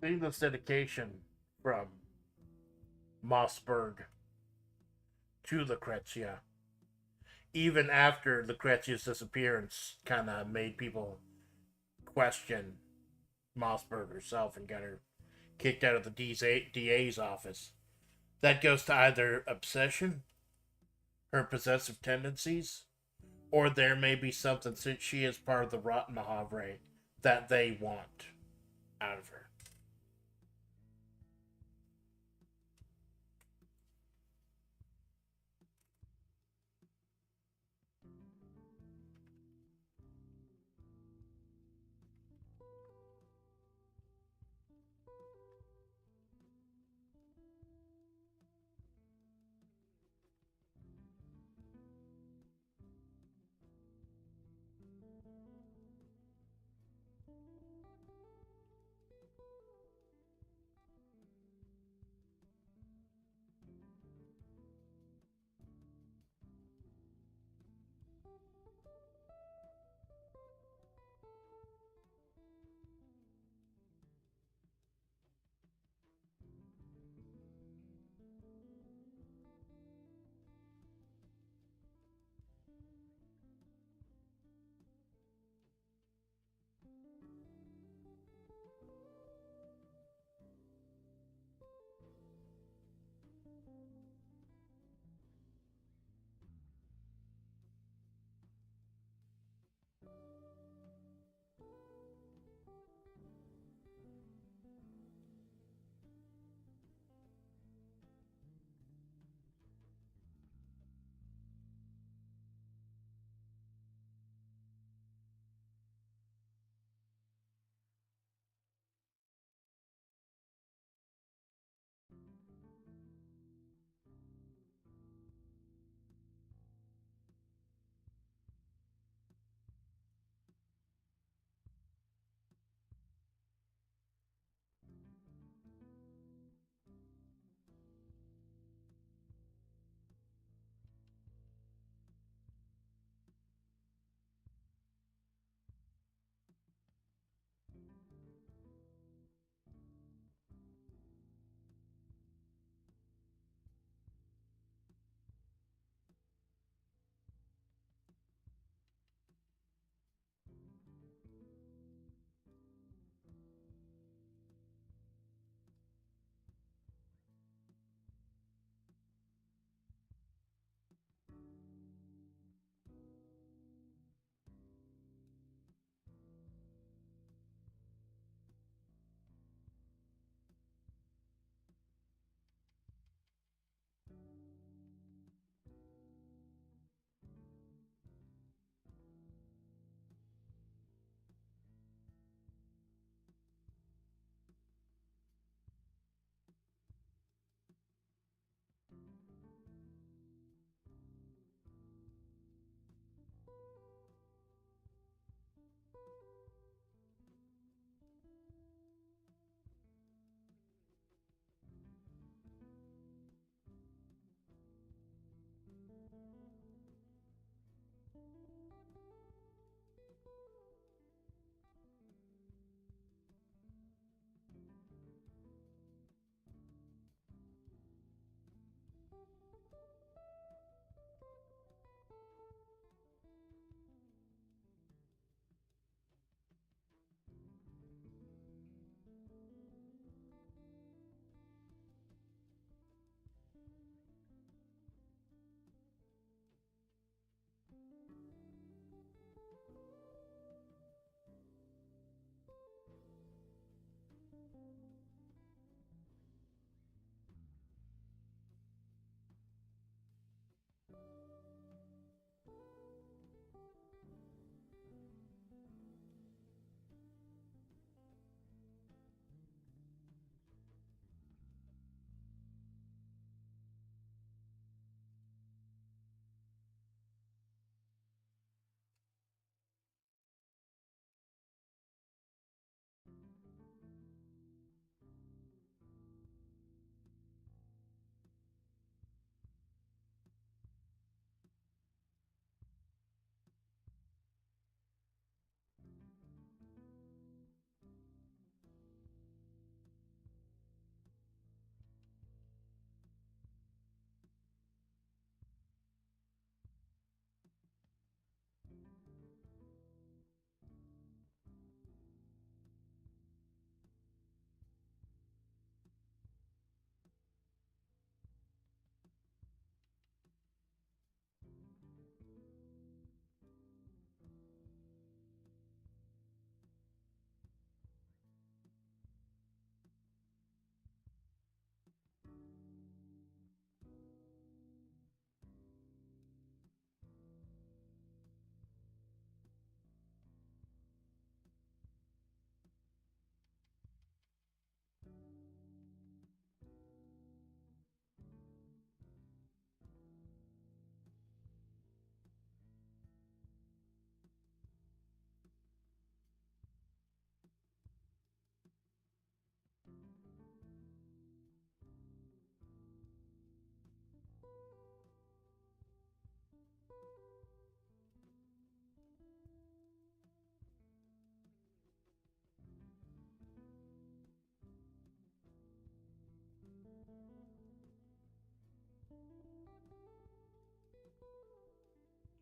seeing this dedication from Mossberg to Lucrecia, even after Lucrecia's disappearance, kind of made people question Mossberg herself and got her kicked out of the DA's office. That goes to either obsession, her possessive tendencies, or there may be something since she is part of the rotten Majavre that they want out of her.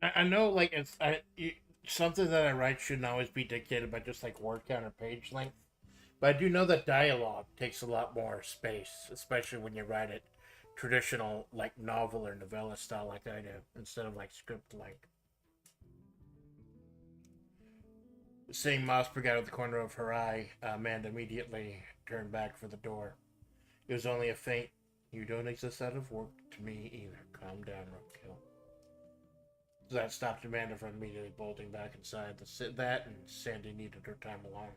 I know, like, something that I write shouldn't always be dictated by just like word count or page length. But I do know that dialogue takes a lot more space, especially when you write it traditional, like novel or novella style, like I do, instead of like script like. Seeing Mossberg out of the corner of her eye, Amanda immediately turned back for the door. It was only a faint, "You don't exist out of work to me either. Calm down, Roadkill." So that stopped Amanda from immediately bolting back inside. That and Sandy needed her time alone.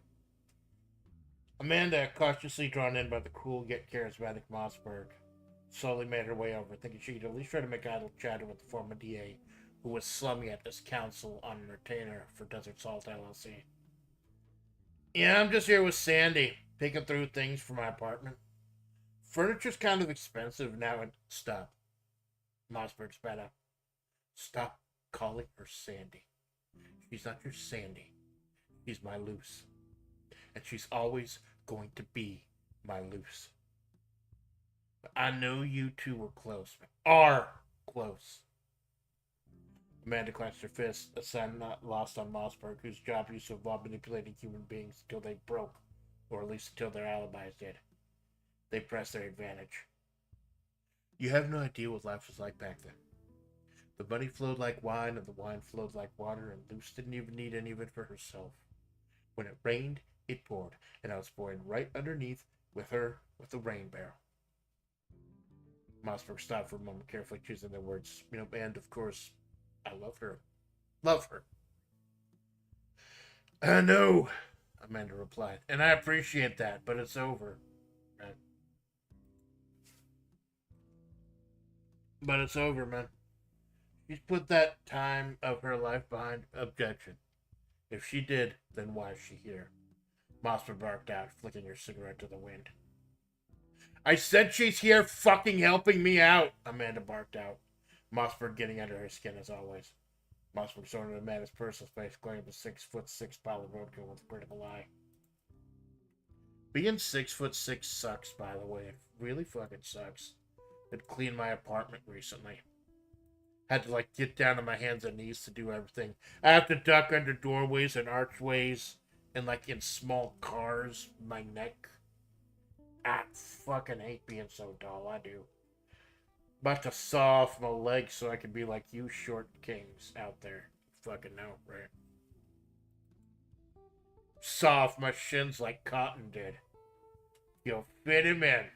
Amanda, cautiously drawn in by the cool yet charismatic Mossberg, slowly made her way over, thinking she could at least try to make idle chatter with the former DA, who was slumming at this council on a retainer for Desert Salt LLC. "Yeah, I'm just here with Sandy, picking through things for my apartment. Furniture's kind of expensive now." And stop. Mossberg spat out. "Stop calling her Sandy. She's not your Sandy. She's my Luce. And she's always going to be my Luce. I know you two were close. Are close." Amanda clenched her fist, a sign not lost on Mossberg, whose job used to involve manipulating human beings until they broke, or at least until their alibis did. They pressed their advantage. "You have no idea what life was like back then. The money flowed like wine, and the wine flowed like water, and Luce didn't even need any of it for herself. When it rained, it poured, and I was pouring right underneath with her with the rain barrel." Mossberg stopped for a moment, carefully choosing their words. "And of course, I love her. Love her." "I know," Amanda replied, "and I appreciate that, but it's over. Man. But it's over, man. She's put that time of her life behind." "Objection. If she did, then why is she here?" Mossberg barked out, flicking her cigarette to the wind. "I said she's here fucking helping me out," Amanda barked out, Mossberg getting under her skin as always. Mossberg sorted Amanda's personal space, glaring at the 6'6" pile of roadkill with a critical eye. Being 6'6" sucks, by the way. It really fucking sucks. It cleaned my apartment recently. Had to like get down on my hands and knees to do everything. I have to duck under doorways and archways and like in small cars. My neck. I fucking hate being so tall. I do. About to saw off my legs so I can be like you short kings out there. Fucking know, right? Saw off my shins like Cotton did. You'll fit him in.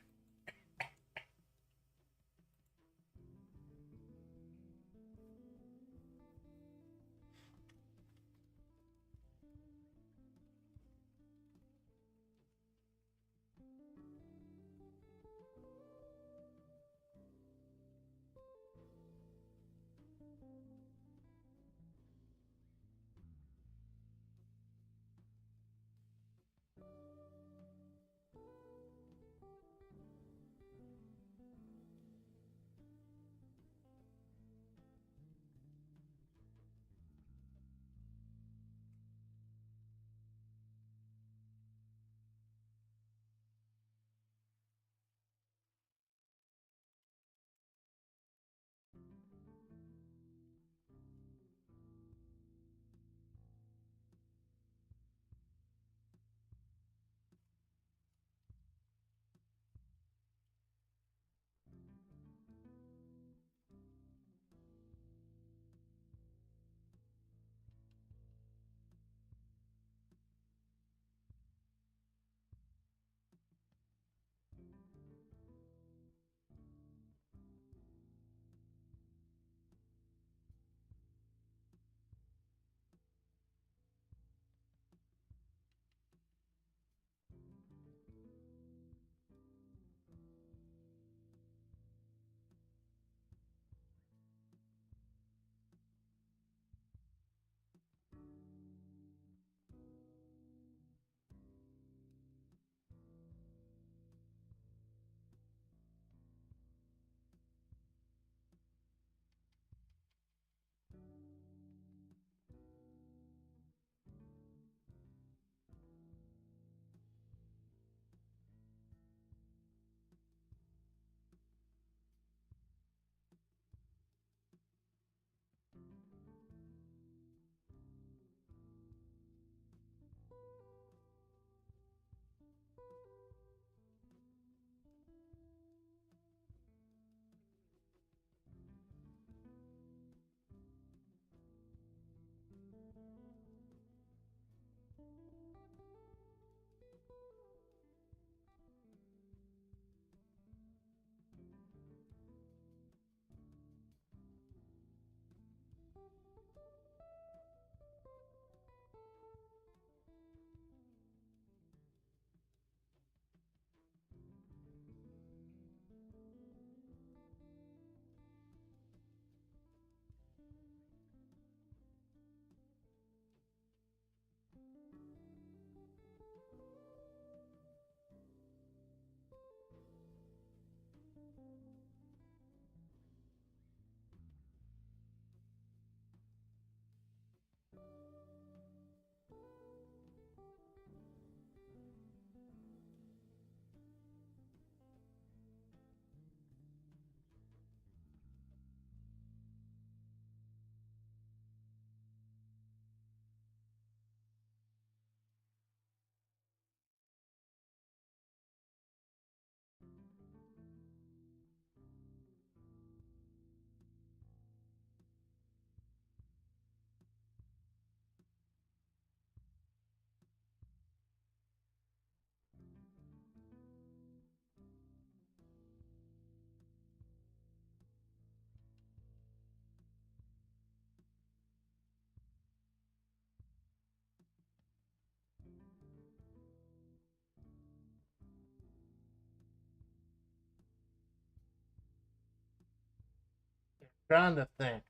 Trying to think.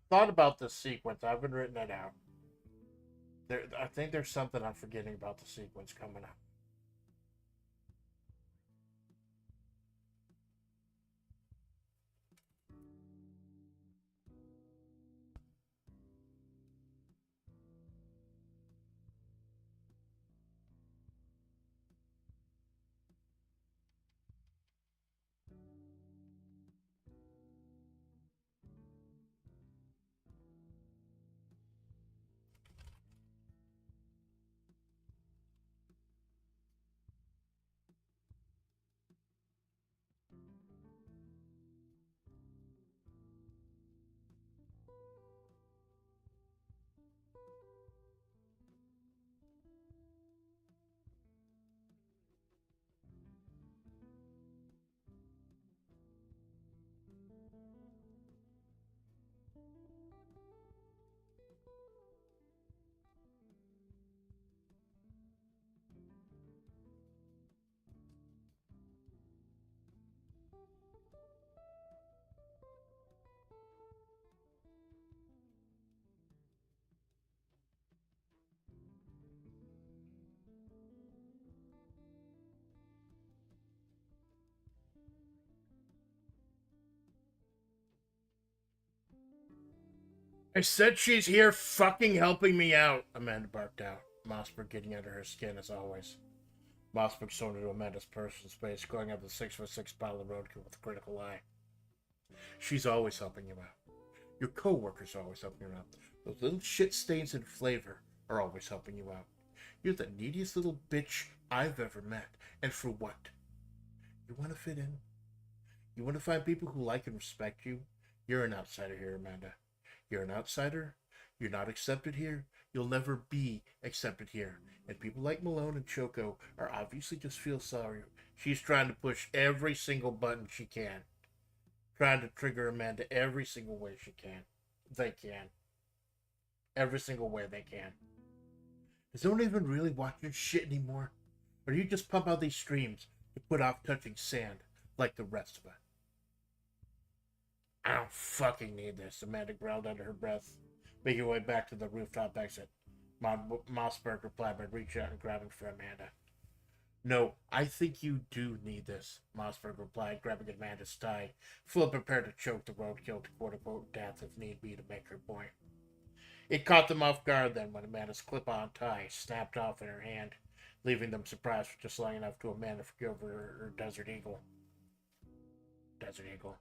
Thought about this sequence. I haven't written it out. I think there's something I'm forgetting about the sequence coming up. I said she's here fucking helping me out, Amanda barked out, Mossberg getting under her skin as always. Mossberg saw into Amanda's personal space, going up the 6 foot 6 bottle of roadkill with a critical eye. She's always helping you out. Your co-workers are always helping you out. Those little shit stains in flavor are always helping you out. You're the neediest little bitch I've ever met. And for what? You want to fit in? You want to find people who like and respect you? You're an outsider here, Amanda. You're an outsider. You're not accepted here. You'll never be accepted here. And people like Malone and Choco are obviously just feel sorry. She's trying to push every single button she can. Trying to trigger Amanda every single way she can. They can. Every single way they can. Is no one even really watching shit anymore? Or do you just pump out these streams to put off touching sand like the rest of us? I don't fucking need this, Amanda growled under her breath, making her way back to the rooftop exit. Mossberg replied by reaching out and grabbing for Amanda. No, I think you do need this, Mossberg replied, grabbing Amanda's tie, fully prepared to choke the roadkill to quote-unquote death if need be to make her point. It caught them off guard then when Amanda's clip-on tie snapped off in her hand, leaving them surprised for just long enough to Amanda forgive her Desert Eagle. Desert Eagle.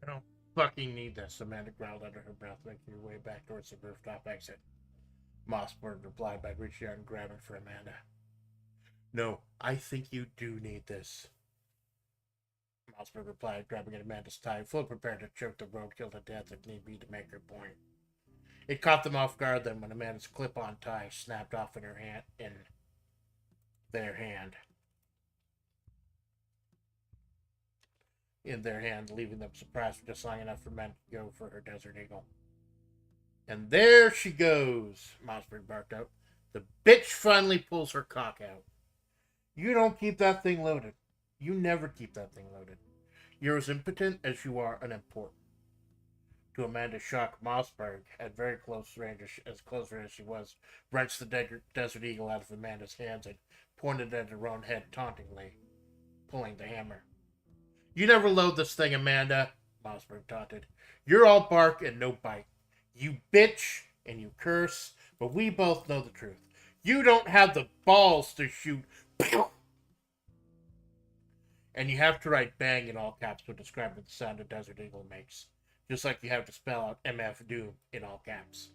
I don't fucking need this, Amanda growled under her breath, making her way back towards the rooftop exit. Mossberg replied by reaching out and grabbing for Amanda. No, I think you do need this. Mossberg replied, grabbing at Amanda's tie, fully prepared to choke the roadkill to death if need be to make her point. It caught them off guard then when Amanda's clip-on tie snapped off in their hand. In their hand, leaving them surprised for just long enough for men to go for her Desert Eagle. And there she goes, Mossberg barked out. The bitch finally pulls her cock out. You don't keep that thing loaded. You never keep that thing loaded. You're as impotent as you are unimportant. To Amanda's shock, Mossberg, at very close range, as close range as she was, wrenched the Desert Eagle out of Amanda's hands and pointed at her own head tauntingly, pulling the hammer. You never load this thing, Amanda, Mossberg taunted. You're all bark and no bite. You bitch and you curse, but we both know the truth. You don't have the balls to shoot. And you have to write bang in all caps when describing the sound a Desert Eagle makes. Just like you have to spell out MF Doom in all caps.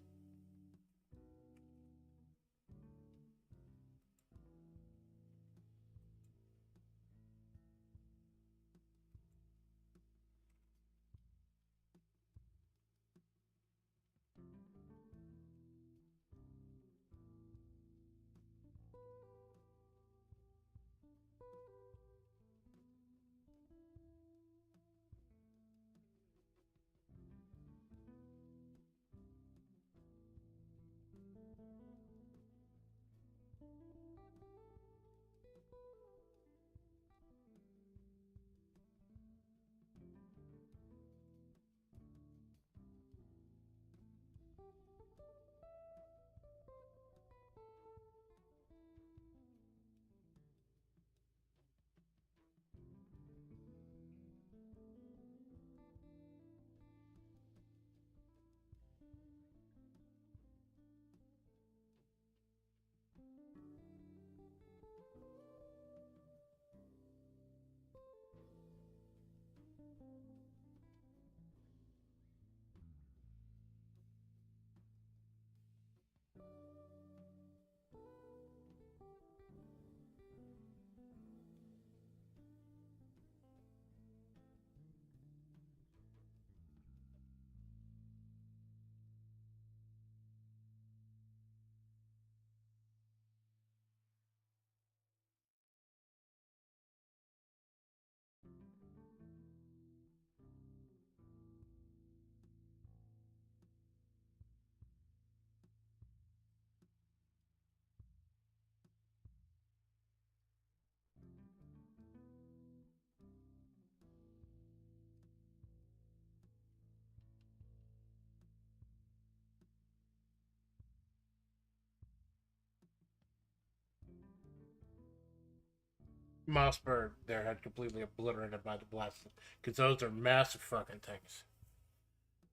Mossberg there had completely obliterated by the blast, because those are massive fucking things.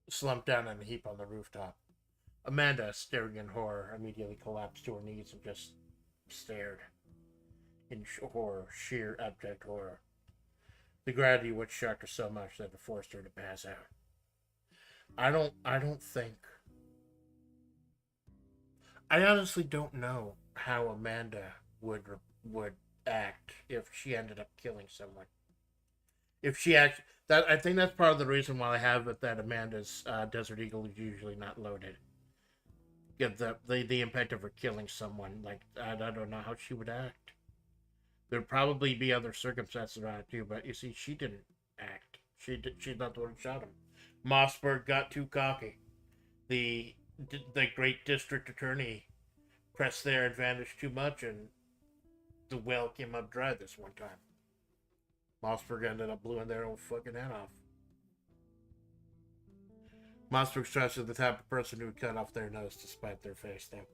Slumped down in a heap on the rooftop. Amanda, staring in horror, immediately collapsed to her knees and just stared in horror, sheer abject horror. The gravity which shocked her so much that it forced her to pass out. I honestly don't know how Amanda would act if she ended up killing someone. If she act that, I think that's part of the reason why I have it that Amanda's Desert Eagle is usually not loaded. Get the impact of her killing someone. Like I don't know how she would act. There'd probably be other circumstances around it too, but you see, she didn't act. She's not the one who shot him. Mossberg got too cocky. The the great district attorney pressed their advantage too much, and the well came up dry this one time. Mossberg ended up blowing their own fucking head off. Mossberg stressed as the type of person who would cut off their nose to spite their face, though.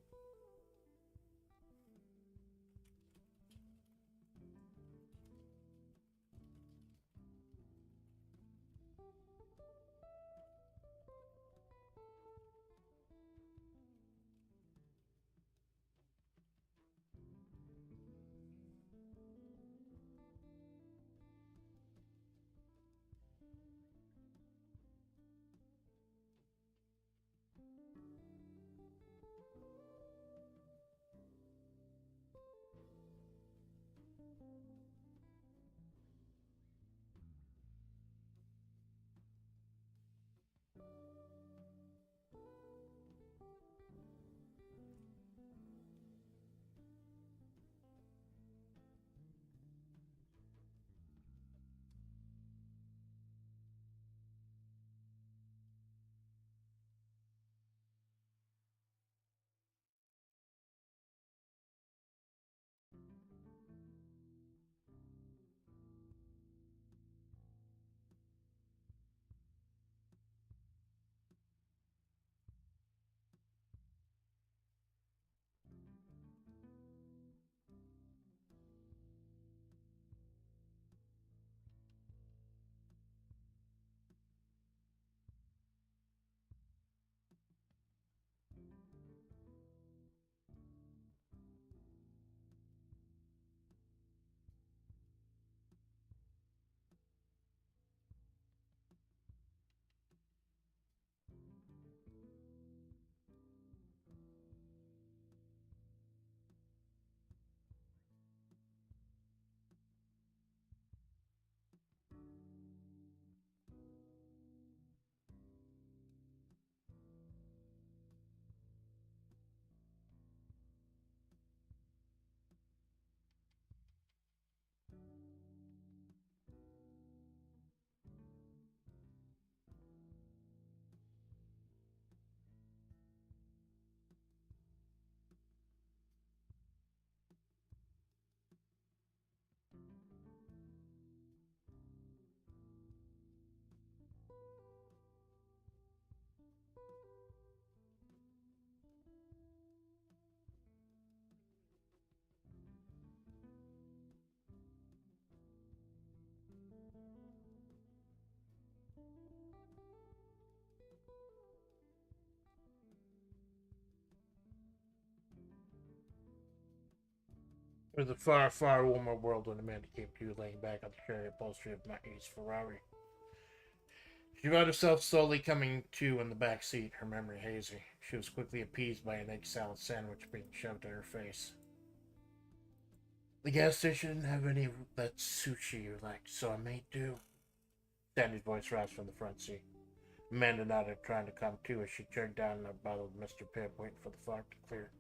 It was a far, far warmer world when Amanda came to, laying back on the cherry upholstery of Maggie's Ferrari. She found herself slowly coming to in the back seat, her memory hazy. She was quickly appeased by an egg salad sandwich being shoved in her face. The gas station didn't have any of that sushi you liked, so I made do. Sandy's voice rasped from the front seat. Amanda nodded, trying to come to as she chugged down a bottle of Mr. Pibb, waiting for the fog to clear.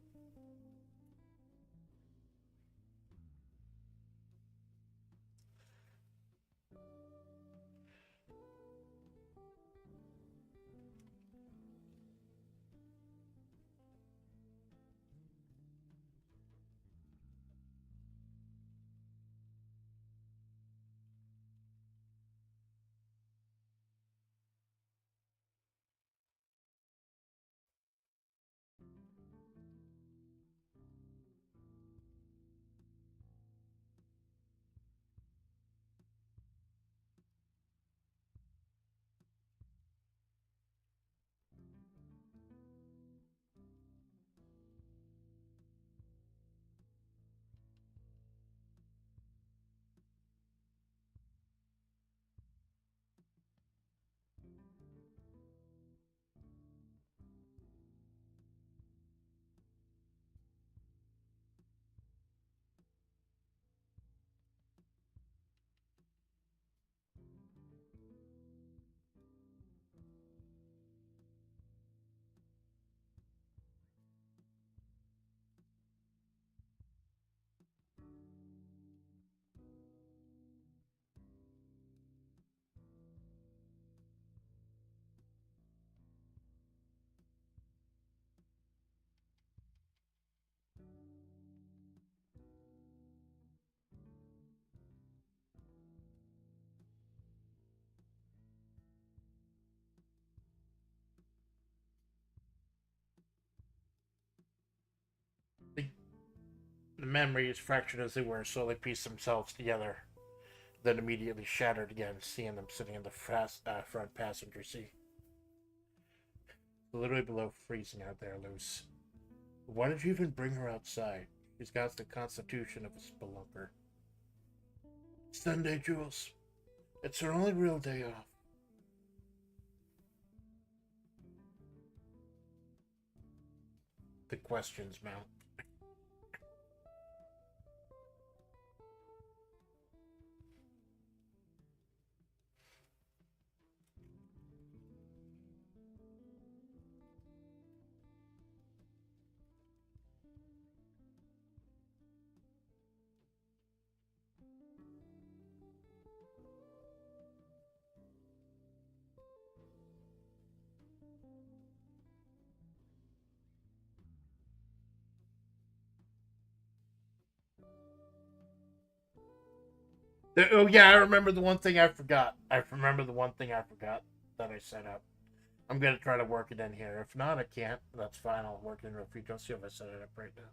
The memories, fractured as they were, slowly pieced themselves together, then immediately shattered again, seeing them sitting in the front passenger seat. Literally below freezing out there, Luce. Why did you even bring her outside? She's got the constitution of a spelunker. Sunday, Jules. It's her only real day off. The questions mount. Oh yeah, I remember the one thing I forgot. I remember the one thing I forgot that I set up. I'm gonna try to work it in here. If not, I can't. That's fine. I'll work it in real future. I'll see if I set it up right now.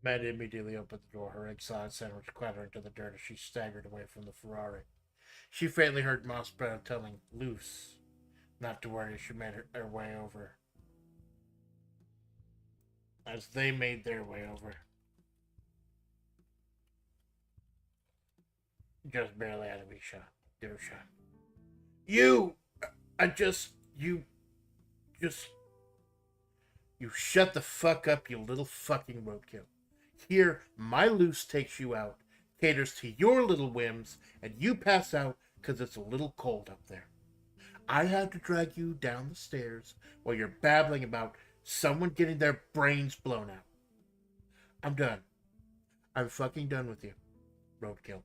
Amanda immediately opened the door, her egg-salad sandwich clattering to the dirt as she staggered away from the Ferrari. She faintly heard Moss Brown telling Luce not to worry as she made her way over. As they made their way over, just barely out of earshot. You, I just, just, you shut the fuck up, you little fucking roadkill. Here, my Luce takes you out, caters to your little whims, and you pass out because it's a little cold up there. I have to drag you down the stairs while you're babbling about someone getting their brains blown out. I'm done. I'm fucking done with you, roadkill.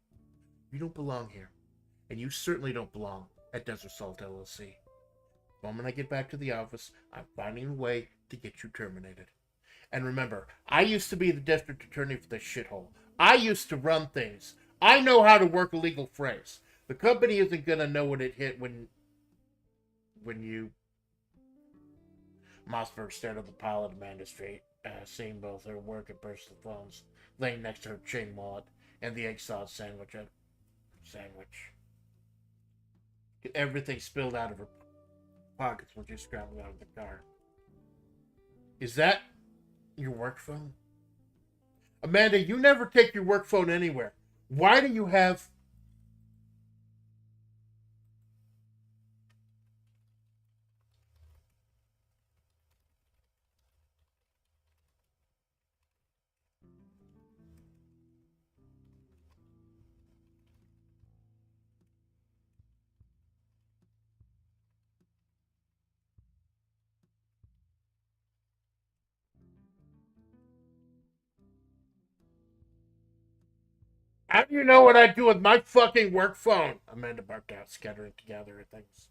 You don't belong here, and you certainly don't belong at Desert Salt LLC. The moment I get back to the office, I'm finding a way to get you terminated. And remember, I used to be the district attorney for this shithole. I used to run things. I know how to work a legal phrase. The company isn't gonna know what it hit when you. Mossberg stared at the pile at Amanda Street, seeing both her work and personal phones laying next to her chain wallet and the egg sauce sandwich. Everything spilled out of her pockets when she scrambled out of the car. Is that your work phone? Amanda, you never take your work phone anywhere. Why do you have... How do you know what I do with my fucking work phone? Amanda barked out, scattering together her things.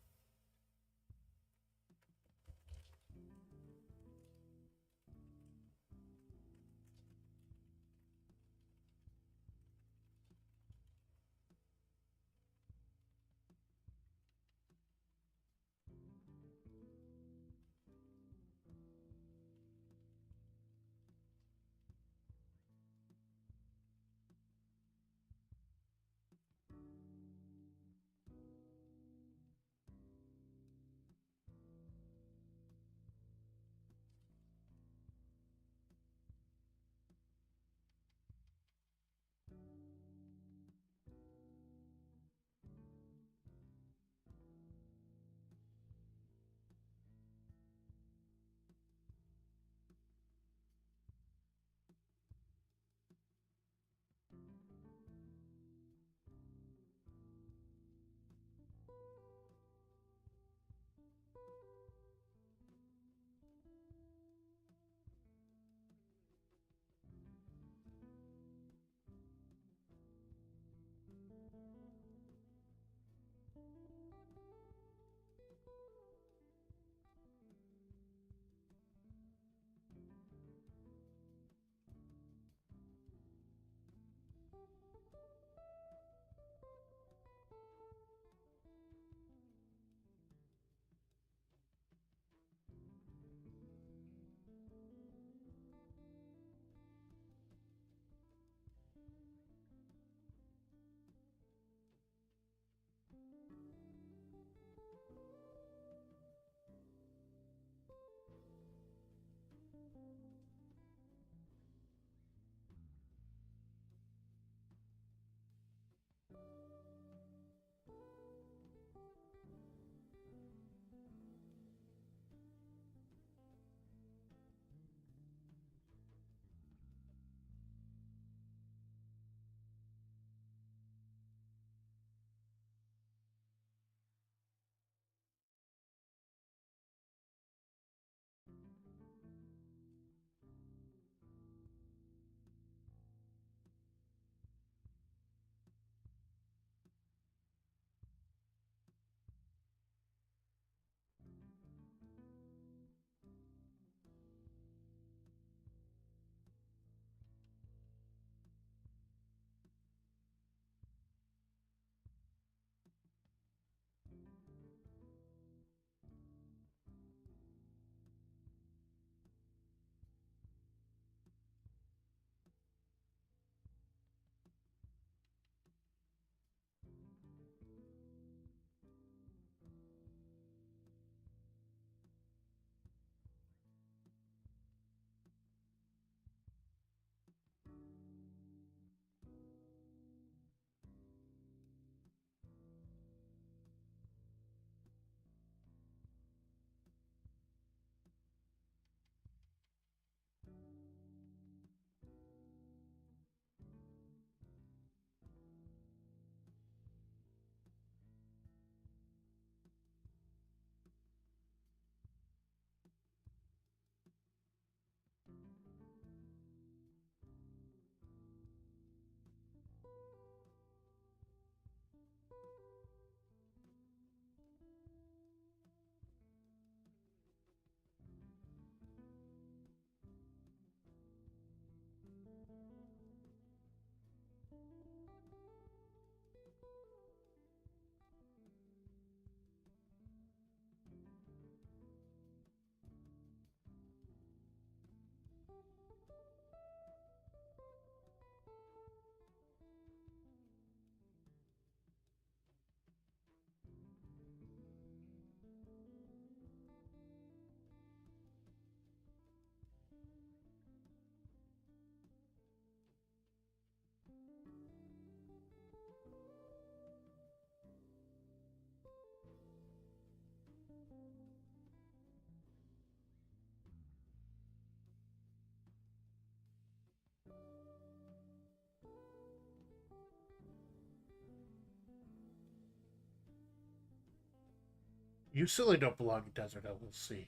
You silly don't belong in Desert LLC.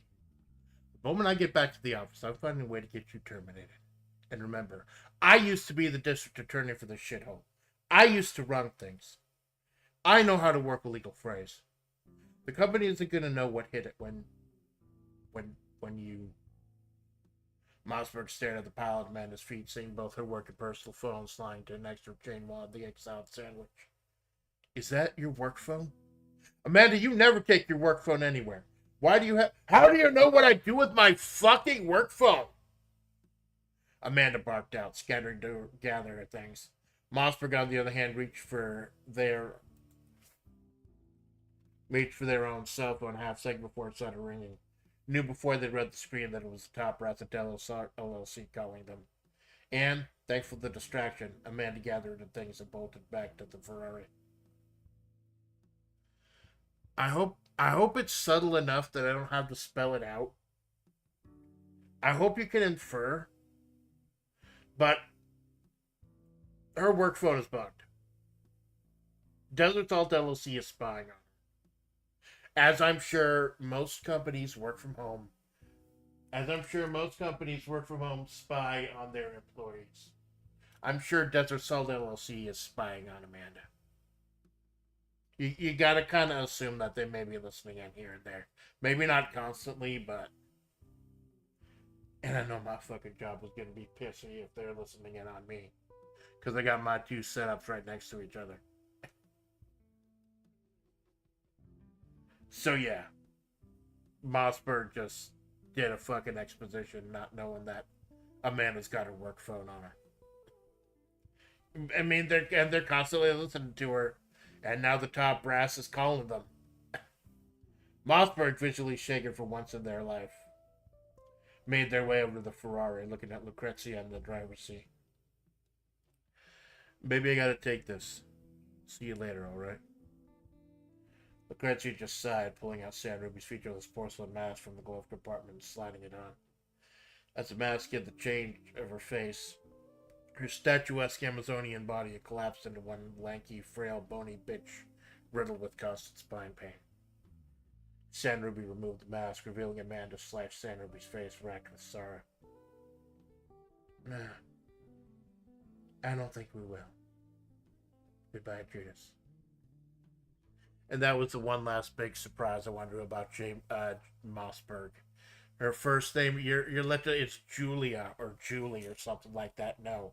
The moment I get back to the office, I'm finding a way to get you terminated. And remember, I used to be the district attorney for this shithole. I used to run things. I know how to work a legal phrase. The company isn't gonna know what hit it when you. Mossberg stared at the pile at Amanda's feet, seeing both her work and personal phones lying to an extra chain while the exiled sandwich. Is that your work phone? Amanda, you never take your work phone anywhere. Why do you have... How do you know what I do with my fucking work phone? Amanda barked out, scattering to gather her things. Mossberg, on the other hand, reached for their own cell phone a half second before it started ringing. Knew before they read the screen that it was the top brass at LLC calling them. And, thankful for the distraction, Amanda gathered the things and bolted back to the Ferrari. I hope it's subtle enough that I don't have to spell it out. I hope you can infer. But her work phone is bugged. Desert Salt LLC is spying on her. As I'm sure most companies work from home. Spy on their employees. I'm sure Desert Salt LLC is spying on Amanda. You gotta kind of assume that they may be listening in here and there. Maybe not constantly, but... And I know my fucking job was gonna be pissy if they're listening in on me. Because I got my two setups right next to each other. So yeah. Mossberg just did a fucking exposition not knowing that Amanda's got her work phone on her. I mean, they're constantly listening to her. And now the top brass is calling them. Mossberg, visually shaken for once in their life, made their way over to the Ferrari, looking at Lucrecia in the driver's seat. Maybe I gotta take this. See you later, alright? Lucrecia just sighed, pulling out Sandruby's featureless porcelain mask from the glove compartment and sliding it on. As the mask hid the change of her face, her statuesque Amazonian body had collapsed into one lanky, frail, bony bitch, riddled with constant spine pain. Sandruby removed the mask, revealing Amanda slashed Sandruby's face, racked with sorrow. Nah, I don't think we will. Goodbye, Judas. And that was the one last big surprise I wondered about Mossberg. Her first name, you're literally, it's Julia or Julie or something like that. No.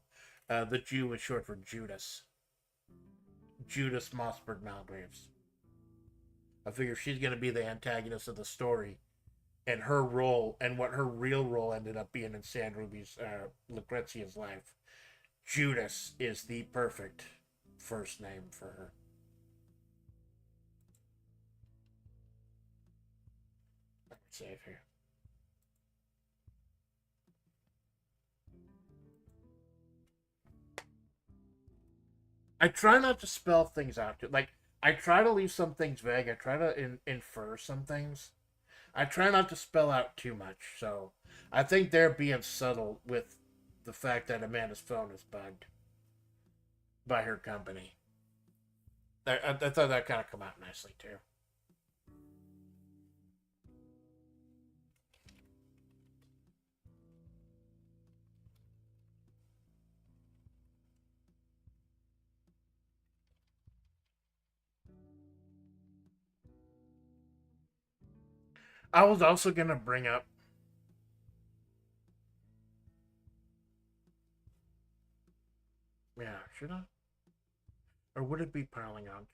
The Jew is short for Judas. Judas Mossberg Malgraves. I figure she's going to be the antagonist of the story. And her role, and what her real role ended up being in Sandruby's, Lucrecia's life. Judas is the perfect first name for her. Let me save here. I try not to spell things out. Like, I try to leave some things vague. I try to infer some things. I try not to spell out too much. So, I think they're being subtle with the fact that Amanda's phone is bugged by her company. I thought that kind of come out nicely, too. I was also going to bring up... Yeah, should I? Or would it be piling on?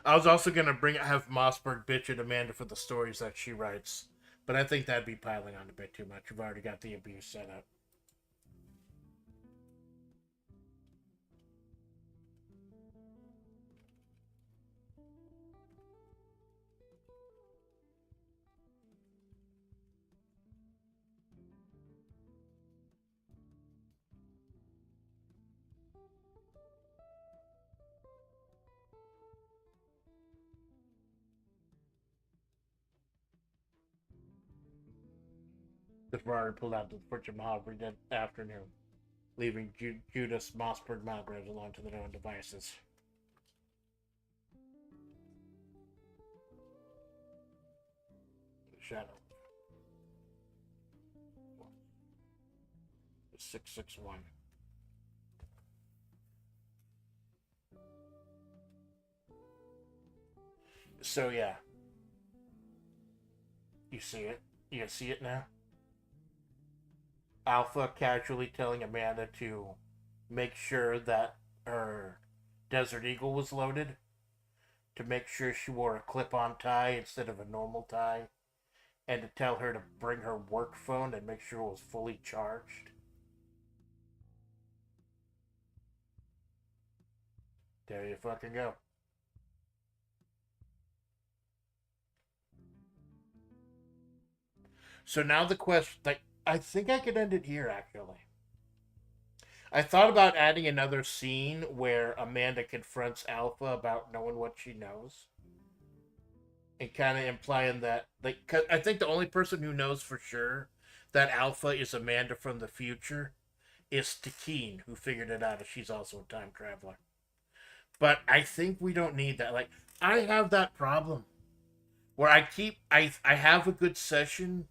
I was also going to have Mossberg bitch at Amanda for the stories that she writes. But I think that'd be piling on a bit too much. We've already got the abuse set up. The Ferrari pulled out to the porch of Majavre that afternoon, leaving Judas Mossberg Malgraves alone to their own devices. Shadow. 661. So yeah. You see it? You see it now? Alpha casually telling Amanda to make sure that her Desert Eagle was loaded, to make sure she wore a clip-on tie instead of a normal tie, and to tell her to bring her work phone and make sure it was fully charged. There you fucking go. So now the question, like, I think I could end it here, actually. I thought about adding another scene where Amanda confronts Alpha about knowing what she knows. And kind of implying that, like, 'cause I think the only person who knows for sure that Alpha is Amanda from the future is Takeen, who figured it out, as she's also a time traveler. But I think we don't need that. Like, I have that problem where I have a good session.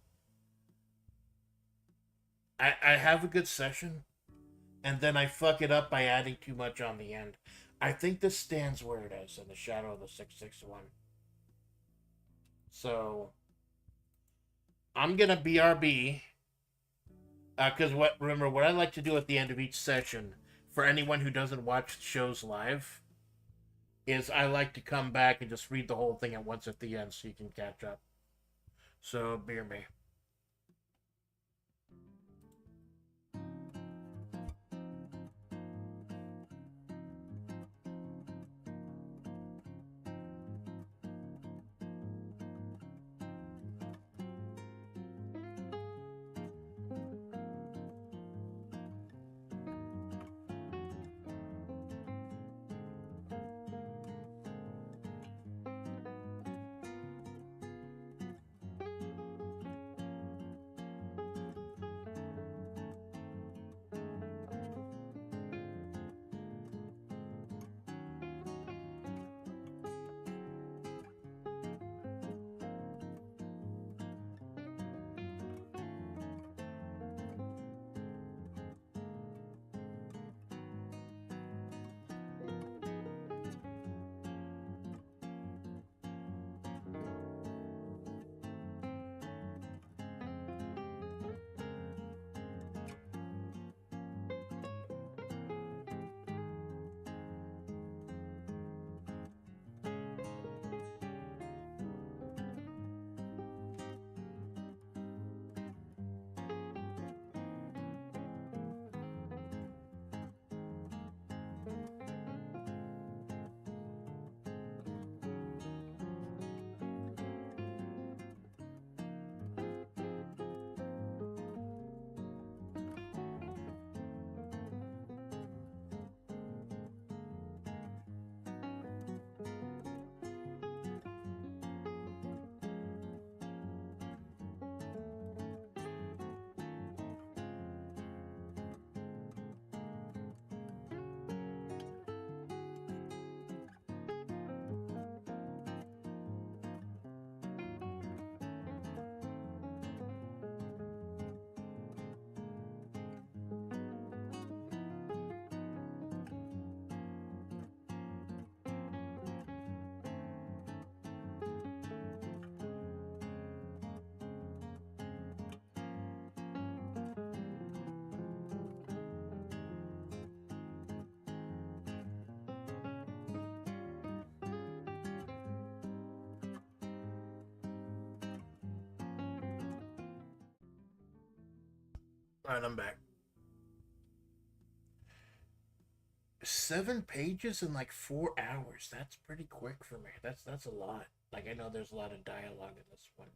I have a good session, and then I fuck it up by adding too much on the end. I think this stands where it is in the shadow of the 661. So I'm gonna BRB, because remember what I like to do at the end of each session for anyone who doesn't watch shows live is I like to come back and just read the whole thing at once at the end so you can catch up. So bear me. Alright, I'm back. 7 pages in like 4 hours. That's pretty quick for me. That's a lot. Like, I know there's a lot of dialogue in this one.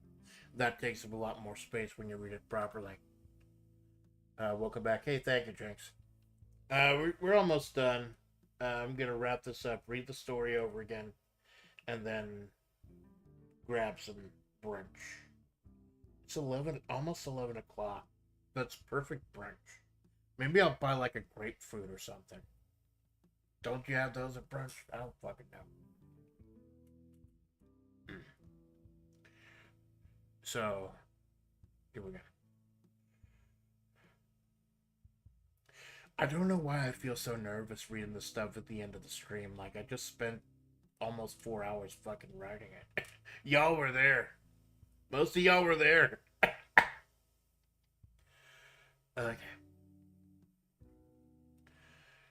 That takes up a lot more space when you read it properly. Welcome back. Hey, thank you, Jinx. We're almost done. I'm gonna wrap this up, read the story over again, and then grab some brunch. It's 11, almost 11 o'clock. That's perfect brunch. Maybe I'll buy like a grapefruit or something. Don't you have those at brunch? I don't fucking know. So, here we go. I don't know why I feel so nervous reading the stuff at the end of the stream. Like, I just spent almost 4 hours fucking writing it. Y'all were there. Most of y'all were there. Okay.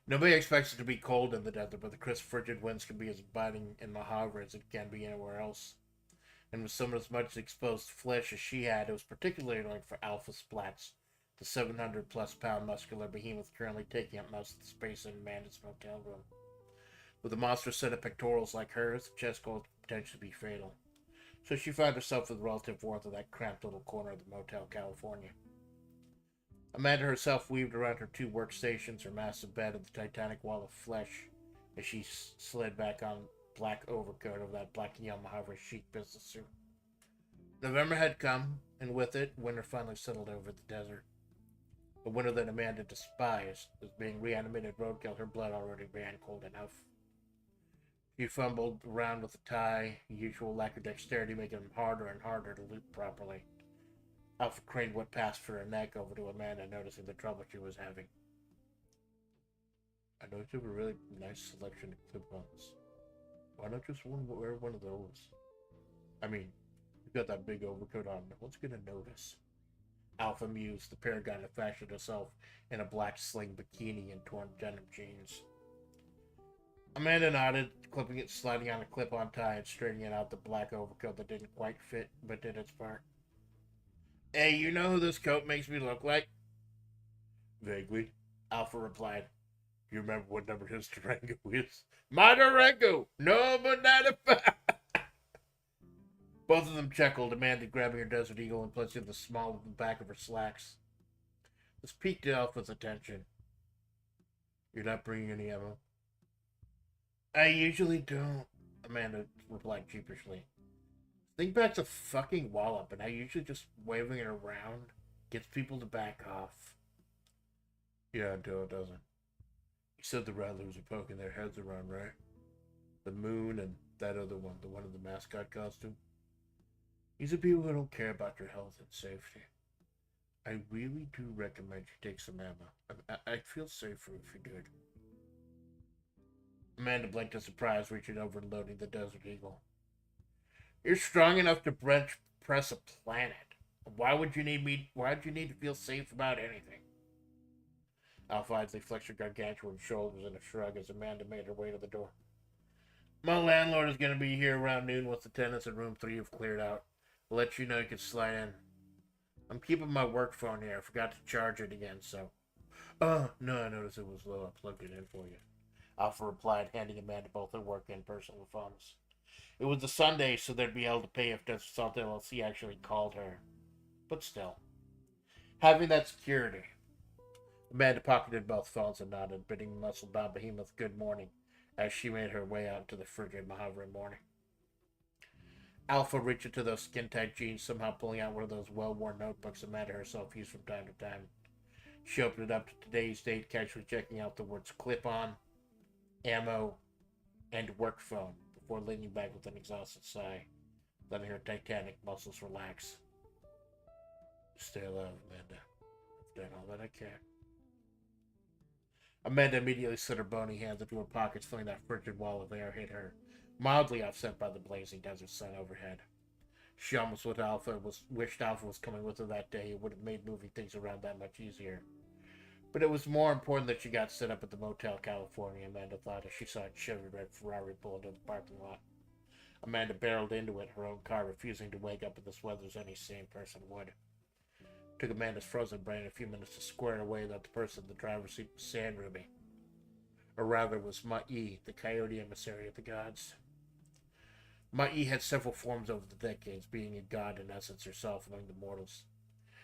Nobody expects it to be cold in the desert, but the crisp, frigid winds can be as biting in Majavre as it can be anywhere else. And with some as much exposed flesh as she had, it was particularly annoying for Amanda Splatts, the 700 plus pound muscular behemoth currently taking up most of the space in Amanda's motel room. With a monstrous set of pectorals like hers, the chest could potentially be fatal. So she found herself with relative warmth in that cramped little corner of the Motel California. Amanda herself weaved around her 2 workstations, her massive bed, and the titanic wall of flesh as she slid back on black overcoat of that black and yellow Majavre chic business suit. November had come, and with it, winter finally settled over the desert. A winter that Amanda despised, as being reanimated roadkill, her blood already ran cold enough. She fumbled around with the tie, the usual lack of dexterity making him harder and harder to loop properly. Alpha craned what passed for her neck over to Amanda, noticing the trouble she was having. I know you have a really nice selection of clip-ons. Why not just wear one of those? I mean, you've got that big overcoat on. No one's gonna notice. Alpha mused, the paragon had fashioned herself in a black sling bikini and torn denim jeans. Amanda nodded, clipping it, sliding on a clip-on tie and straightening out the black overcoat that didn't quite fit, but did its part. Hey, you know who this coat makes me look like? Vaguely, Alpha replied. You remember what number his Durango is? My Durango! Number 95! Both of them chuckled, Amanda grabbing her Desert Eagle and placing the small of the back of her slacks. This piqued Alpha's attention. You're not bringing any ammo? I usually don't, Amanda replied sheepishly. Think back to fucking Wallop, and I usually just waving it around gets people to back off. Yeah, until it doesn't. You said the rattlers are poking their heads around, right? The moon and that other one, the one in the mascot costume. These are people who don't care about your health and safety. I really do recommend you take some ammo. I'd feel safer if you did. Amanda blinked in surprise, reaching over and loading the Desert Eagle. You're strong enough to bench press a planet. Why would you need to feel safe about anything? Alpha idly flexed her gargantuan shoulders in a shrug as Amanda made her way to the door. My landlord is going to be here around noon once the tenants in room 3 have cleared out. I'll let you know you can slide in. I'm keeping my work phone here. I forgot to charge it again, so... Oh, no, I noticed it was low. I plugged it in for you. Alpha replied, handing Amanda both her work and personal phones. It was a Sunday, so they'd be able to pay if Desert Salt LLC actually called her. But still. Having that security. Amanda pocketed both phones and nodded, bidding the muscle-bound behemoth good morning as she made her way out into the frigid Majavre morning. Alpha reached into those skin-tight jeans, somehow pulling out one of those well-worn notebooks Amanda herself used from time to time. She opened it up to today's date, casually checking out the words clip-on, ammo, and work phone before leaning back with an exhausted sigh, letting her titanic muscles relax. Stay alive, Amanda. I've done all that I can. Amanda immediately slid her bony hands into her pockets, feeling that frigid wall of air hit her, mildly offset by the blazing desert sun overhead. She almost wished Alpha was coming with her that day. It would have made moving things around that much easier. But it was more important that she got set up at the Motel California, Amanda thought, as she saw a Chevy red Ferrari pull into the parking lot. Amanda barreled into it, her own car, refusing to wake up in this weather as any sane person would. It took Amanda's frozen brain a few minutes to square away that the person in the driver's seat was Sandruby. Or rather, was Ma-E, the coyote emissary of the gods. Ma-E had several forms over the decades, being a god in essence herself among the mortals.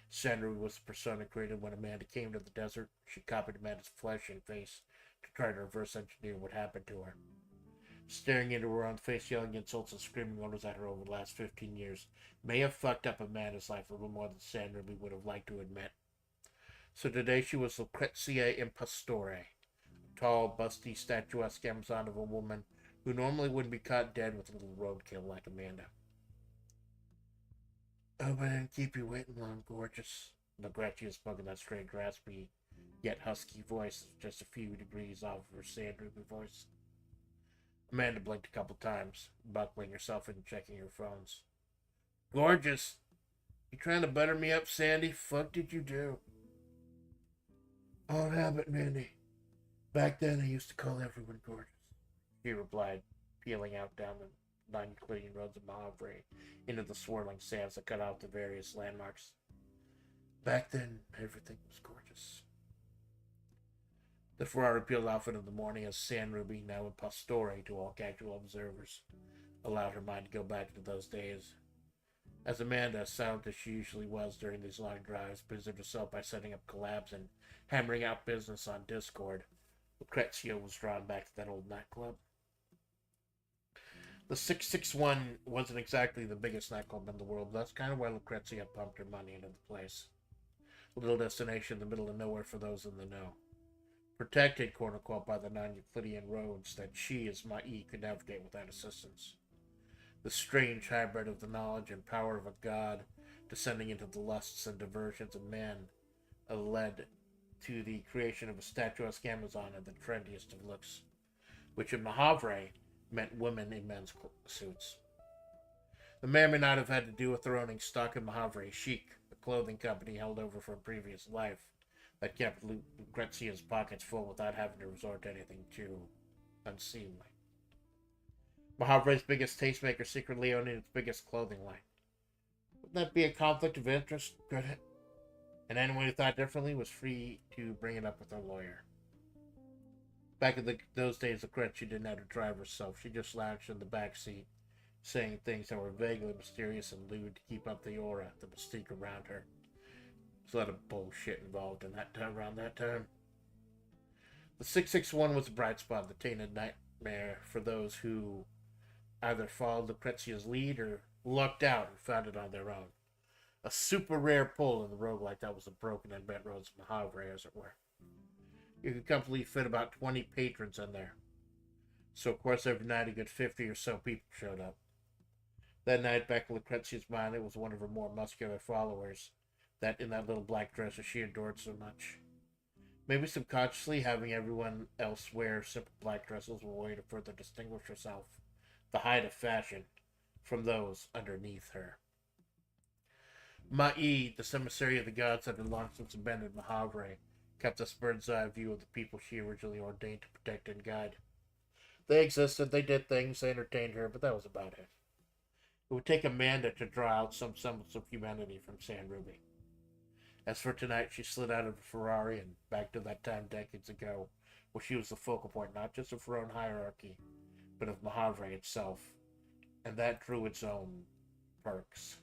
Sandruby was the persona created when Amanda came to the desert. She copied Amanda's flesh and face to try to reverse engineer what happened to her. Staring into her own face, yelling insults and screaming orders at her over the last 15 years may have fucked up Amanda's life a little more than Sandruby would have liked to admit. So today she was Lucrecia Impostore, a tall, busty, statuesque Amazon of a woman who normally wouldn't be caught dead with a little roadkill like Amanda. Oh, but I didn't keep you waiting long, gorgeous. Lucrecia spoke in that strange, raspy, yet husky voice, just a few degrees off of her Sandruby voice. Amanda blinked a couple times, buckling herself and checking her phones. Gorgeous! You trying to butter me up, Sandy? Fuck did you do? Old habit, Mandy. Back then, I used to call everyone gorgeous. She replied, peeling out down the non-Euclidean roads of Majavre into the swirling sands that cut out the various landmarks. Back then, everything was gorgeous. The Ferrari peeled off into the morning as Sandruby, now Impostore to all casual observers, allowed her mind to go back to those days. As Amanda, silent as she usually was during these long drives, busied herself by setting up collabs and hammering out business on Discord, Lucrecia was drawn back to that old nightclub. The 661 wasn't exactly the biggest nightclub in the world, but that's kind of why Lucrecia pumped her money into the place. A little destination in the middle of nowhere for those in the know. Protected, quote unquote, by the non Euclidean roads that she, as Ma'i, could navigate without assistance. The strange hybrid of the knowledge and power of a god descending into the lusts and diversions of man led to the creation of a statuesque Amazon of the trendiest of looks, which in Majavre meant women in men's suits. The may or may not have had to do with her owning stock in Majavre Chic, a clothing company held over from a previous life that kept Lucrezia's pockets full without having to resort to anything too unseemly. Majavre's biggest tastemaker secretly owning its biggest clothing line. Wouldn't that be a conflict of interest, could it? And anyone who thought differently was free to bring it up with her lawyer. Back in those days, Lucrecia didn't have to drive herself. She just lounged in the back seat, saying things that were vaguely mysterious and lewd to keep up the aura, the mystique around her. There's a lot of bullshit involved in that time around that time. The 661 was a bright spot, the tainted nightmare for those who either followed Lucrecia's lead or lucked out and found it on their own. A super rare pull in the roguelike that was the broken and bent roads of Majavre, as it were. You could comfortably fit about 20 patrons in there. So, of course, every night a good 50 or so people showed up. That night, back in Lucrecia's mind, it was one of her more muscular followers that in that little black dress that she adored so much. Maybe subconsciously having everyone else wear simple black dresses was a way to further distinguish herself, the height of fashion, from those underneath her. Ma'i, the emissary of the gods that had long since abandoned Majavre, kept a bird's eye view of the people she originally ordained to protect and guide. They existed, they did things, they entertained her, but that was about it. It would take Amanda to draw out some semblance of humanity from Sandruby. As for tonight, she slid out of the Ferrari and back to that time decades ago, where she was the focal point not just of her own hierarchy, but of Majavre itself, and that drew its own perks.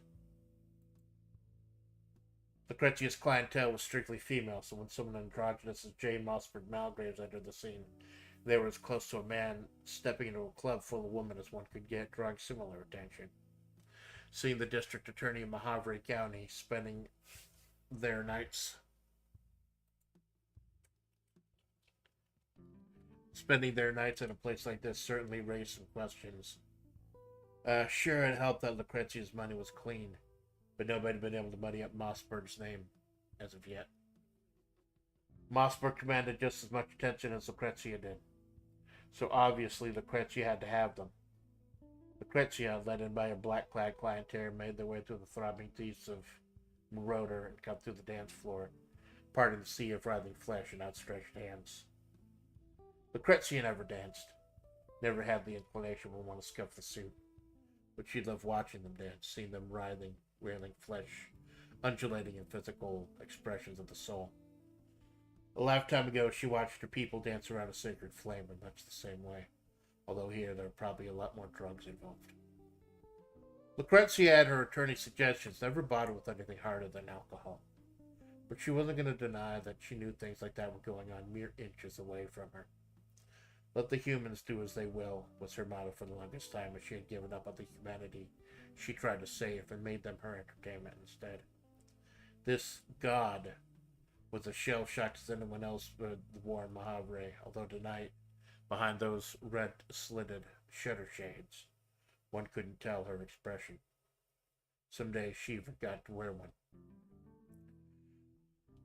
Lucrecia's clientele was strictly female, so when someone androgynous as Jane Mossford Malgraves entered the scene, they were as close to a man stepping into a club full of women as one could get, drawing similar attention. Seeing the district attorney of Majavre County their nights spending their nights in a place like this certainly raised some questions. Sure, it helped that Lucrecia's money was clean, but nobody had been able to muddy up Mossberg's name as of yet. Mossberg commanded just as much attention as Lucrecia did, so obviously Lucrecia had to have them. Lucrecia, led in by a black-clad clientele, made their way through the throbbing teeth of Marauder and cut through the dance floor, parting the sea of writhing flesh and outstretched hands. Lucrecia never danced, never had the inclination to want to scuff the suit, but she loved watching them dance, seeing them writhing, wailing flesh, undulating in physical expressions of the soul. A lifetime ago, she watched her people dance around a sacred flame in much the same way, although here there are probably a lot more drugs involved. Lucrecia had her attorney's suggestions, never bothered with anything harder than alcohol, but she wasn't going to deny that she knew things like that were going on mere inches away from her. Let the humans do as they will was her motto for the longest time, as she had given up on the humanity she tried to save and made them her entertainment instead. This god was as shell-shocked as anyone else for the war in Majavre, although tonight, behind those red-slitted shutter shades, one couldn't tell her expression. Someday she forgot to wear one.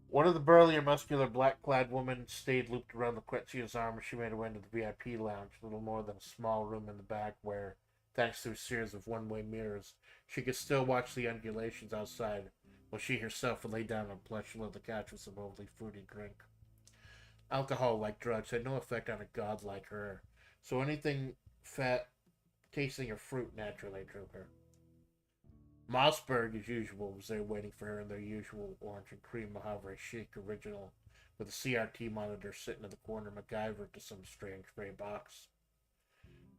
One of the burlier, muscular, black-clad women stayed looped around Lucrecia's arm as she made her way into the VIP lounge, little more than a small room in the back where, thanks to a series of one-way mirrors, she could still watch the undulations outside, while she herself would lay down on a plush leather couch with some overly fruity drink. Alcohol, like drugs, had no effect on a god like her, so anything fat, tasting of fruit naturally drew her. Mossberg, as usual, was there waiting for her in their usual orange and cream Majavre chic original, with a CRT monitor sitting in the corner MacGyver to some strange gray box.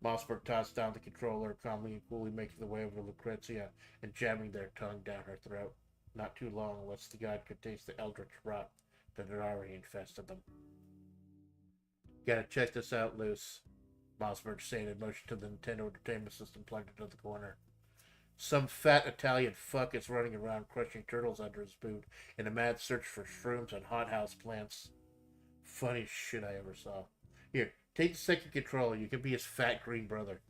Mossberg tossed down the controller, calmly and coolly making the way over to Lucrecia and jamming their tongue down her throat. Not too long, lest the god could taste the eldritch rot that had already infested them. Gotta check this out, Luce, Mossberg stated, motioned to the Nintendo Entertainment System plugged into the corner. Some fat Italian fuck is running around crushing turtles under his boot in a mad search for shrooms and hothouse plants. Funniest shit I ever saw. Here, take the second controller. You can be his fat green brother.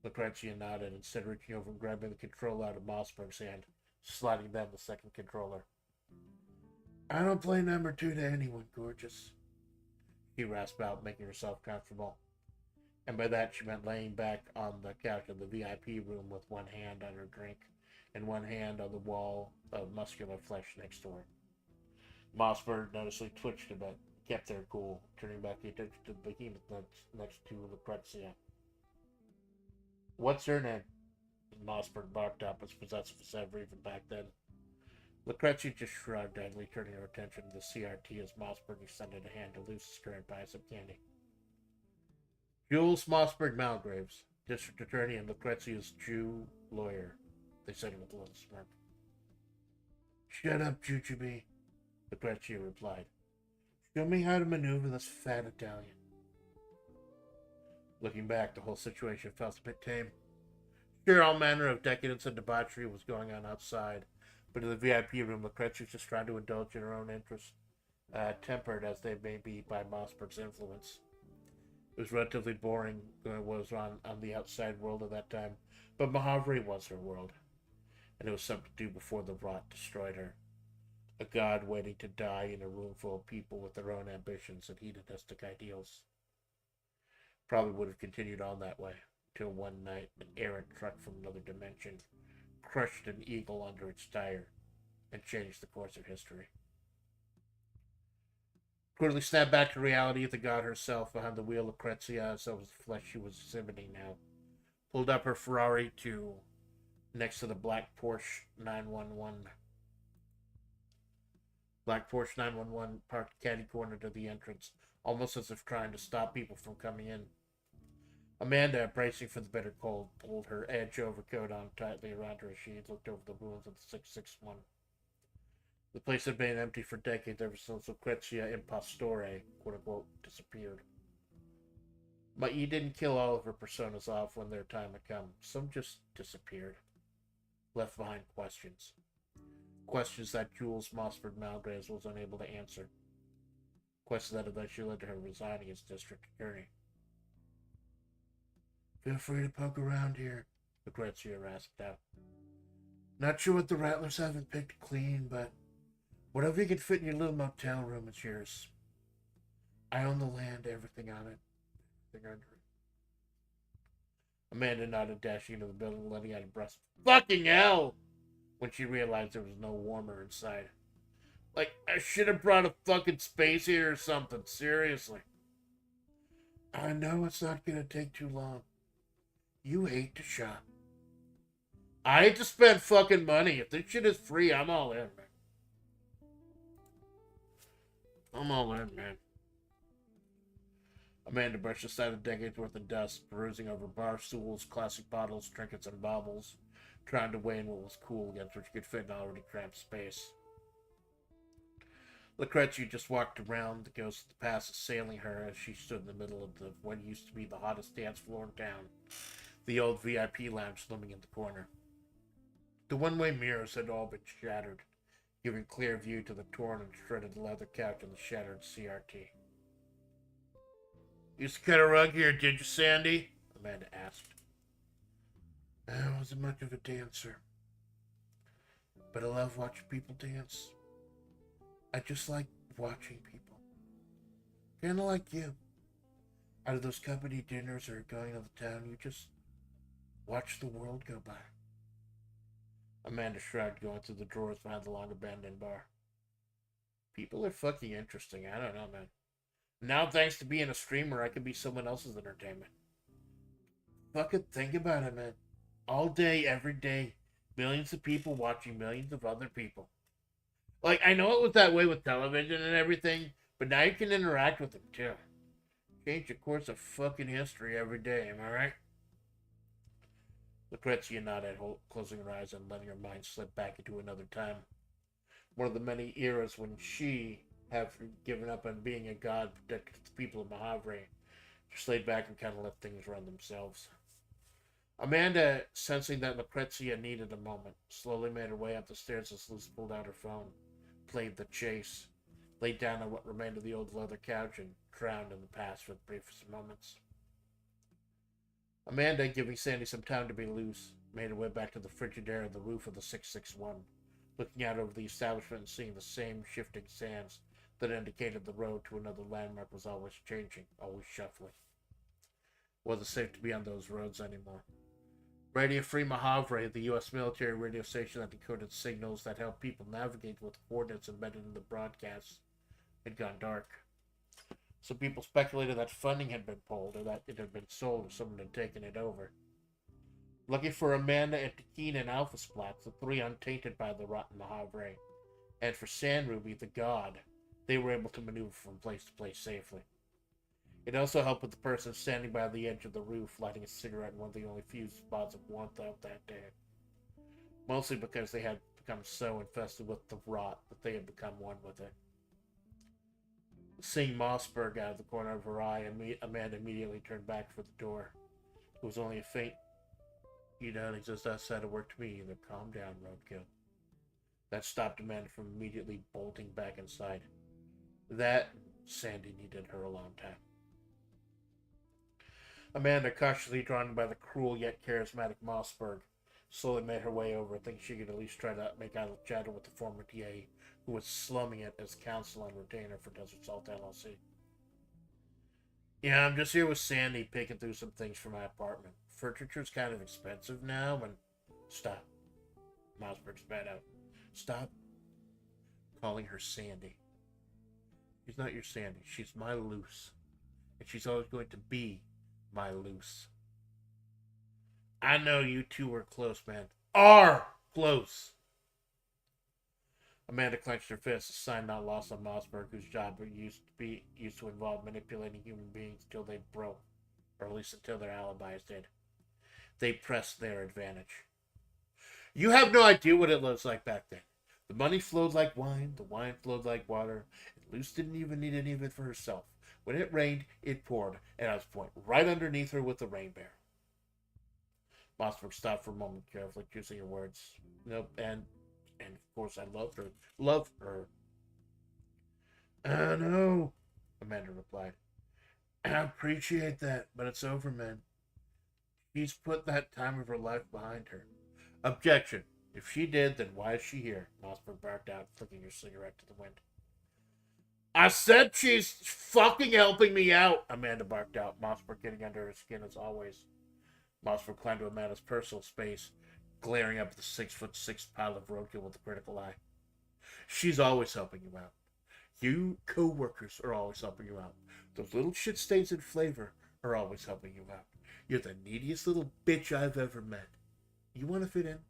Lucrecia nodded, instead reaching over and grabbing the controller out of Mossberg's hand, sliding down the second controller. I don't play number 2 to anyone, gorgeous. She rasped out, making herself comfortable. And by that she meant laying back on the couch of the VIP room with one hand on her drink and one hand on the wall of muscular flesh next to her. Mossberg noticeably twitched a bit, kept their cool, turning back the attention to the behemoth next to Lucrecia. What's her name? Mossberg barked up, as possessive as ever even back then. Lucrecia just shrugged, idly turning her attention to the CRT as Mossberg extended a hand to Luce's current buy some candy. Jules Mossberg Malgraves, District Attorney and Lucrecia's Jew lawyer, they said with a little smirk. Shut up, Jujubee, Lucrecia replied. Show me how to maneuver this fat Italian. Looking back, the whole situation felt a bit tame. Sure, all manner of decadence and debauchery was going on outside, but in the VIP room, Lucrecia was just trying to indulge in her own interests, tempered as they may be by Mossberg's influence. It was relatively boring what was on the outside world at that time, but Majavre was her world, and it was something to do before the rot destroyed her. A god waiting to die in a room full of people with their own ambitions and hedonistic ideals. Probably would have continued on that way, till one night an errant truck from another dimension crushed an eagle under its tire and changed the course of history. Quickly snapped back to reality at the god herself behind the wheel of Lucrecia, so was the flesh she was exhibiting now. Pulled up her Ferrari to next to the black Porsche 911. Black Porsche 911 parked catty corner to the entrance, almost as if trying to stop people from coming in. Amanda, bracing for the bitter cold, pulled her edge overcoat on tightly around her as she looked over the ruins of the 661. The place had been empty for decades ever since Lucrecia Impostore, quote-unquote, disappeared. But you didn't kill all of her personas off when their time had come. Some just disappeared. Left behind questions. Questions that Jules Mossberg Malgraves was unable to answer. Questions that eventually led to her resigning as district attorney. Feel free to poke around here, Lucrecia rasped out. Not sure what the Rattlers haven't picked clean, but whatever you can fit in your little motel room is yours. I own the land, everything on it. Everything under it. Amanda nodded, dashing into the building, letting out a breath. Fucking hell! When she realized there was no warmer inside. Like, I should have brought a fucking space heater or something, seriously. I know it's not gonna take too long. You hate to shop. I hate to spend fucking money. If this shit is free, I'm all in, man. I'm all in, man. Amanda brushed aside a decade's worth of dust, perusing over bar stools, classic bottles, trinkets, and baubles, trying to weigh in what was cool against what she could fit in already cramped space. Lucrecia just walked around, the ghost of the past assailing her as she stood in the middle of what used to be the hottest dance floor in town, the old VIP lounge looming in the corner. The one-way mirrors had all been shattered, giving clear view to the torn and shredded leather couch and the shattered CRT. Used to cut a rug here, did you, Sandy? Amanda asked. wasn't much of a dancer, but I love watching people dance. I just like watching people. Kinda like you. Out of those company dinners or going to the town, you just watch the world go by. Amanda shrugged, going through the drawers behind the long abandoned bar. People are fucking interesting. I don't know, man. Now, thanks to being a streamer, I could be someone else's entertainment. Fucking think about it, man. All day, every day, millions of people watching millions of other people. Like, I know it was that way with television and everything, but now you can interact with them, too. Change the course of fucking history every day, am I right? Lucrecia nodded, closing her eyes and letting her mind slip back into another time. One of the many eras when she, have given up on being a god, protected the people of Majavre, just laid back and kind of let things run themselves. Amanda, sensing that Lucrecia needed a moment, slowly made her way up the stairs as Liz pulled out her phone, played The Chase, laid down on what remained of the old leather couch, and drowned in the past for the briefest moments. Amanda, giving Sandy some time to be loose, made her way back to the frigid air of the roof of the 661, looking out over the establishment and seeing the same shifting sands that indicated the road to another landmark was always changing, always shuffling. Wasn't safe to be on those roads anymore. Radio Free Majavre, the U.S. military radio station that decoded signals that helped people navigate with coordinates embedded in the broadcasts, had gone dark. Some people speculated that funding had been pulled, or that it had been sold, or someone had taken it over. Lucky for Amanda and Tequila and Alpha Splatts, the three untainted by the rotten Majavre, and for Sandruby, the god, they were able to maneuver from place to place safely. It also helped with the person standing by the edge of the roof, lighting a cigarette in one of the only few spots of warmth out that day. Mostly because they had become so infested with the rot that they had become one with it. Seeing Mossberg out of the corner of her eye, Amanda immediately turned back for the door. It was only a faint, "You don't exist outside of work to me either. Calm down, roadkill." That stopped Amanda from immediately bolting back inside. That, Sandy needed her alone time. Amanda, cautiously drawn by the cruel yet charismatic Mossberg, slowly made her way over, thinking she could at least try to make eye chatter with the former DA, who was slumming it as counsel and retainer for Desert Salt LLC. "Yeah, I'm just here with Sandy, picking through some things for my apartment. Furniture's kind of expensive now, and..." "Stop." Mossberg spat out. "Stop calling her Sandy. She's not your Sandy. She's my Luce. And she's always going to be my Luce. I know you two were close, man. Are close." Amanda clenched her fist, a sign not lost on Mossberg, whose job used to involve manipulating human beings until they broke, or at least until their alibis did. They pressed their advantage. "You have no idea what it was like back then. The money flowed like wine, the wine flowed like water, and Luce didn't even need any of it for herself. When it rained, it poured, and I was pointing right underneath her with the rain barrel." Mossberg stopped for a moment, carefully choosing her words. "Nope, and of course I loved her. Love her." "I know," Amanda replied. "I appreciate that, but it's over, man. She's put that time of her life behind her." "Objection. If she did, then why is she here?" Mossberg barked out, flicking her cigarette to the wind. "I said she's fucking helping me out," Amanda barked out, Mossberg getting under her skin as always. Mossberg climbed to Amanda's personal space, glaring up at the 6'6" pile of roadkill with a critical eye. "She's always helping you out. You co-workers are always helping you out. Those little shit stains in flavor are always helping you out. You're the neediest little bitch I've ever met. You want to fit in?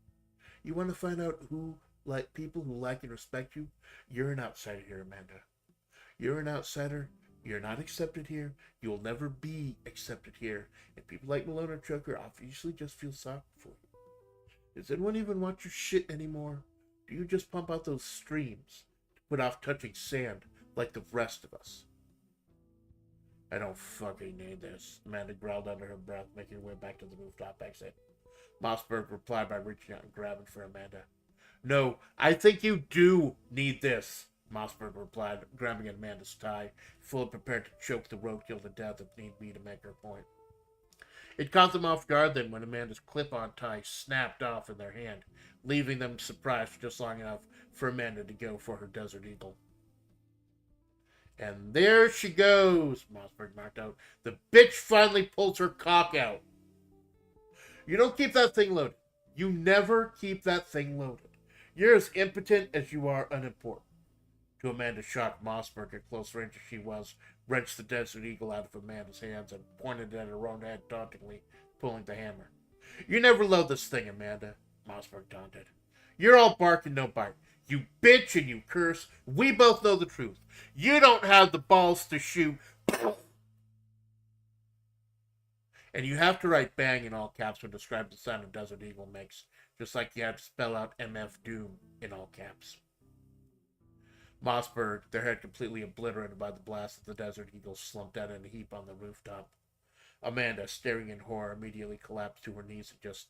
You want to find out who, like, people who like and respect you? You're an outsider here, Amanda. You're an outsider. You're not accepted here. You'll never be accepted here. And people like Malone and Joker obviously just feel sorry for you. Does anyone even watch your shit anymore? Do you just pump out those streams to put off touching sand like the rest of us?" "I don't fucking need this," Amanda growled under her breath, making her way back to the rooftop exit. Mossberg replied by reaching out and grabbing for Amanda. "No, I think you do need this," Mossberg replied, grabbing at Amanda's tie, fully prepared to choke the roadkill to death if need be to make her point. It caught them off guard then when Amanda's clip-on tie snapped off in their hand, leaving them surprised for just long enough for Amanda to go for her Desert Eagle. And there she goes, Mossberg marked out. The bitch finally pulls her cock out. You don't keep that thing loaded. You never keep that thing loaded. You're as impotent as you are unimportant. To Amanda's shock, Mossberg, at close range as she was, wrenched the Desert Eagle out of Amanda's hands and pointed at her own head tauntingly, pulling the hammer. You never load this thing, Amanda, Mossberg taunted. You're all bark and no bite. You bitch and you curse. We both know the truth. You don't have the balls to shoot. And you have to write bang in all caps when describe the sound a Desert Eagle makes, just like you have to spell out MF Doom in all caps. Mossberg, their head completely obliterated by the blast of the Desert Eagle, slumped down in a heap on the rooftop. Amanda, staring in horror, immediately collapsed to her knees and just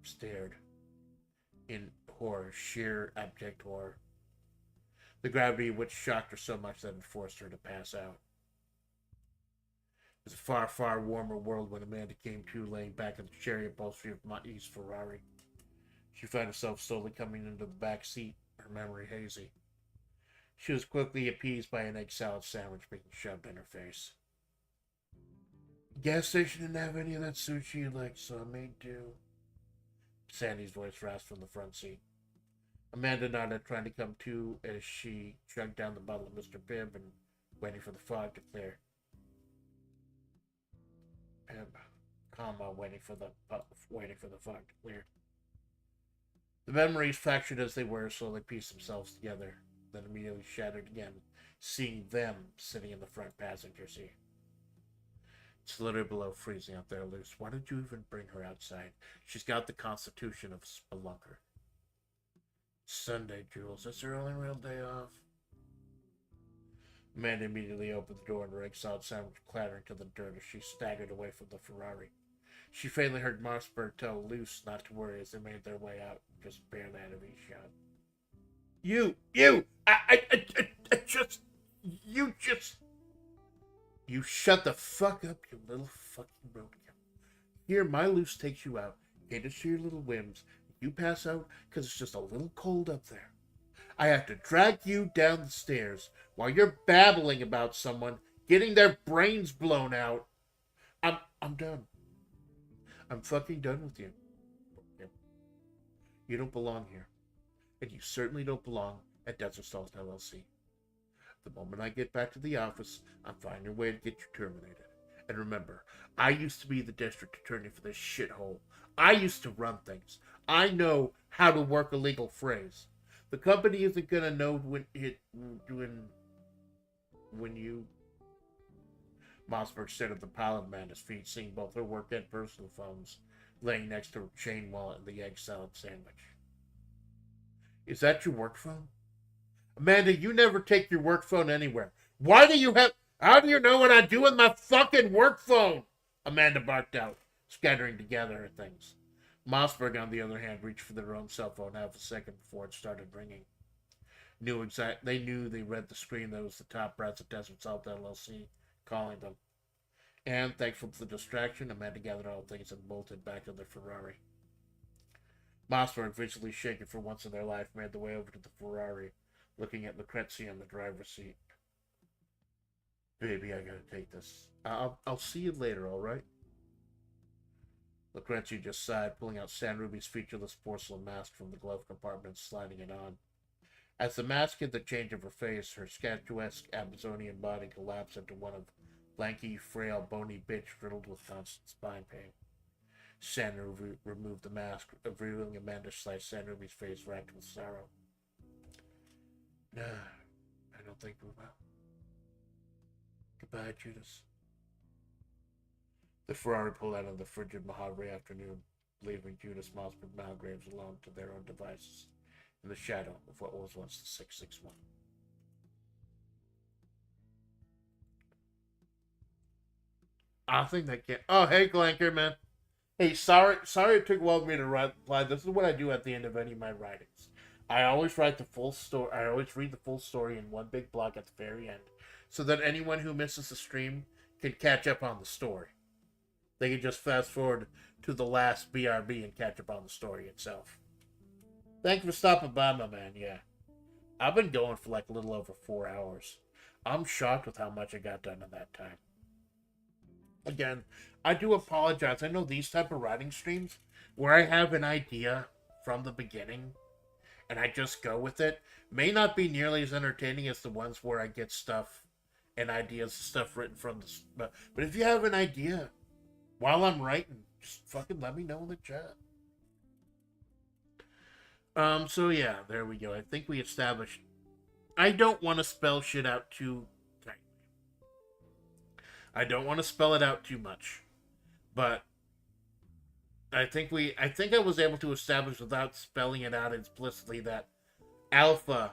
stared. In horror, sheer, abject horror. The gravity of which shocked her so much that it forced her to pass out. It was a far, far warmer world when Amanda came to, laying back in the cherry upholstery of Matti's Ferrari. She found herself slowly coming into the back seat, her memory hazy. She was quickly appeased by an egg salad sandwich being shoved in her face. Gas station didn't have any of that sushi you like, so I made do. Sandy's voice rasped from the front seat. Amanda nodded, trying to come to as she chugged down the bottle of Mr. Pibb and waiting for the fog to clear. Waiting for the fog to clear. The memories, fractured as they were, slowly pieced themselves together, then immediately shattered again, seeing them sitting in the front passenger seat. It's literally below freezing out there, Luce. Why did you even bring her outside? She's got the constitution of a spelunker. Sunday, Jules. That's her only real day off. Amanda immediately opened the door and her egg salad sandwich clattering to the dirt as she staggered away from the Ferrari. She faintly heard Mossberg tell Luce not to worry as they made their way out, just barely out of earshot. You shut the fuck up, you little fucking roadkill. Here, my Luce takes you out, caters to your little whims. You pass out because it's just a little cold up there. I have to drag you down the stairs while you're babbling about someone getting their brains blown out. I'm done. I'm fucking done with you. You don't belong here. And you certainly don't belong at Desert Stalls LLC. The moment I get back to the office, I'm finding a way to get you terminated. And remember, I used to be the district attorney for this shithole. I used to run things. I know how to work a legal phrase. The company isn't gonna know when you... Mossberg stood at the pile of Amanda's feet, seeing both her work and personal phones laying next to her chain wallet and the egg salad sandwich. Is that your work phone? Amanda, you never take your work phone anywhere. Why do you have... How do you know what I do with my fucking work phone? Amanda barked out, scattering together her things. Mossberg, on the other hand, reached for their own cell phone half a second before it started ringing. They knew they read the screen that was the top brass of Desert Salt LLC calling them. And, thankful to the distraction, Amanda gathered all things and bolted back to the Ferrari. Mossberg, visually shaken for once in their life, made the way over to the Ferrari, looking at Lucrecia in the driver's seat. Baby, I gotta take this. I'll see you later, alright? Lucrecia just sighed, pulling out Sandruby's featureless porcelain mask from the glove compartment and sliding it on. As the mask hid the change of her face, her statuesque Amazonian body collapsed into one of lanky, frail, bony bitch riddled with constant spine pain. Sandruby removed the mask, revealing Amanda's sliced Sandruby's face racked with sorrow. No, I don't think we will. Goodbye, Judas. The Ferrari pulled out on the frigid Majavre afternoon, leaving Judas, Mossberg, and Malgraves alone to their own devices in the shadow of what was once the 661. I think they can't. Oh, hey, Glanker, man. Hey, sorry it took a while for me to reply. This is what I do at the end of any of my writings. I always write the full story. I always read the full story in one big block at the very end, so that anyone who misses the stream can catch up on the story. They can just fast forward to the last BRB and catch up on the story itself. Thank you for stopping by, my man. Yeah. I've been going for like a little over 4 hours. I'm shocked with how much I got done in that time. Again, I do apologize. I know these type of writing streams where I have an idea from the beginning and I just go with it may not be nearly as entertaining as the ones where I get stuff and ideas and stuff written from the. But if you have an idea while I'm writing, just fucking let me know in the chat. So yeah, there we go. I think we established. I don't want to spell shit out too tightly. I don't want to spell it out too much, but I think I was able to establish without spelling it out explicitly that Alpha,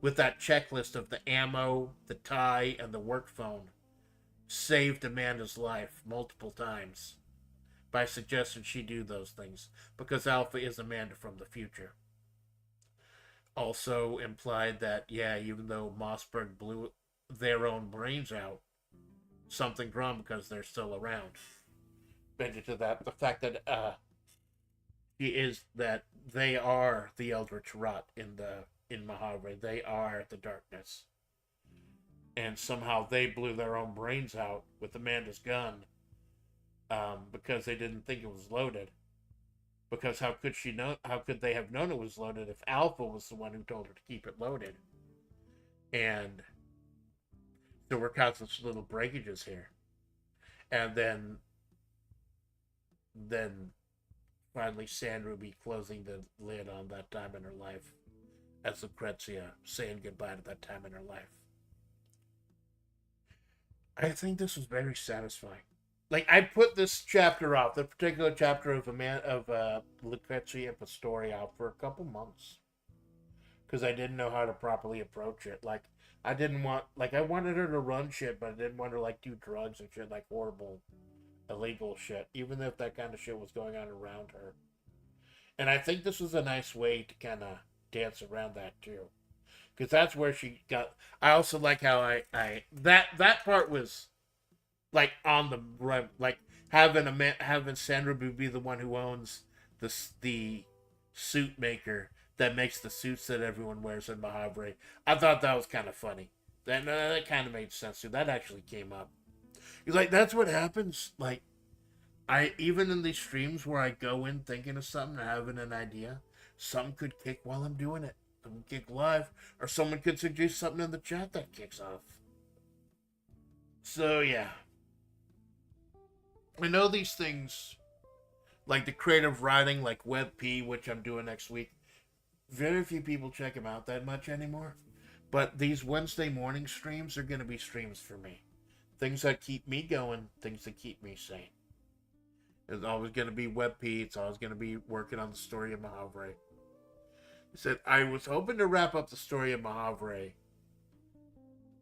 with that checklist of the ammo, the tie, and the work phone, saved Amanda's life multiple times by suggesting she do those things because Alpha is Amanda from the future. Also implied that, yeah, even though Mossberg blew their own brains out, something's wrong because they're still around. Mentioned to that the fact that that they are the Eldritch Rot in Majavre. They are the darkness. And somehow they blew their own brains out with Amanda's gun because they didn't think it was loaded. Because how could they have known it was loaded if Alpha was the one who told her to keep it loaded? And so we're causing some little breakages here. And then finally Sandruby closing the lid on that time in her life as Lucrecia saying goodbye to that time in her life. I think this was very satisfying. Like, I put this chapter off, the particular chapter of Lucrecia Impostore out for a couple months. Because I didn't know how to properly approach it. Like, I wanted her to run shit, but I didn't want her, like, do drugs and shit, like, horrible, illegal shit. Even if that kind of shit was going on around her. And I think this was a nice way to kind of dance around that, too. Because that's where she got... I also like how that part was... like on the run, like having Sandruby be the one who owns the suit maker that makes the suits that everyone wears in Majavre. I thought that was kind of funny. That kind of made sense too. That actually came up. He's like, that's what happens. Like, I even in these streams where I go in thinking of something or having an idea, something could kick while I'm doing it. Someone kick live, or someone could suggest something in the chat that kicks off. So yeah. I know these things, like the creative writing, like WebP, which I'm doing next week, very few people check them out that much anymore. But these Wednesday morning streams are going to be streams for me. Things that keep me going, things that keep me sane. It's always going to be WebP. It's always going to be working on the story of Majavre. He said, I was hoping to wrap up the story of Majavre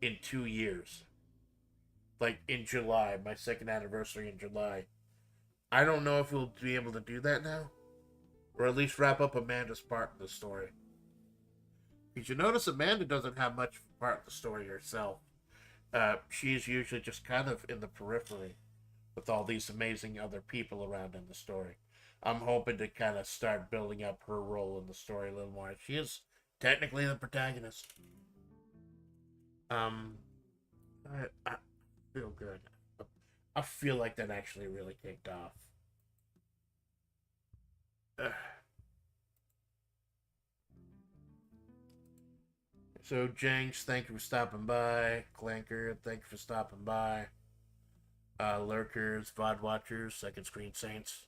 in 2 years. Like in July, my second anniversary in July. I don't know if we'll be able to do that now. Or at least wrap up Amanda's part in the story. Because you notice Amanda doesn't have much part in the story herself. She's usually just kind of in the periphery with all these amazing other people around in the story. I'm hoping to kind of start building up her role in the story a little more. She is technically the protagonist. I feel good. I feel like that actually really kicked off. So, Jenks, thank you for stopping by. Clanker, thank you for stopping by. Lurkers, VOD Watchers, Second Screen Saints.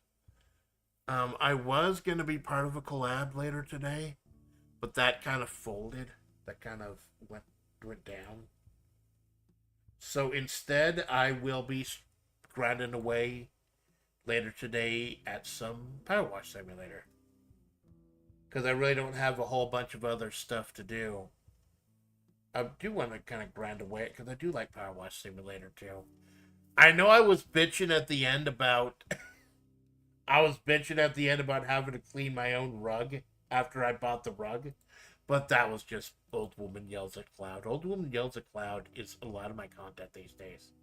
I was going to be part of a collab later today, but that kind of folded. That kind of went down. So instead, I will be grinding away later today at some Power Wash Simulator. Because I really don't have a whole bunch of other stuff to do. I do want to kind of grind away it because I do like Power Wash Simulator too. I know I was bitching at the end about... having to clean my own rug after I bought the rug. But that was just Old Woman Yells at Cloud. Old Woman Yells at Cloud is a lot of my content these days.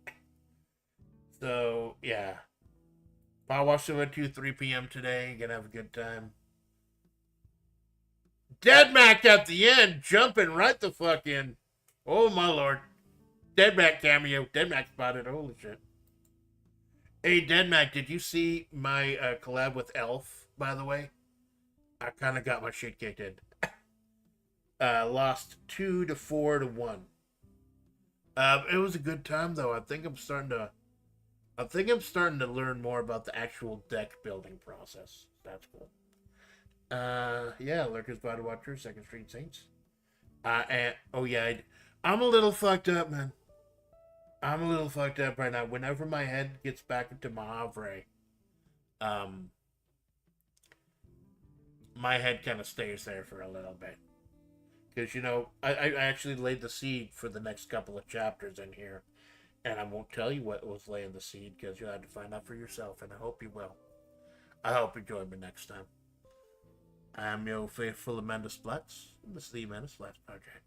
So, yeah. I'll watch them at 2, 3 p.m. today. Gonna have a good time. Dead Mac at the end, jumping right the fuck in. Oh my lord. Dead Mac cameo. Dead Mac spotted. Holy shit. Hey, Dead Mac, did you see my collab with Elf, by the way? I kind of got my shit kicked in. Lost 2 to 4 to 1. It was a good time though. I think I'm starting to learn more about the actual deck building process. That's cool. Yeah, Lurkers, Body Watchers, Second Street Saints. And oh yeah, I'm a little fucked up, man. I'm a little fucked up right now. Whenever my head gets back into Majavre, my head kind of stays there for a little bit. Because, you know, I actually laid the seed for the next couple of chapters in here. And I won't tell you what was laying the seed, because you'll have to find out for yourself, and I hope you will. I hope you join me next time. I'm your faithful Amanda Splatts. This is the Amanda Splatts Project.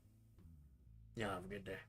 Yeah, have a good day.